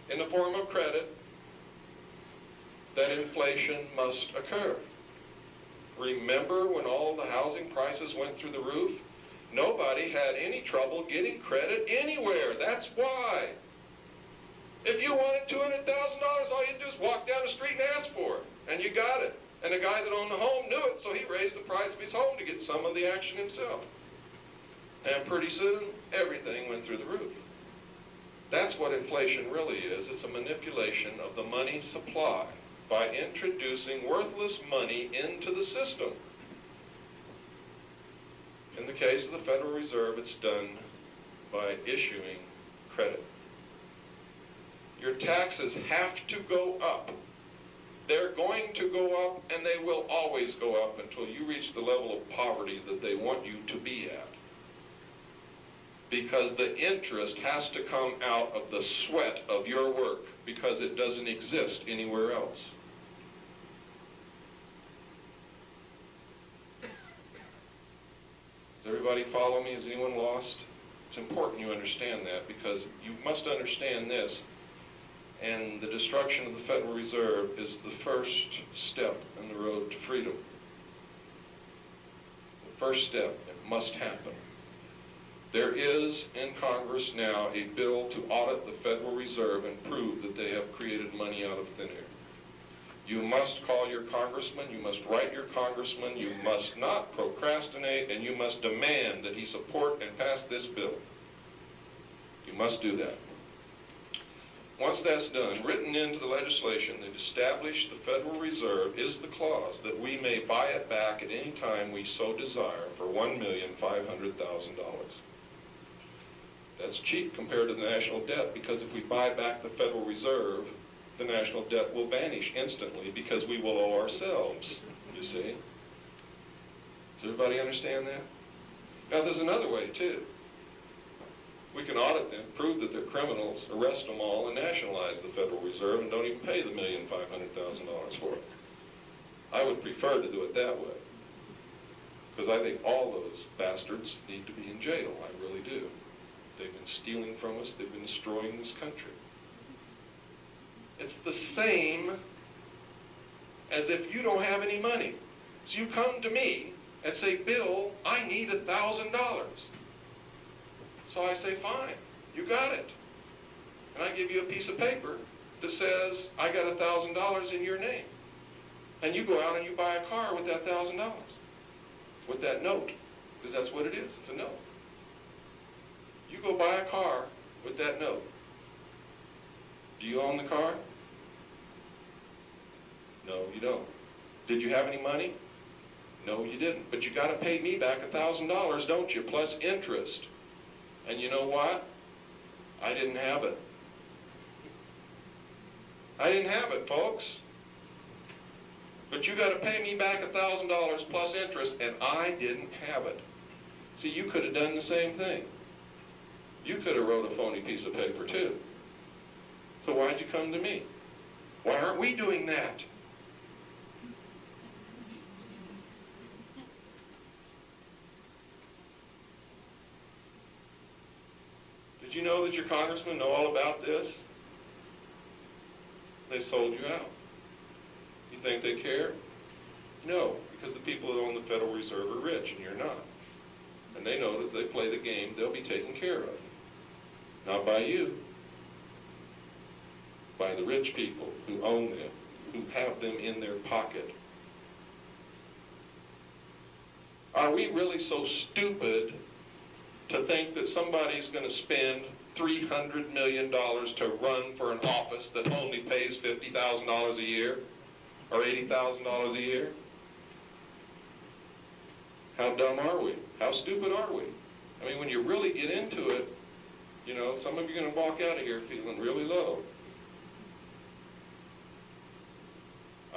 in the form of credit that inflation must occur. Remember when all the housing prices went through the roof? Nobody had any trouble getting credit anywhere. That's why. If you wanted $200,000, all you do is walk down the street and ask for it, and you got it. And the guy that owned the home knew it, so he raised the price of his home to get some of the action himself. And pretty soon, everything went through the roof. That's what inflation really is. It's a manipulation of the money supply by introducing worthless money into the system. In the case of the Federal Reserve, it's done by issuing credit. Your taxes have to go up. They're going to go up, and they will always go up until you reach the level of poverty that they want you to be at. Because the interest has to come out of the sweat of your work, because it doesn't exist anywhere else. Does everybody follow me? Is anyone lost? It's important you understand that, because you must understand this. And the destruction of the Federal Reserve is the first step in the road to freedom. The first step. It must happen. There is in Congress now a bill to audit the Federal Reserve and prove that they have created money out of thin air. You must call your congressman, you must write your congressman, you must not procrastinate, and you must demand that he support and pass this bill. You must do that. Once that's done, written into the legislation that established the Federal Reserve is the clause that we may buy it back at any time we so desire for $1,500,000. That's cheap compared to the national debt, because if we buy back the Federal Reserve, the national debt will vanish instantly because we will owe ourselves, you see. Does everybody understand that? Now there's another way too. We can audit them, prove that they're criminals, arrest them all, and nationalize the Federal Reserve and don't even pay the $1,500,000 for it. I would prefer to do it that way, because I think all those bastards need to be in jail. I really do. They've been stealing from us. They've been destroying this country. It's the same as if you don't have any money. So you come to me and say, Bill, I need $1,000. So I say, fine, you got it. And I give you a piece of paper that says, I got $1,000 in your name. And you go out and you buy a car with that $1,000, with that note, because that's what it is, it's a note. You go buy a car with that note. Do you own the car? No, you don't. Did you have any money? No, you didn't. But you got to pay me back $1,000, don't you, plus interest. And you know what? I didn't have it. I didn't have it, folks. But you got to pay me back $1,000 plus interest, and I didn't have it. See, you could have done the same thing. You could have wrote a phony piece of paper too. So why'd you come to me? Why aren't we doing that? Did you know that your congressmen know all about this? They sold you out. You think they care? No, because the people that own the Federal Reserve are rich and you're not. And they know that if they play the game, they'll be taken care of. Not by you. By the rich people who own them, who have them in their pocket. Are we really so stupid to think that somebody's going to spend $300 million to run for an office that only pays $50,000 a year or $80,000 a year? How dumb are we? How stupid are we? I mean, when you really get into it, you know, some of you are going to walk out of here feeling really low.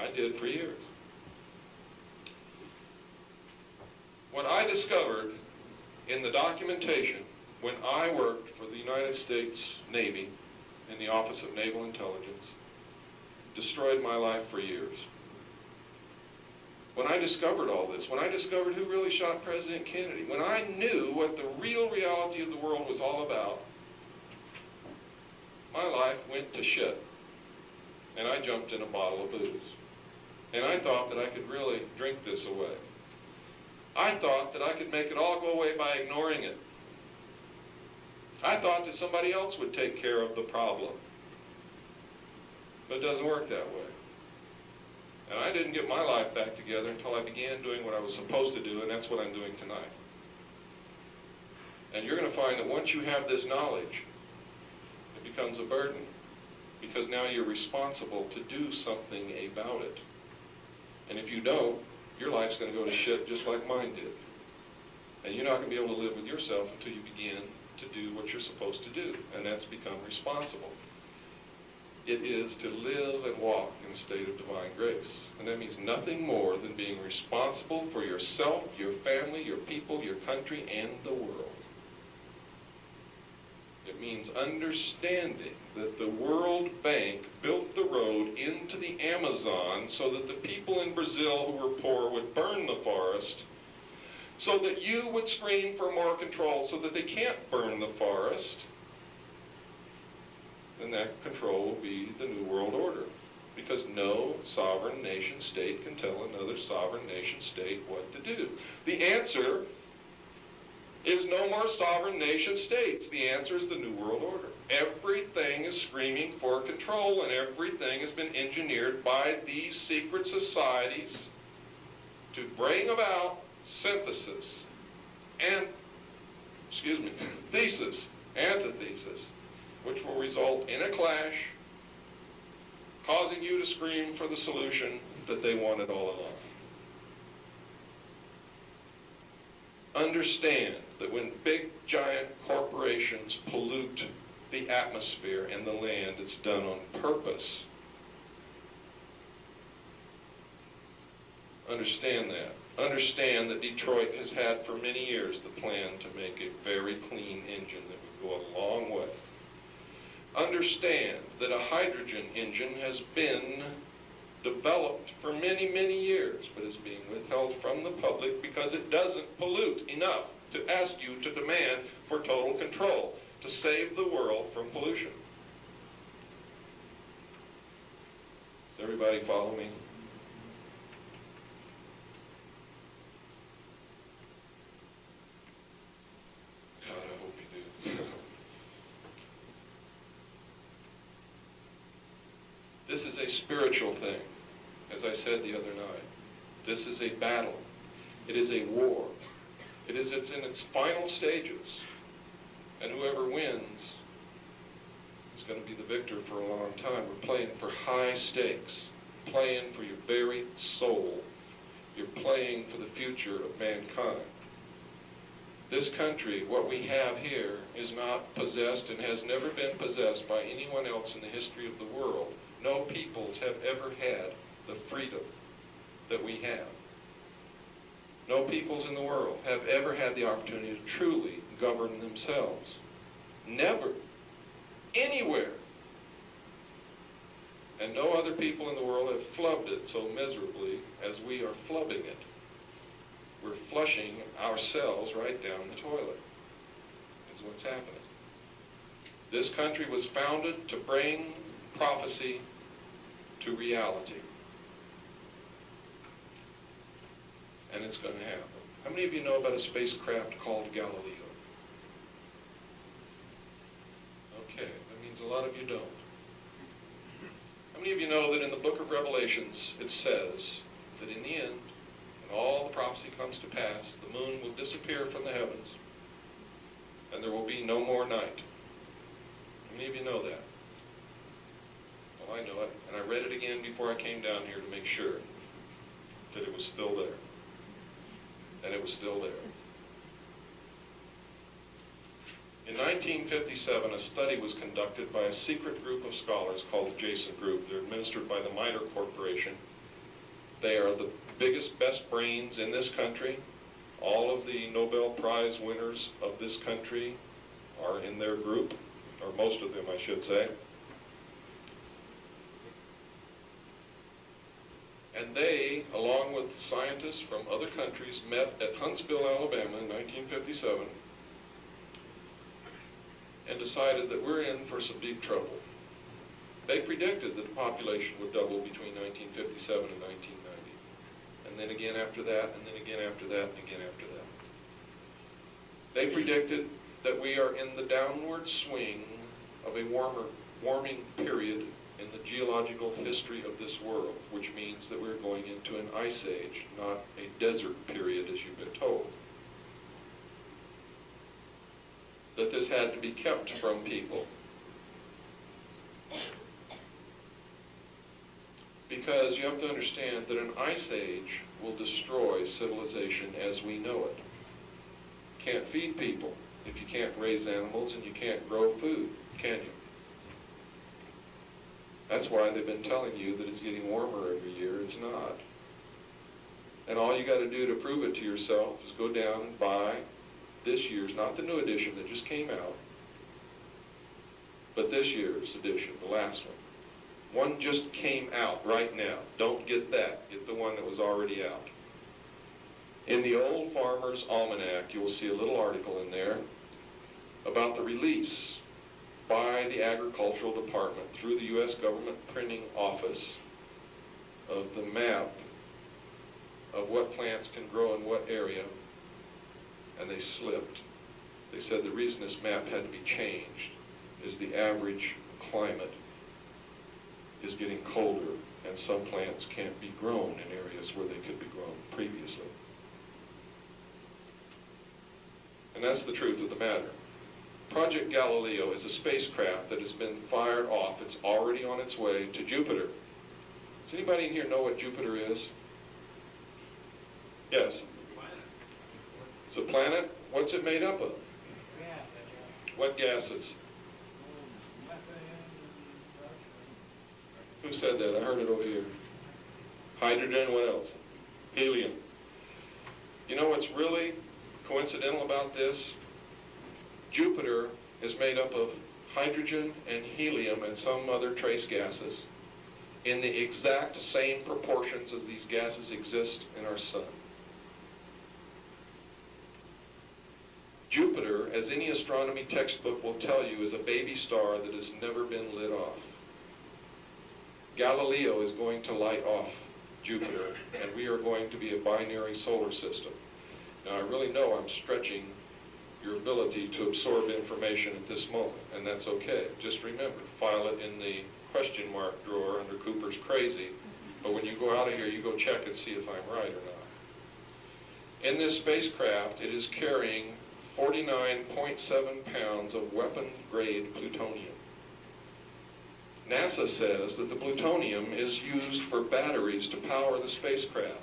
I did for years. discovered in the documentation when I worked for the United States Navy in the Office of Naval Intelligence, destroyed my life for years. When I discovered all this, when I discovered who really shot President Kennedy, when I knew what the real reality of the world was all about, my life went to shit. And I jumped in a bottle of booze. And I thought that I could really drink this away. I thought that I could make it all go away by ignoring it. I thought that somebody else would take care of the problem. But it doesn't work that way. And I didn't get my life back together until I began doing what I was supposed to do, and that's what I'm doing tonight. And you're going to find that once you have this knowledge, it becomes a burden, because now you're responsible to do something about it. And if you don't, your life's going to go to shit just like mine did. And you're not going to be able to live with yourself until you begin to do what you're supposed to do, and that's become responsible. It is to live and walk in a state of divine grace. And that means nothing more than being responsible for yourself, your family, your people, your country, and the world. It means understanding that the World Bank built the road into the Amazon so that the people in Brazil who were poor would burn the forest, so that you would scream for more control, so that they can't burn the forest. Then that control will be the New World Order, because no sovereign nation state can tell another sovereign nation state what to do. The answer is no more sovereign nation states. The answer is the New World Order. Everything is screaming for control, and everything has been engineered by these secret societies to bring about synthesis and, thesis, antithesis, which will result in a clash, causing you to scream for the solution that they wanted all along. Understand that when big, giant corporations pollute the atmosphere and the land, it's done on purpose. Understand that. Understand that Detroit has had for many years the plan to make a very clean engine that would go a long way. Understand that a hydrogen engine has been developed for many, many years, but is being withheld from the public because it doesn't pollute enough to ask you to demand for total control, to save the world from pollution. Does everybody follow me? God, I hope you do. This is a spiritual thing, as I said the other night. This is a battle. It is a war. It's in its final stages. And whoever wins is going to be the victor for a long time. We're playing for high stakes, playing for your very soul. You're playing for the future of mankind. This country, what we have here, is not possessed and has never been possessed by anyone else in the history of the world. No peoples have ever had the freedom that we have. No peoples in the world have ever had the opportunity to truly govern themselves. Never. Anywhere. And no other people in the world have flubbed it so miserably as we are flubbing it. We're flushing ourselves right down the toilet. Is what's happening. This country was founded to bring prophecy to reality. And it's going to happen. How many of you know about a spacecraft called Galileo? Okay, that means a lot of you don't. How many of you know that in the book of Revelations it says that in the end, when all the prophecy comes to pass, the moon will disappear from the heavens and there will be no more night? How many of you know that? Well, I know it, and I read it again before I came down here to make sure that it was still there. And it was still there. In 1957, a study was conducted by a secret group of scholars called the Jason Group. They're administered by the Miner Corporation. They are the biggest, best brains in this country, All of the Nobel Prize winners of this country are in their group, or most of them, I should say. And they, along with scientists from other countries, met at Huntsville, Alabama in 1957 and decided that we're in for some deep trouble. They predicted that the population would double between 1957 and 1990. And then again after that, and then again after that, and again after that. They predicted that we are in the downward swing of a warming period in the geological history of this world, which means that we're going into an ice age, not a desert period as you've been told. That this had to be kept from people. Because you have to understand that an ice age will destroy civilization as we know it. Can't feed people if you can't raise animals and you can't grow food, can you? That's why they've been telling you that it's getting warmer every year. It's not. And all you got to do to prove it to yourself is go down and buy this year's, not the new edition that just came out, but this year's edition, the last one. One just came out right now. Don't get that. Get the one that was already out. In the Old Farmer's Almanac, you will see a little article in there about the release by the Agricultural Department through the U.S. Government Printing Office of the map of what plants can grow in what area, and they slipped. They said the reason this map had to be changed is the average climate is getting colder, and some plants can't be grown in areas where they could be grown previously. And that's the truth of the matter. Project Galileo is a spacecraft that has been fired off. It's already on its way to Jupiter. Does anybody in here know what Jupiter is? Yes? It's a planet. What's it made up of? What gases? Who said that? I heard it over here. Hydrogen, what else? Helium. You know what's really coincidental about this? Jupiter is made up of hydrogen and helium and some other trace gases in the exact same proportions as these gases exist in our sun. Jupiter, as any astronomy textbook will tell you, is a baby star that has never been lit off. Galileo is going to light off Jupiter, and we are going to be a binary solar system. Now, I really know I'm stretching your ability to absorb information at this moment, and that's okay. Just remember, file it in the question mark drawer under Cooper's Crazy, but when you go out of here, you go check and see if I'm right or not. In this spacecraft, it is carrying 49.7 pounds of weapon-grade plutonium. NASA says that the plutonium is used for batteries to power the spacecraft.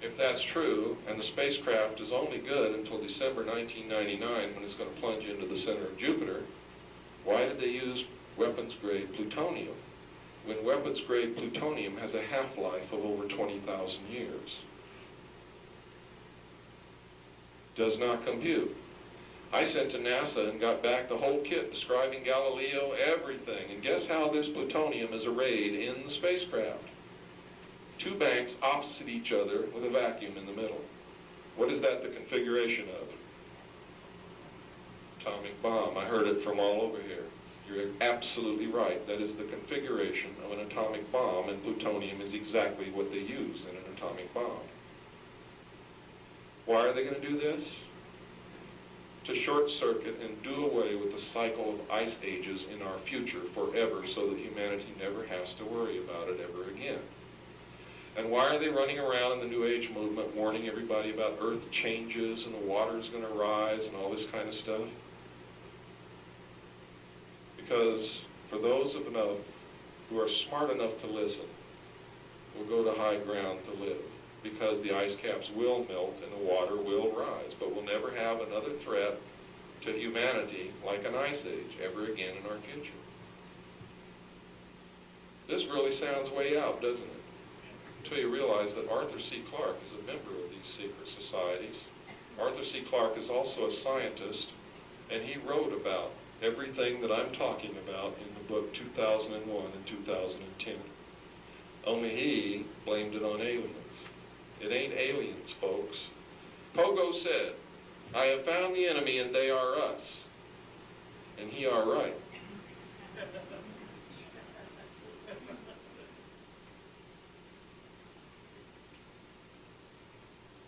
If that's true, and the spacecraft is only good until December 1999 when it's going to plunge into the center of Jupiter, why did they use weapons-grade plutonium when weapons-grade plutonium has a half-life of over 20,000 years? Does not compute. I sent to NASA and got back the whole kit describing Galileo, everything. And guess how this plutonium is arrayed in the spacecraft? Two banks opposite each other with a vacuum in the middle. What is that the configuration of? Atomic bomb. I heard it from all over here. You're absolutely right. That is the configuration of an atomic bomb, and plutonium is exactly what they use in an atomic bomb. Why are they going to do this? To short circuit and do away with the cycle of ice ages in our future forever so that humanity never has to worry about it ever again. And why are they running around in the New Age movement warning everybody about earth changes and the water is going to rise and all this kind of stuff? Because for those of enough who are smart enough to listen, will go to high ground to live. Because the ice caps will melt and the water will rise, but we'll never have another threat to humanity like an ice age ever again in our future. This really sounds way out, doesn't it? until you realize that Arthur C. Clarke is a member of these secret societies. Arthur C. Clarke is also a scientist, and he wrote about everything that I'm talking about in the book 2001 and 2010. Only he blamed it on aliens. It ain't aliens, folks. Pogo said, "I have found the enemy and they are us." And he are right.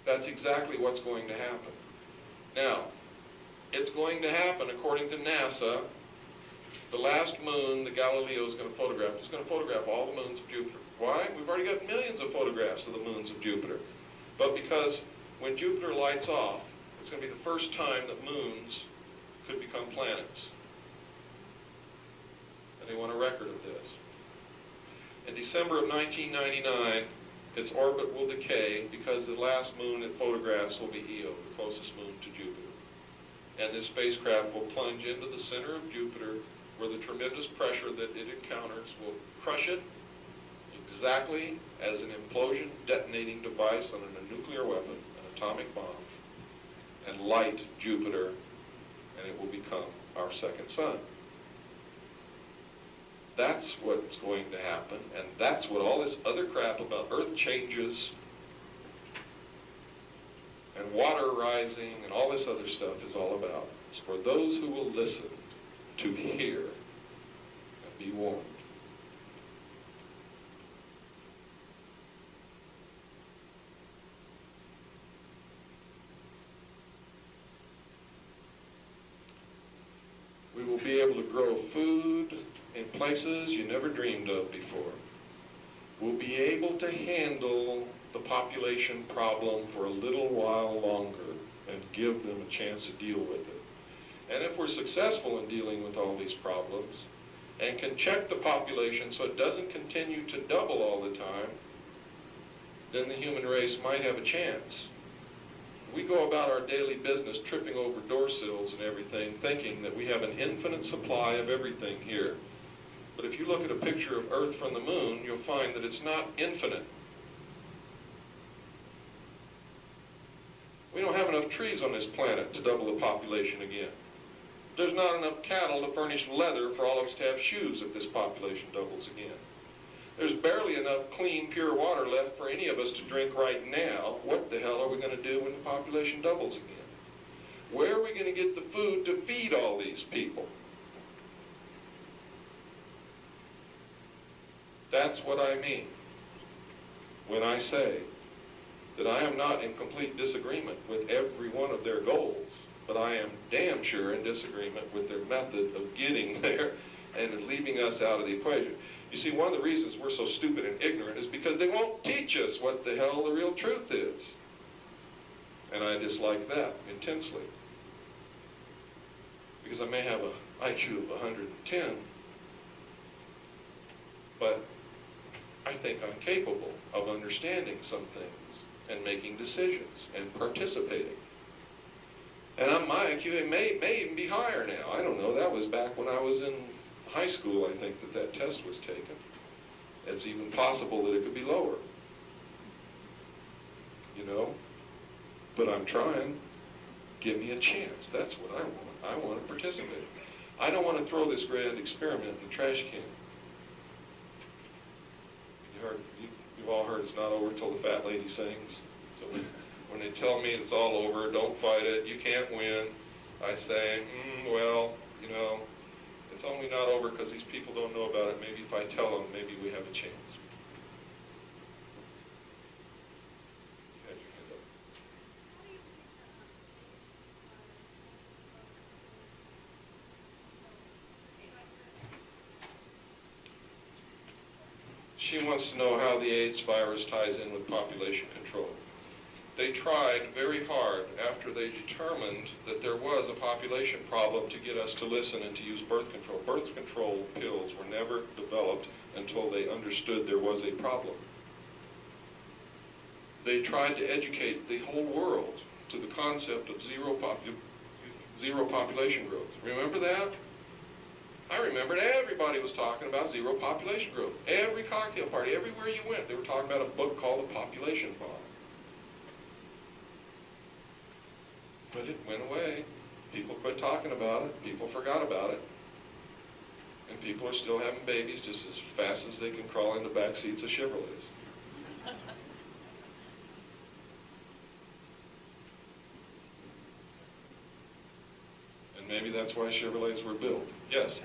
That's exactly what's going to happen. Now, it's going to happen according to NASA. The last moon that Galileo is going to photograph is going to photograph all the moons of Jupiter. Why? We've already got millions of photographs of the moons of Jupiter. But because when Jupiter lights off, it's going to be the first time that moons could become planets. And they want a record of this. In December of 1999, its orbit will decay because the last moon it photographs will be Io, the closest moon to Jupiter. And this spacecraft will plunge into the center of Jupiter, where the tremendous pressure that it encounters will crush it exactly as an implosion detonating device on a nuclear weapon, an atomic bomb, and light Jupiter, and it will become our second sun. That's what's going to happen, and that's what all this other crap about Earth changes and water rising and all this other stuff is all about. It's for those who will listen to hear and be warned. We will be able to grow food in places you never dreamed of before. We'll be able to handle the population problem for a little while longer and give them a chance to deal with it. And if we're successful in dealing with all these problems and can check the population so it doesn't continue to double all the time, then the human race might have a chance. We go about our daily business tripping over door sills and everything, thinking that we have an infinite supply of everything here. But if you look at a picture of Earth from the moon, you'll find that it's not infinite. We don't have enough trees on this planet to double the population again. There's not enough cattle to furnish leather for all of us to have shoes if this population doubles again. There's barely enough clean, pure water left for any of us to drink right now. What the hell are we going to do when the population doubles again? Where are we going to get the food to feed all these people? That's what I mean when I say that I am not in complete disagreement with every one of their goals, but I am damn sure in disagreement with their method of getting there and leaving us out of the equation. You see, one of the reasons we're so stupid and ignorant is because they won't teach us what the hell the real truth is. And I dislike that intensely. Because I may have an IQ of 110, but I think I'm capable of understanding some things and making decisions and participating. And my IQ may even be higher now. I don't know. That was back when I was in high school, I think, that test was taken. It's even possible that it could be lower. You know? But I'm trying. Give me a chance. That's what I want. I want to participate. I don't want to throw this grand experiment in the trash can. You've all heard it's not over till the fat lady sings. So when they tell me it's all over, don't fight it, you can't win, I say, well, you know, it's only not over because these people don't know about it. Maybe if I tell them, maybe we have a chance. You had your hand up. She wants to know how the AIDS virus ties in with population control. They tried very hard after they determined that there was a population problem to get us to listen and to use birth control. Birth control pills were never developed until they understood there was a problem. They tried to educate the whole world to the concept of zero population growth. Remember that? I remembered everybody was talking about zero population growth. Every cocktail party, everywhere you went, they were talking about a book called The Population Bomb. But it went away. People quit talking about it. People forgot about it. And people are still having babies just as fast as they can crawl into back seats of Chevrolets. And maybe that's why Chevrolets were built. Yes?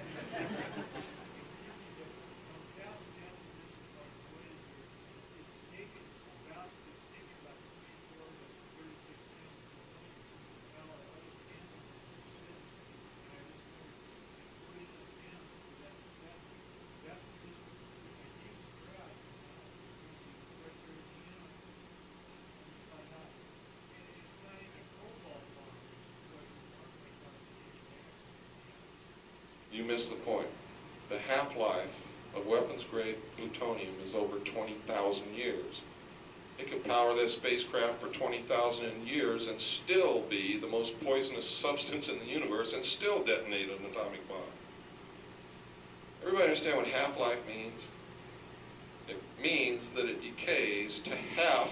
You missed the point. The half-life of weapons-grade plutonium is over 20,000 years. It could power this spacecraft for 20,000 years and still be the most poisonous substance in the universe and still detonate an atomic bomb. Everybody understand what half-life means? It means that it decays to half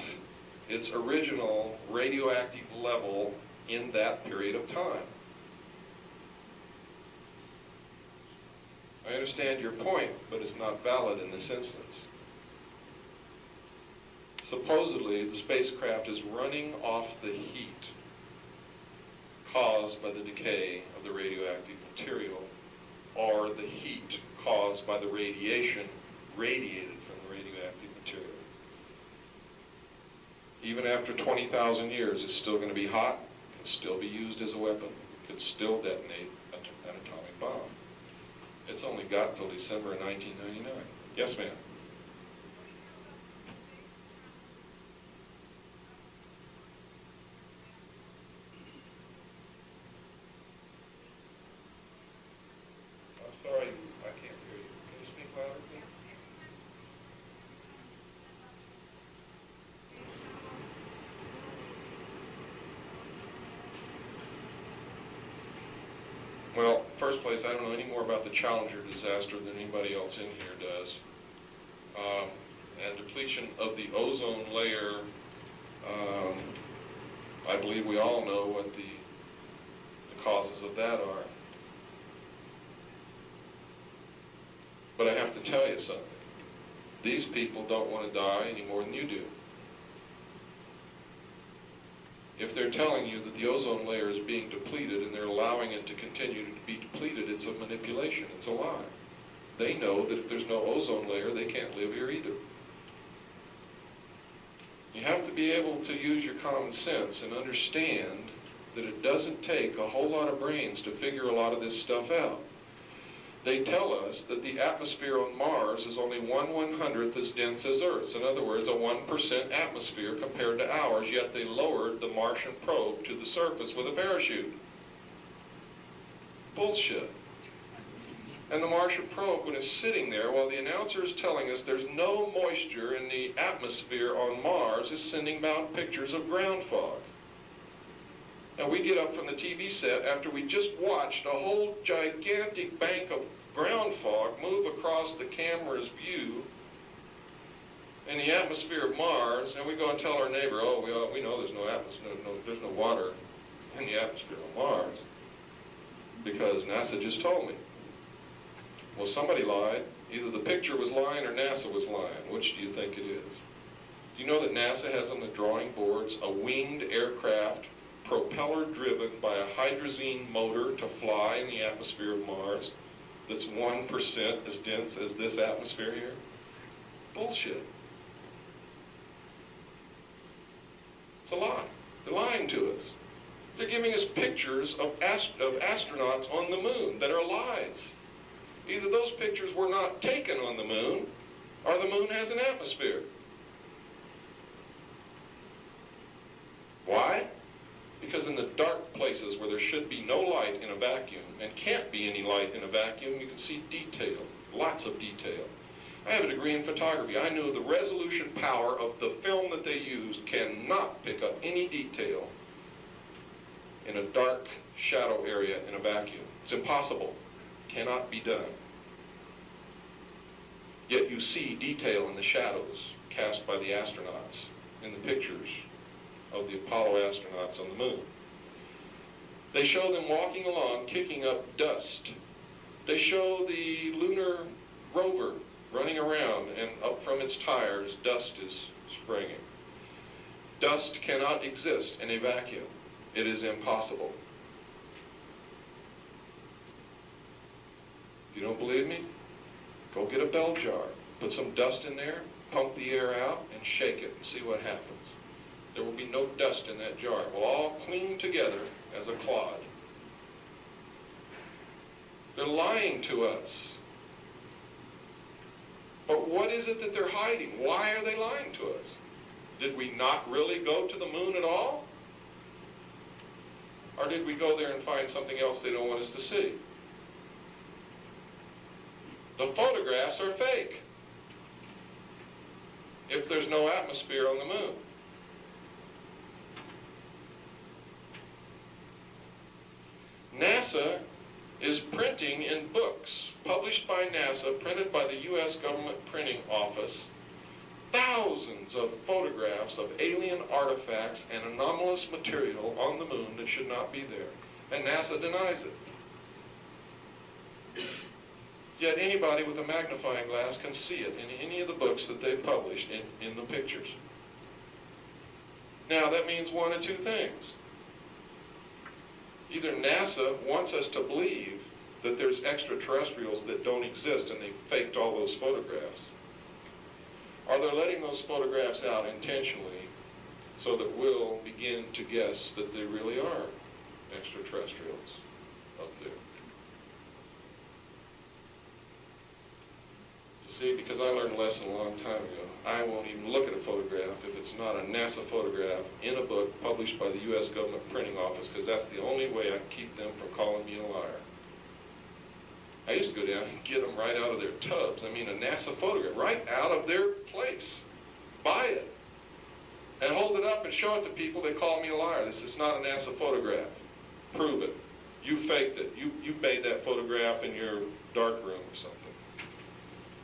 its original radioactive level in that period of time. I understand your point, but it's not valid in this instance. Supposedly, the spacecraft is running off the heat caused by the decay of the radioactive material, or the heat caused by the radiation radiated from the radioactive material. Even after 20,000 years, it's still going to be hot, can still be used as a weapon, can still detonate an atomic bomb. It's only got till December of 1999. Yes, ma'am? I'm sorry, I can't hear you. Can you speak louder, please? Well, first place, I don't know any more about the Challenger disaster than anybody else in here does. And depletion of the ozone layer, I believe we all know what the causes of that are. But I have to tell you something. These people don't want to die any more than you do. If they're telling you that the ozone layer is being depleted and they're allowing it to continue to be depleted, it's a manipulation, it's a lie. They know that if there's no ozone layer, they can't live here either. You have to be able to use your common sense and understand that it doesn't take a whole lot of brains to figure a lot of this stuff out. They tell us that the atmosphere on Mars is only 1/100th as dense as Earth's. In other words, a 1% atmosphere compared to ours, yet they lowered the Martian probe to the surface with a parachute. Bullshit. And the Martian probe, when it's sitting there, while the announcer is telling us there's no moisture in the atmosphere on Mars, is sending out pictures of ground fog. Now we get up from the TV set after we just watched a whole gigantic bank of ground fog move across the camera's view in the atmosphere of Mars, and we go and tell our neighbor, oh, we know there's no atmosphere, there's no water in the atmosphere of Mars, because NASA just told me. Well, somebody lied. Either the picture was lying or NASA was lying. Which do you think it is? Do you know that NASA has on the drawing boards a winged aircraft, propeller driven by a hydrazine motor to fly in the atmosphere of Mars, that's 1% as dense as this atmosphere here? Bullshit. It's a lie. They're lying to us. They're giving us pictures of astronauts on the moon that are lies. Either those pictures were not taken on the moon, or the moon has an atmosphere. Why? Because in the dark places where there should be no light in a vacuum, and can't be any light in a vacuum, you can see detail, lots of detail. I have a degree in photography. I know the resolution power of the film that they use cannot pick up any detail in a dark shadow area in a vacuum. It's impossible. cannot be done. Yet you see detail in the shadows cast by the astronauts in the pictures of the Apollo astronauts on the moon. They show them walking along, kicking up dust. They show the lunar rover running around, and up from its tires, dust is springing. Dust cannot exist in a vacuum. It is impossible. If you don't believe me, go get a bell jar, put some dust in there, pump the air out, and shake it and see what happens. There will be no dust in that jar. It will all cling together as a clod. They're lying to us. But what is it that they're hiding? Why are they lying to us? Did we not really go to the moon at all? Or did we go there and find something else they don't want us to see? The photographs are fake if there's no atmosphere on the moon. NASA is printing in books published by NASA, printed by the U.S. government printing office, thousands of photographs of alien artifacts and anomalous material on the moon that should not be there. And NASA denies it. Yet anybody with a magnifying glass can see it in any of the books that they've published in the pictures. Now that means one of two things. Either NASA wants us to believe that there's extraterrestrials that don't exist and they faked all those photographs, or they're letting those photographs out intentionally so that we'll begin to guess that they really are extraterrestrials up there. You see, because I learned a lesson a long time ago, I won't even look at a photograph if it's not a NASA photograph in a book published by the U.S. government printing office, because that's the only way I can keep them from calling me a liar. I used to go down and get them right out of their tubs. I mean, a NASA photograph, right out of their place. Buy it. And hold it up and show it to people. They call me a liar. This is not a NASA photograph. Prove it. You faked it. You made that photograph in your dark room or something.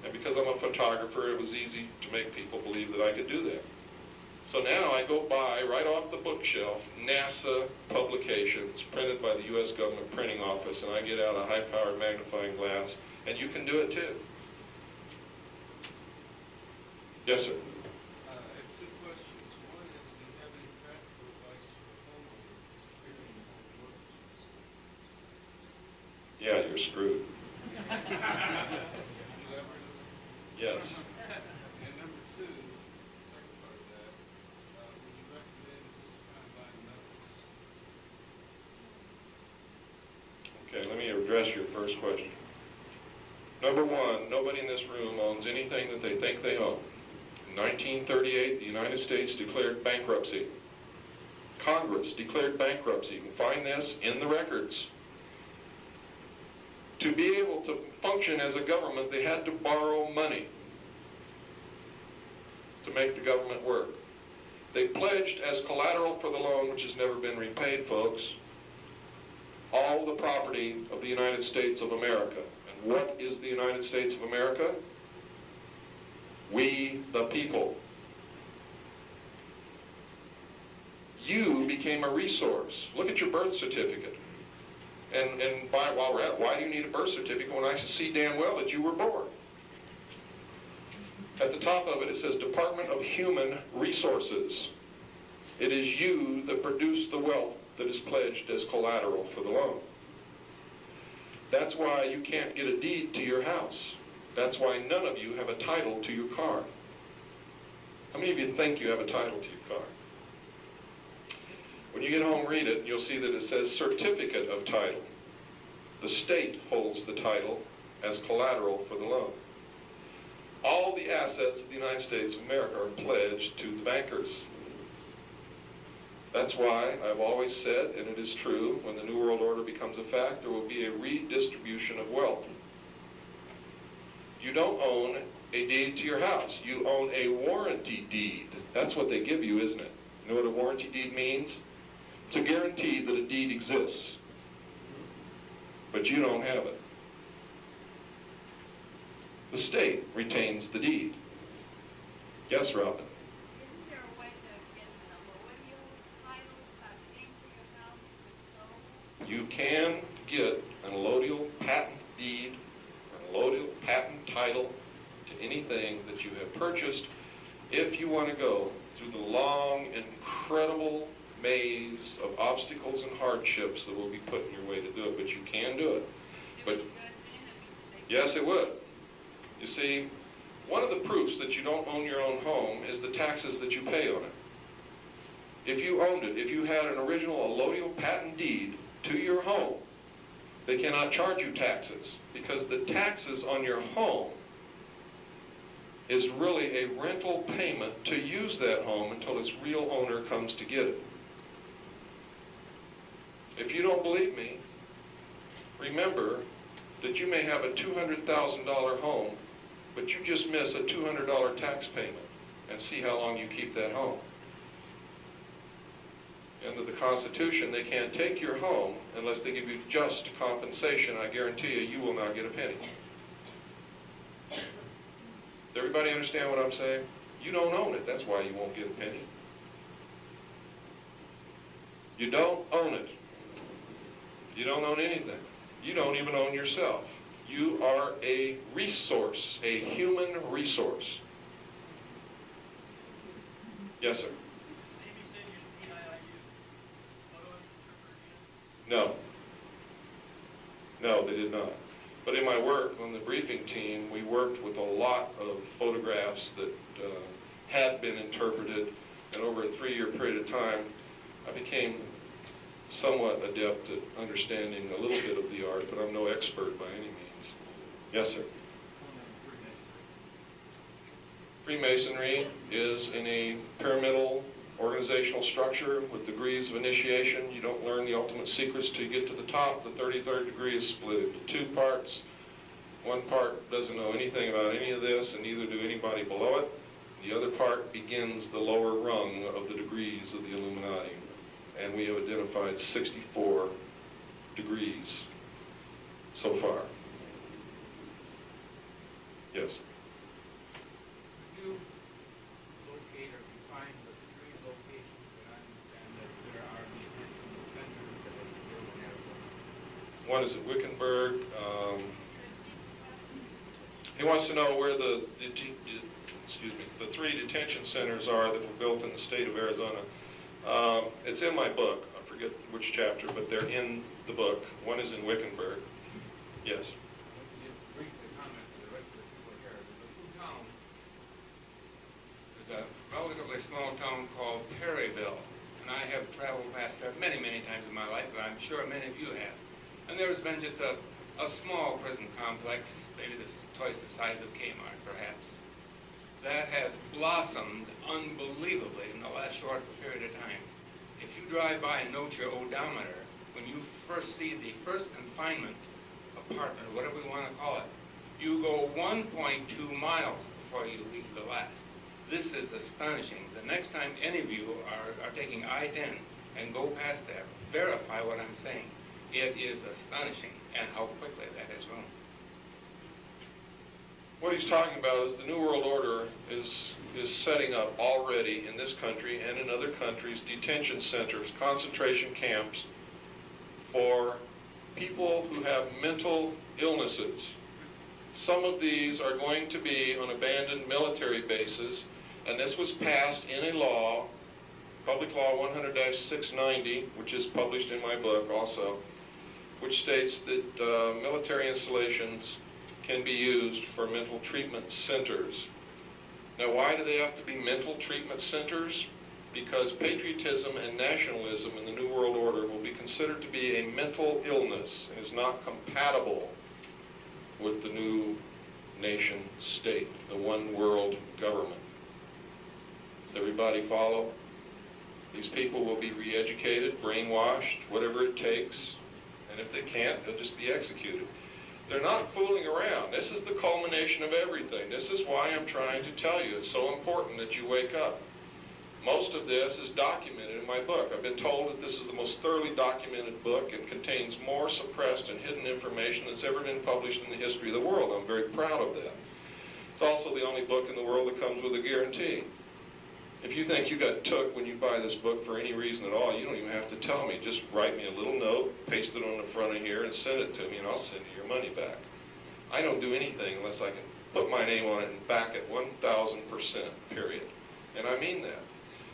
And because I'm a photographer, it was easy to make people believe that I could do that. So now I go buy, right off the bookshelf, NASA publications printed by the U.S. government printing office, and I get out a high-powered magnifying glass, and you can do it too. Yes, sir? I have two questions. One is, do you have any practical advice for homeowners fearing home workers? Yeah, you're screwed. Have you ever? Yes. And number two, second part of that, would you recommend this kind of buying methods? Okay, let me address your first question. Number one, nobody in this room owns anything that they think they own. In 1938, the United States declared bankruptcy. Congress declared bankruptcy. You can find this in the records. To be able to function as a government, they had to borrow money to make the government work. They pledged as collateral for the loan, which has never been repaid, folks, all the property of the United States of America. And what is the United States of America? We, the people. You became a resource. Look at your birth certificate. And while we're at it, why do you need a birth certificate when I see damn well that you were born? At the top of it, it says Department of Human Resources. It is you that produce the wealth that is pledged as collateral for the loan. That's why you can't get a deed to your house. That's why none of you have a title to your car. How many of you think you have a title to your car? When you get home, read it, and you'll see that it says Certificate of Title. The state holds the title as collateral for the loan. All the assets of the United States of America are pledged to the bankers. That's why I've always said, and it is true, when the New World Order becomes a fact, there will be a redistribution of wealth. You don't own a deed to your house. You own a warranty deed. That's what they give you, isn't it? You know what a warranty deed means? It's a guarantee that a deed exists, but you don't have it. The state retains the deed. Yes, Robin? Isn't there a way to get an allodial title by paying for your house if it's sold? You can get an allodial patent deed, an allodial patent title to anything that you have purchased if you want to go through the long, incredible maze of obstacles and hardships that will be put in your way to do it, but you can do it. But yes, it would. You see, one of the proofs that you don't own your own home is the taxes that you pay on it. If you owned it, if you had an original allodial patent deed to your home, they cannot charge you taxes, because the taxes on your home is really a rental payment to use that home until its real owner comes to get it. If you don't believe me, remember that you may have a $200,000 home, but you just miss a $200 tax payment, and see how long you keep that home. Under the Constitution, they can't take your home unless they give you just compensation. I guarantee you, you will not get a penny. Does everybody understand what I'm saying? You don't own it. That's why you won't get a penny. You don't own it. You don't own anything. You don't even own yourself. You are a resource, a human resource. Yes, sir? Maybe said you photo interpreter. No, they did not. But in my work on the briefing team, we worked with a lot of photographs that had been interpreted, and over a 3-year period of time, I became somewhat adept at understanding a little bit of the art, but I'm no expert by any means. Yes, sir? Freemasonry is in a pyramidal organizational structure with degrees of initiation. You don't learn the ultimate secrets till you get to the top. The 33rd degree is split into 2 parts. One part doesn't know anything about any of this, and neither do anybody below it. The other part begins the lower rung of the degrees of the Illuminati. And we have identified 64 degrees so far. Yes? Could you locate or define the 3 locations that I understand that there are detention centers that have been built in Arizona? One is at Wickenburg. He wants to know where the 3 detention centers are that were built in the state of Arizona. It's in my book. I forget which chapter, but they're in the book. One is in Wickenburg. Yes. Just briefly comment to the rest of the people here. There's a relatively small town called Perryville, and I have traveled past there many, many times in my life, and I'm sure many of you have. And there's been just a small prison complex, maybe twice the size of Kmart, perhaps, that has blossomed unbelievably in the last short period of time. If you drive by and note your odometer, when you first see the first confinement apartment, or whatever we want to call it, you go 1.2 miles before you leave the last. This is astonishing. The next time any of you are taking I-10 and go past there, verify what I'm saying. It is astonishing, and how quickly that has grown. What he's talking about is the New World Order is setting up already in this country and in other countries detention centers, concentration camps for people who have mental illnesses. Some of these are going to be on abandoned military bases, and this was passed in a law, Public Law 100-690, which is published in my book also, which states that military installations can be used for mental treatment centers. Now, why do they have to be mental treatment centers? Because patriotism and nationalism in the New World Order will be considered to be a mental illness and is not compatible with the new nation state, the one world government. Does everybody follow? These people will be re-educated, brainwashed, whatever it takes, and if they can't, they'll just be executed. They're not fooling around. This is the culmination of everything. This is why I'm trying to tell you it's so important that you wake up. Most of this is documented in my book. I've been told that this is the most thoroughly documented book and contains more suppressed and hidden information that's ever been published in the history of the world. I'm very proud of that. It's also the only book in the world that comes with a guarantee. If you think you got took when you buy this book for any reason at all, you don't even have to tell me. Just write me a little note, paste it on the front of here, and send it to me, and I'll send you your money back. I don't do anything unless I can put my name on it and back it 1,000%, period. And I mean that.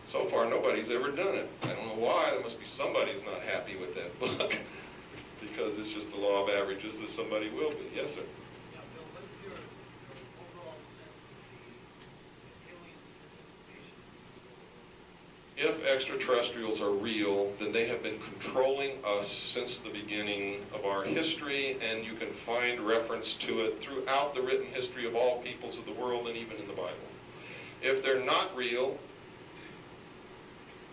So far, nobody's ever done it. I don't know why. There must be somebody who's not happy with that book because it's just the law of averages that somebody will be. Yes, sir? Yeah, Bill, what is your overall sense of the alien participation? If extraterrestrials are real, then they have been controlling us since the beginning of our history, and you can find reference to it throughout the written history of all peoples of the world and even in the Bible. If they're not real,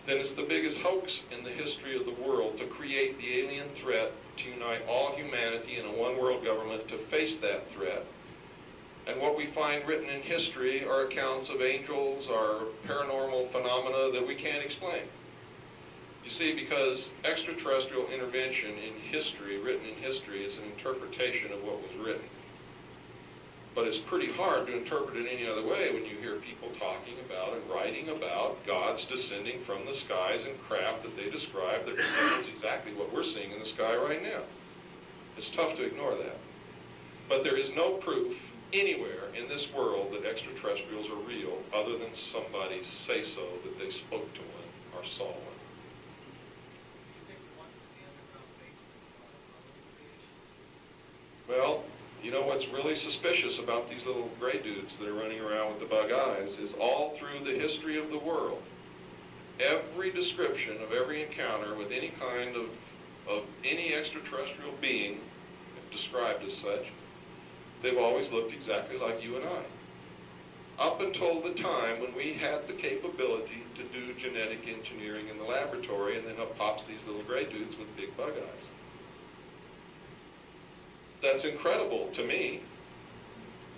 then it's the biggest hoax in the history of the world to create the alien threat, to unite all humanity in a one-world government to face that threat. And what we find written in history are accounts of angels or paranormal phenomena that we can't explain. You see, because extraterrestrial intervention in history, written in history, is an interpretation of what was written. But it's pretty hard to interpret it any other way when you hear people talking about and writing about gods descending from the skies in craft that they describe that resembles exactly what we're seeing in the sky right now. It's tough to ignore that. But there is no proof anywhere in this world that extraterrestrials are real other than somebody say so that they spoke to one or saw one. Do you think once the underground bases are creation? Well, you know what's really suspicious about these little gray dudes that are running around with the bug eyes is all through the history of the world, every description of every encounter with any kind of any extraterrestrial being described as such, they've always looked exactly like you and I. Up until the time when we had the capability to do genetic engineering in the laboratory, and then up pops these little gray dudes with big bug eyes. That's incredible to me.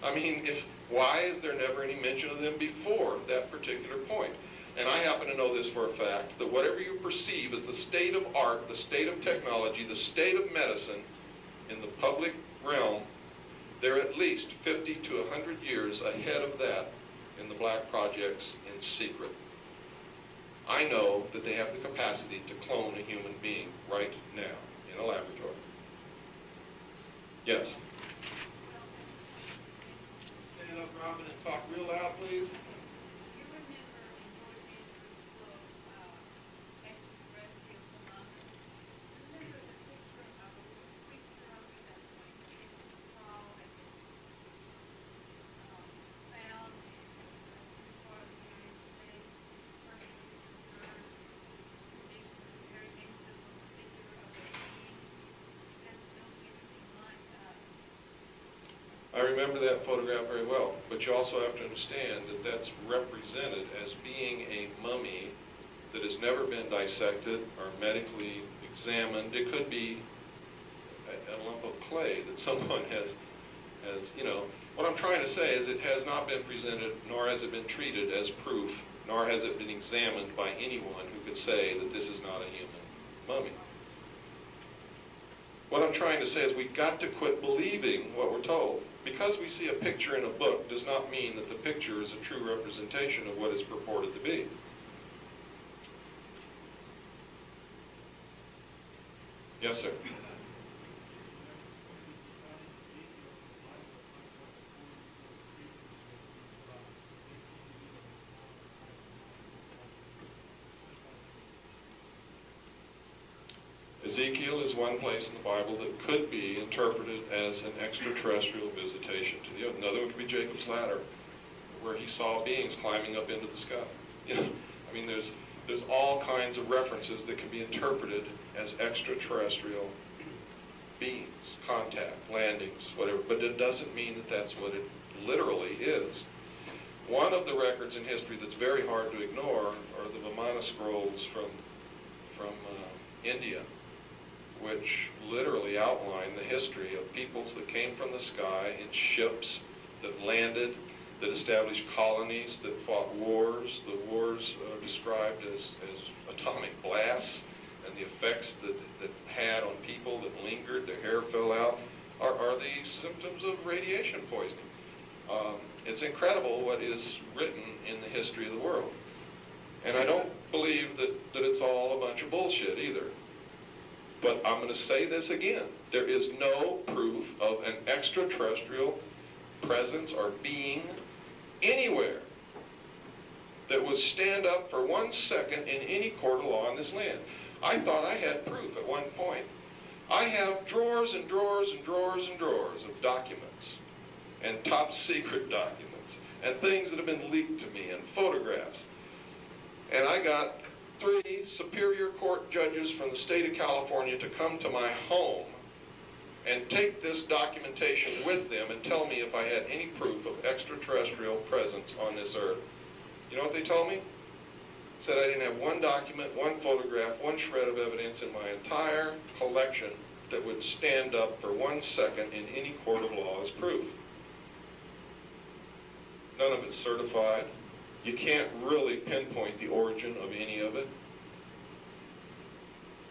I mean, why is there never any mention of them before that particular point? And I happen to know this for a fact, that whatever you perceive as the state of art, the state of technology, the state of medicine in the public realm, they're at least 50 to 100 years ahead of that in the black projects in secret. I know that they have the capacity to clone a human being right now in a laboratory. Yes? Stand up, Robin, and talk real loud, please. You remember in George Andrews' book, Extraterrestrial Phenomena, remember the picture of a creature up at that point, it was small and it's found in the part of the United States, person was concerned, condition was very intimate, a picture of a being that don't look anything like us. I remember that photograph very well, but you also have to understand that that's represented as being a mummy that has never been dissected or medically examined. It could be a lump of clay that someone has, you know. What I'm trying to say is it has not been presented, nor has it been treated as proof, nor has it been examined by anyone who could say that this is not a human mummy. What I'm trying to say is we've got to quit believing what we're told. Because we see a picture in a book does not mean that the picture is a true representation of what it's purported to be. Yes, sir. Ezekiel is one place in the Bible that could be interpreted as an extraterrestrial visitation to the earth. Another one could be Jacob's ladder, where he saw beings climbing up into the sky. You know, I mean, there's all kinds of references that can be interpreted as extraterrestrial beings, contact, landings, whatever. But it doesn't mean that that's what it literally is. One of the records in history that's very hard to ignore are the Vimana scrolls from India, which literally outline the history of peoples that came from the sky in ships that landed, that established colonies, that fought wars. The wars are described as atomic blasts, and the effects that had on people that lingered, their hair fell out, are these symptoms of radiation poisoning. It's incredible what is written in the history of the world. And I don't believe that it's all a bunch of bullshit either. But I'm going to say this again. There is no proof of an extraterrestrial presence or being anywhere that would stand up for 1 second in any court of law in this land. I thought I had proof at one point. I have drawers and drawers and drawers and drawers of documents, and top secret documents, and things that have been leaked to me, and photographs. And I got 3 Superior Court judges from the state of California to come to my home and take this documentation with them and tell me if I had any proof of extraterrestrial presence on this earth. You know what they told me? Said I didn't have one document, one photograph, one shred of evidence in my entire collection that would stand up for 1 second in any court of law as proof. None of it's certified. You can't really pinpoint the origin of any of it.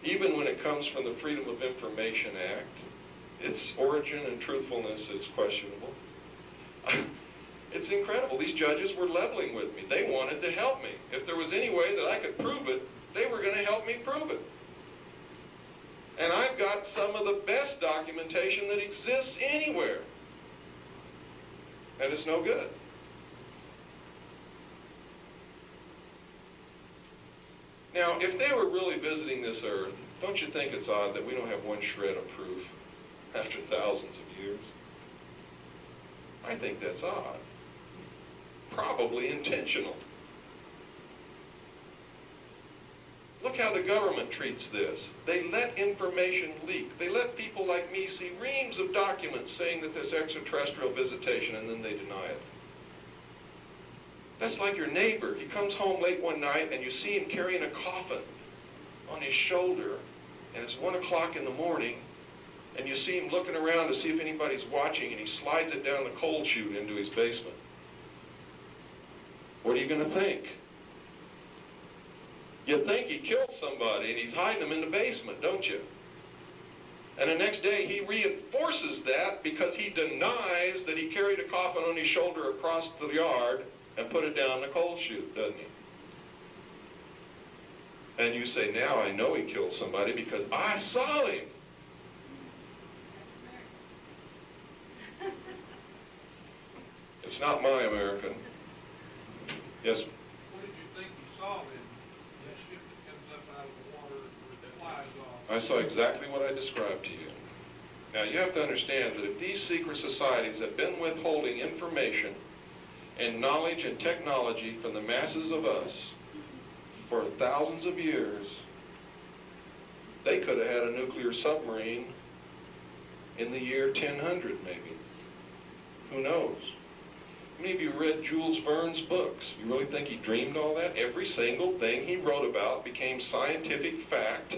Even when it comes from the Freedom of Information Act, its origin and truthfulness is questionable. It's incredible. These judges were leveling with me. They wanted to help me. If there was any way that I could prove it, they were going to help me prove it. And I've got some of the best documentation that exists anywhere. And it's no good. Now, if they were really visiting this earth, don't you think it's odd that we don't have one shred of proof after thousands of years? I think that's odd. Probably intentional. Look how the government treats this. They let information leak. They let people like me see reams of documents saying that there's extraterrestrial visitation, and then they deny it. That's like your neighbor. He comes home late one night and you see him carrying a coffin on his shoulder, and it's 1 o'clock in the morning, and you see him looking around to see if anybody's watching, and he slides it down the coal chute into his basement. What are you going to think? You think he killed somebody and he's hiding them in the basement, don't you? And the next day he reinforces that because he denies that he carried a coffin on his shoulder across the yard and put it down the coal chute, doesn't he? And you say, now I know he killed somebody because I saw him. It's not my America. Yes? What did you think you saw then? That ship that comes up out of the water where it flies off? I saw exactly what I described to you. Now you have to understand that if these secret societies have been withholding information and knowledge and technology from the masses of us for thousands of years, they could have had a nuclear submarine in the year 1000 maybe. Who knows? How many of you read Jules Verne's books? You really think he dreamed all that? Every single thing he wrote about became scientific fact,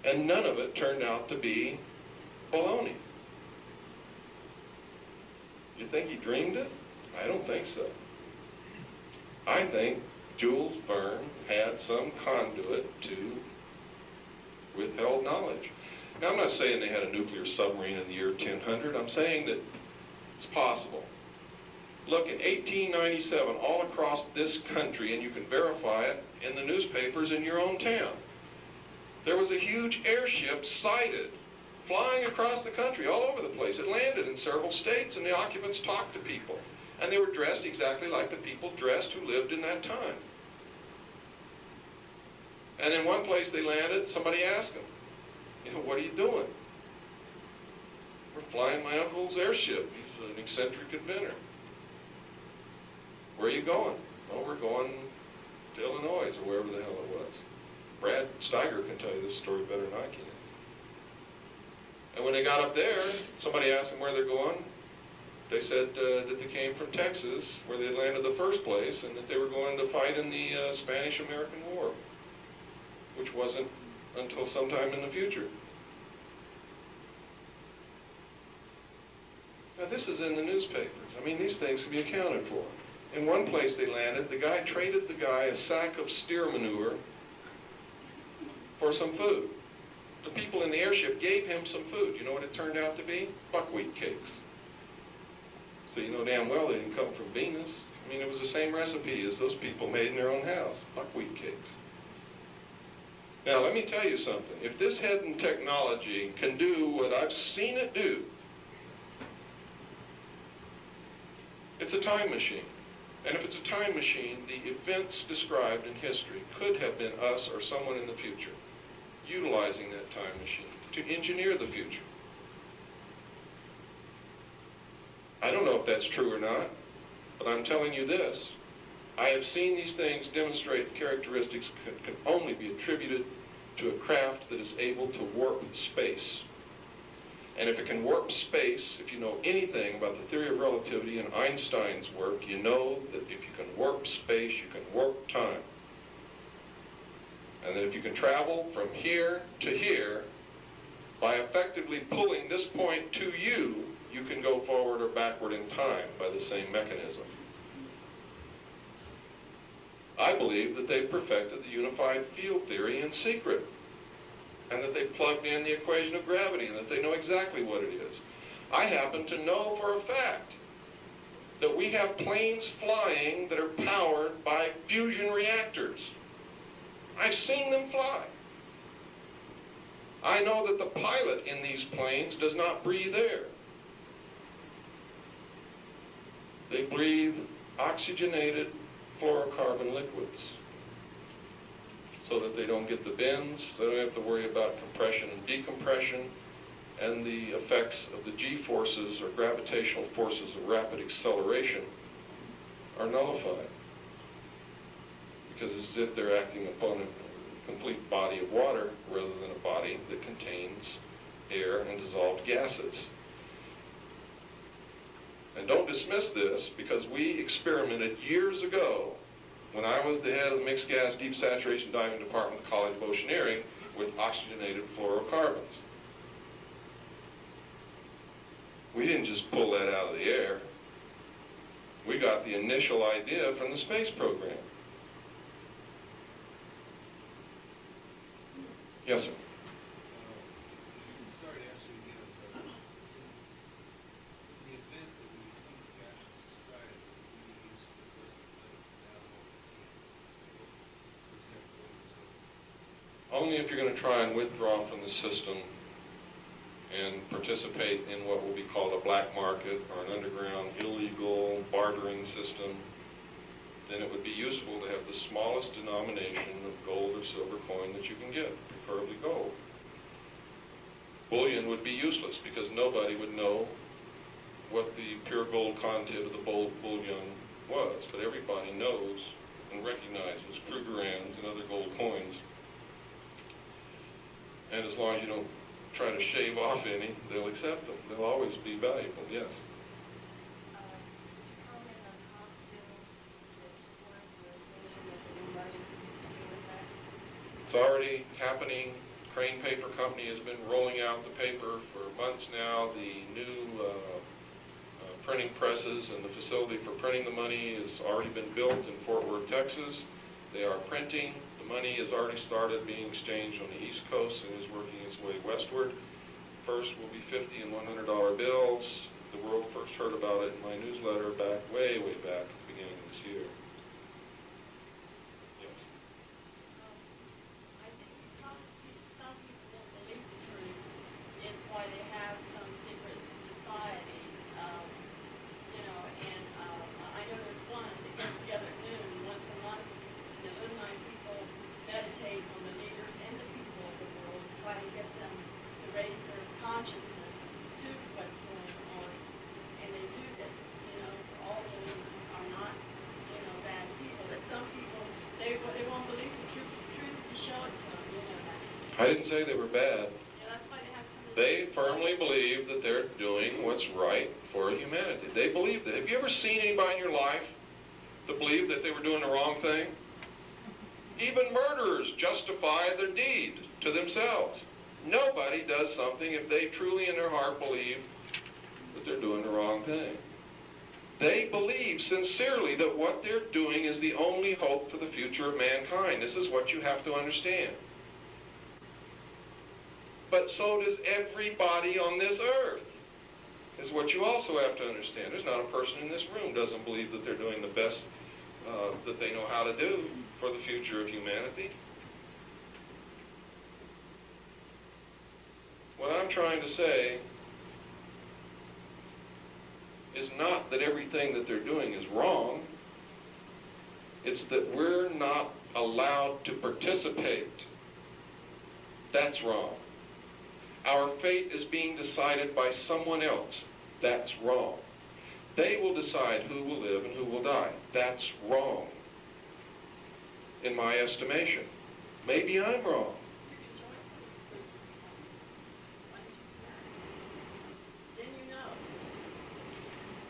and none of it turned out to be baloney. You think he dreamed it? I don't think so. I think Jules Verne had some conduit to withheld knowledge. Now, I'm not saying they had a nuclear submarine in the year 1000. I'm saying that it's possible. Look, in 1897, all across this country, and you can verify it in the newspapers in your own town, there was a huge airship sighted flying across the country, all over the place. It landed in several states, and the occupants talked to people. And they were dressed exactly like the people dressed who lived in that time. And in one place they landed, somebody asked them, you know, what are you doing? We're flying my uncle's airship. He's an eccentric inventor. Where are you going? Well, we're going to Illinois, or wherever the hell it was. Brad Steiger can tell you this story better than I can. And when they got up there, somebody asked them where they're going. They said that they came from Texas, where they had landed the first place, and that they were going to fight in the Spanish-American War, which wasn't until sometime in the future. Now, this is in the newspapers. I mean, these things can be accounted for. In one place they landed, the guy traded the guy a sack of steer manure for some food. The people in the airship gave him some food. You know what it turned out to be? Buckwheat cakes. So you know damn well they didn't come from Venus. I mean, it was the same recipe as those people made in their own house, buckwheat cakes. Now, let me tell you something. If this hidden technology can do what I've seen it do, it's a time machine. And if it's a time machine, the events described in history could have been us or someone in the future utilizing that time machine to engineer the future. I don't know if that's true or not, but I'm telling you this. I have seen these things demonstrate characteristics that can only be attributed to a craft that is able to warp space. And if it can warp space, if you know anything about the theory of relativity and Einstein's work, you know that if you can warp space, you can warp time. And that if you can travel from here to here, by effectively pulling this point to you, you can go forward or backward in time by the same mechanism. I believe that they've perfected the unified field theory in secret, and that they plugged in the equation of gravity, and that they know exactly what it is. I happen to know for a fact that we have planes flying that are powered by fusion reactors. I've seen them fly. I know that the pilot in these planes does not breathe air. They breathe oxygenated fluorocarbon liquids so that they don't get the bends, they don't have to worry about compression and decompression, and the effects of the G-forces or gravitational forces of rapid acceleration are nullified, because it's as if they're acting upon a complete body of water rather than a body that contains air and dissolved gases. And don't dismiss this, because we experimented years ago when I was the head of the mixed gas deep saturation diving department of the College of Oceaneering with oxygenated fluorocarbons. We didn't just pull that out of the air. We got the initial idea from the space program. Yes, sir. Sorry to ask you again, but in the event that we become a cashless society, we use the present methods now, for example, Only if you're going to try and withdraw from the system and participate in what will be called a black market or an underground illegal bartering system, then it would be useful to have the smallest denomination of gold or silver coin that you can get, preferably gold. Bullion would be useless because nobody would know what the pure gold content of the bullion was, but everybody knows and recognizes Krugerrands and other gold coins. And as long as you don't try to shave off any, they'll accept them. They'll always be valuable, yes. It's already happening. Crane Paper Company has been rolling out the paper for months now. The new printing presses and the facility for printing the money has already been built in Fort Worth, Texas. They are printing. The money has already started being exchanged on the East Coast and is working its way westward. First will be $50 and $100 bills. The world first heard about it in my newsletter back, way back at the beginning of this year. Yes. I think some people don't believe the truth. It's why they have some secret society, and I know there's one that gets together at noon once a month, and the noon night people meditate on the leaders and the people of the world, try to get them to raise their consciousness to what's going on, and they do this, so all of them are not, bad people, but some people, they won't believe the truth if you show it to them, that. I didn't say they were bad. Yeah, that's why they have some of They firmly believe that they're doing what's right for humanity. They believe that. Have you ever seen anybody in your life that believed that they were doing the wrong thing? Even murderers justify their deed to themselves. Nobody does something if they truly in their heart believe that they're doing the wrong thing. They believe sincerely that what they're doing is the only hope for the future of mankind. This is what you have to understand. But so does everybody on this earth. is what you also have to understand. There's not a person in this room doesn't believe that they're doing the best that they know how to do for the future of humanity. What I'm trying to say is not that everything that they're doing is wrong. It's that we're not allowed to participate. That's wrong. Our fate is being decided by someone else. That's wrong. They will decide who will live and who will die. That's wrong, in my estimation. Maybe I'm wrong. Then you know.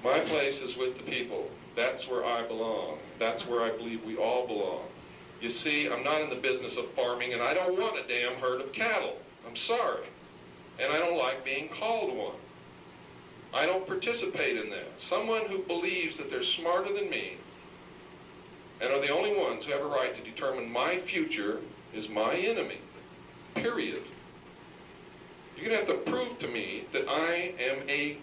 My place is with the people. That's where I belong. That's where I believe we all belong. You see, I'm not in the business of farming, and I don't want a damn herd of cattle. I'm sorry. And I don't like being called one. I don't participate in that. Someone who believes that they're smarter than me and are the only ones who have a right to determine my future is my enemy. Period. You're going to have to prove to me that I am a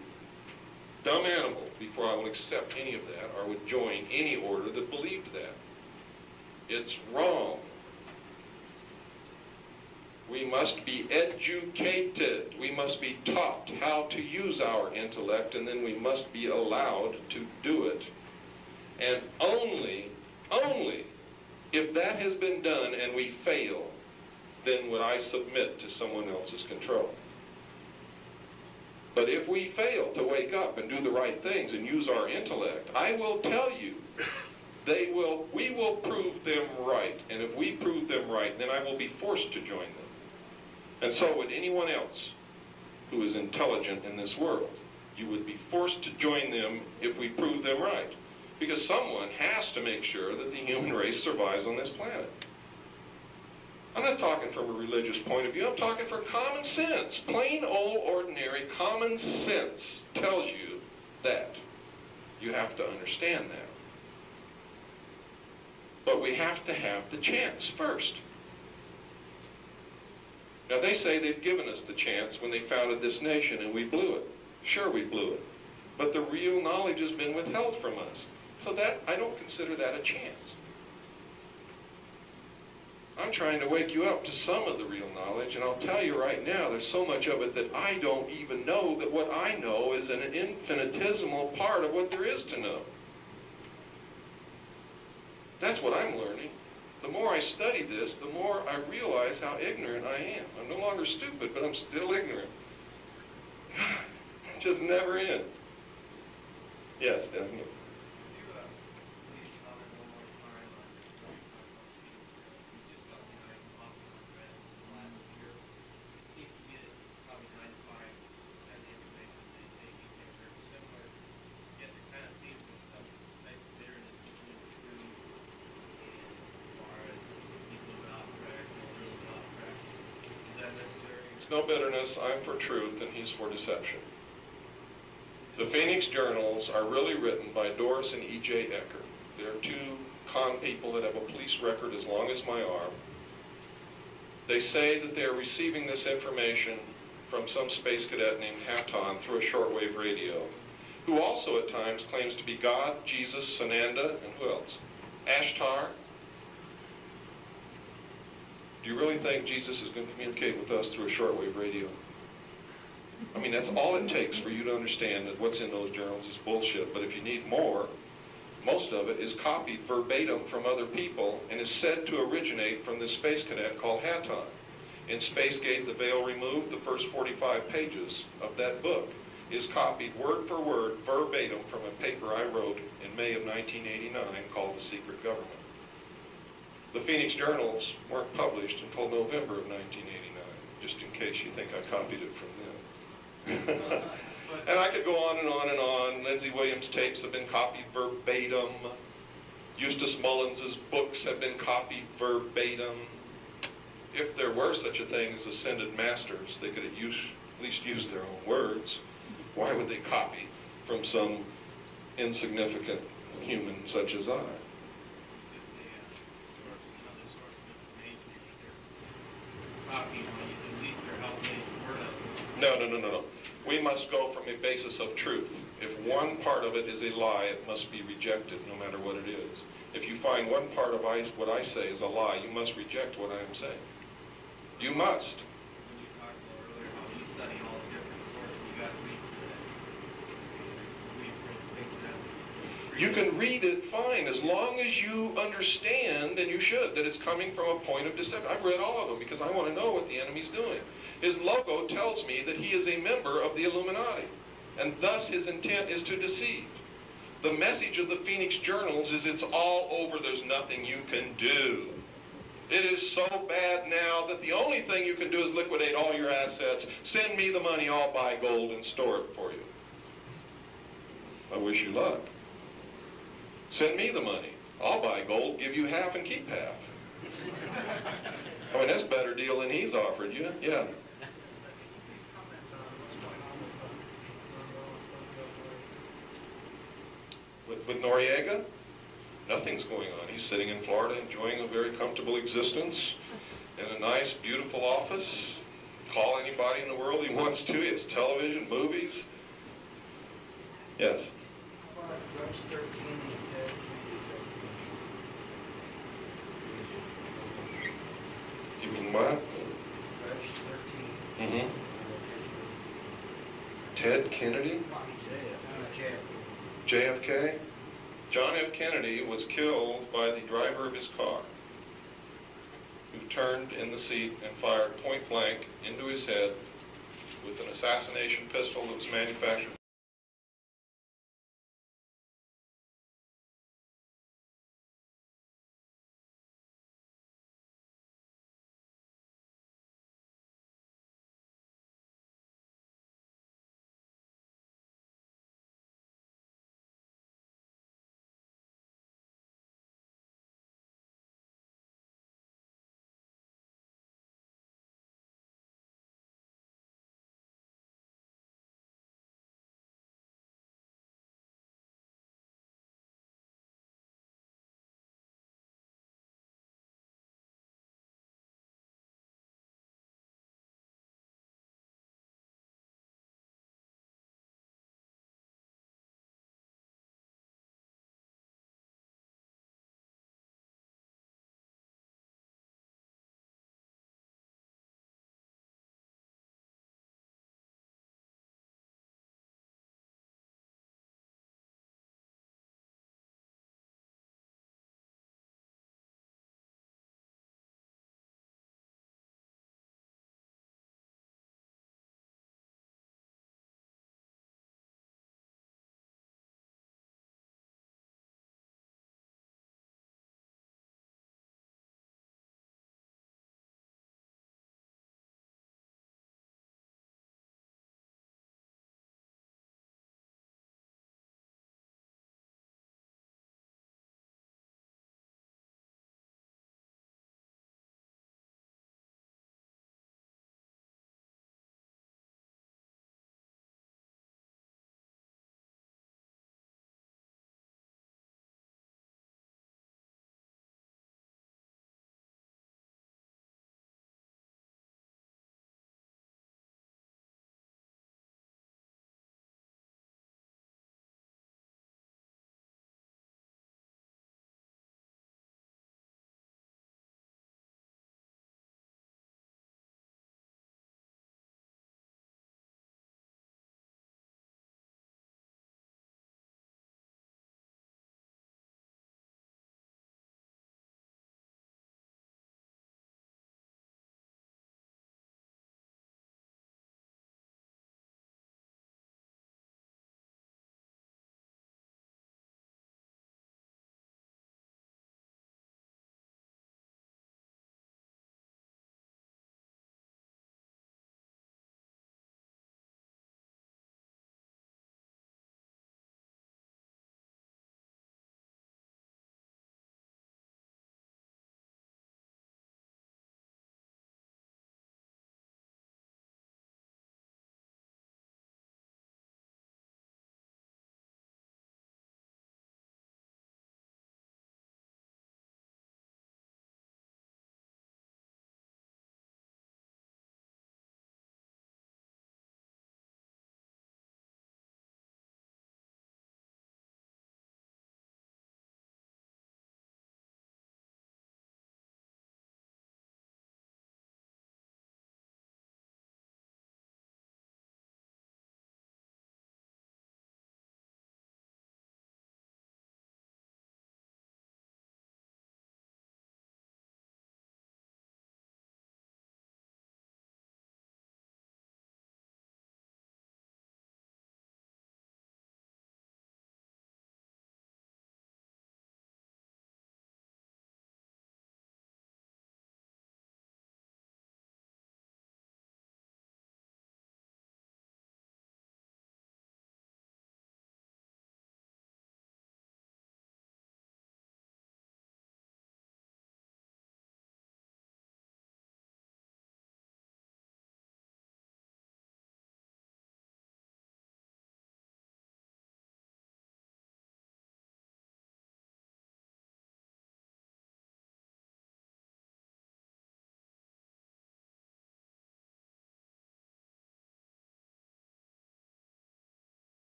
dumb animal before I will accept any of that or would join any order that believed that. It's wrong. We must be educated. We must be taught how to use our intellect, and then we must be allowed to do it. And only if that has been done and we fail, then would I submit to someone else's control. But if we fail to wake up and do the right things and use our intellect, I will tell you, we will prove them right. And if we prove them right, then I will be forced to join them. And so would anyone else who is intelligent in this world. You would be forced to join them if we prove them right. Because someone has to make sure that the human race survives on this planet. I'm not talking from a religious point of view. I'm talking for common sense. Plain old ordinary common sense tells you that. You have to understand that. But we have to have the chance first. Now they say they've given us the chance when they founded this nation and we blew it. Sure, we blew it. But the real knowledge has been withheld from us. So that, I don't consider that a chance. I'm trying to wake you up to some of the real knowledge, and I'll tell you right now, there's so much of it that I don't even know that what I know is an infinitesimal part of what there is to know. That's what I'm learning. The more I study this, the more I realize how ignorant I am. I'm no longer stupid, but I'm still ignorant. It just never ends. Yes, definitely. No bitterness. I'm for truth and he's for deception. The Phoenix Journals are really written by Doris and E.J. Ecker. They're two con people that have a police record as long as my arm. They say that they're receiving this information from some space cadet named Hatton through a shortwave radio, who also at times claims to be God, Jesus, Sananda, and who else? Ashtar. Do you really think Jesus is going to communicate with us through a shortwave radio? I mean, that's all it takes for you to understand that what's in those journals is bullshit. But if you need more, most of it is copied verbatim from other people and is said to originate from this space cadet called Hatton. In Spacegate, The Veil Removed, the first 45 pages of that book is copied word for word, verbatim from a paper I wrote in May of 1989 called The Secret Government. The Phoenix Journals weren't published until November of 1989, just in case you think I copied it from them. And I could go on and on and on. Lindsey Williams' tapes have been copied verbatim. Eustace Mullins's books have been copied verbatim. If there were such a thing as ascended masters, they could at least use their own words. Why would they copy from some insignificant human such as I? No. We must go from a basis of truth. If one part of it is a lie, it must be rejected, no matter what it is. If you find one part of what I say is a lie, you must reject what I am saying. You must. When you talked about earlier how you study all the different sources, you got to read for that. You can read it fine, as long as you understand, and you should, that it's coming from a point of deception. I've read all of them because I want to know what the enemy's doing. His logo tells me that he is a member of the Illuminati, and thus his intent is to deceive. The message of the Phoenix Journals is it's all over, there's nothing you can do. It is so bad now that the only thing you can do is liquidate all your assets, send me the money, I'll buy gold and store it for you. I wish you luck. Send me the money. I'll buy gold, give you half and keep half. I mean, that's a better deal than he's offered you. Yeah. Please comment on what's going on With Noriega? Nothing's going on. He's sitting in Florida enjoying a very comfortable existence in a nice, beautiful office. Call anybody in the world he wants to. He has television, movies. Yes? How about Judge 13 and Ted Kennedy's You mean what? Judge 13. Mm-hmm. Ted Kennedy? JFK? John F. Kennedy was killed by the driver of his car, who turned in the seat and fired point blank into his head with an assassination pistol that was manufactured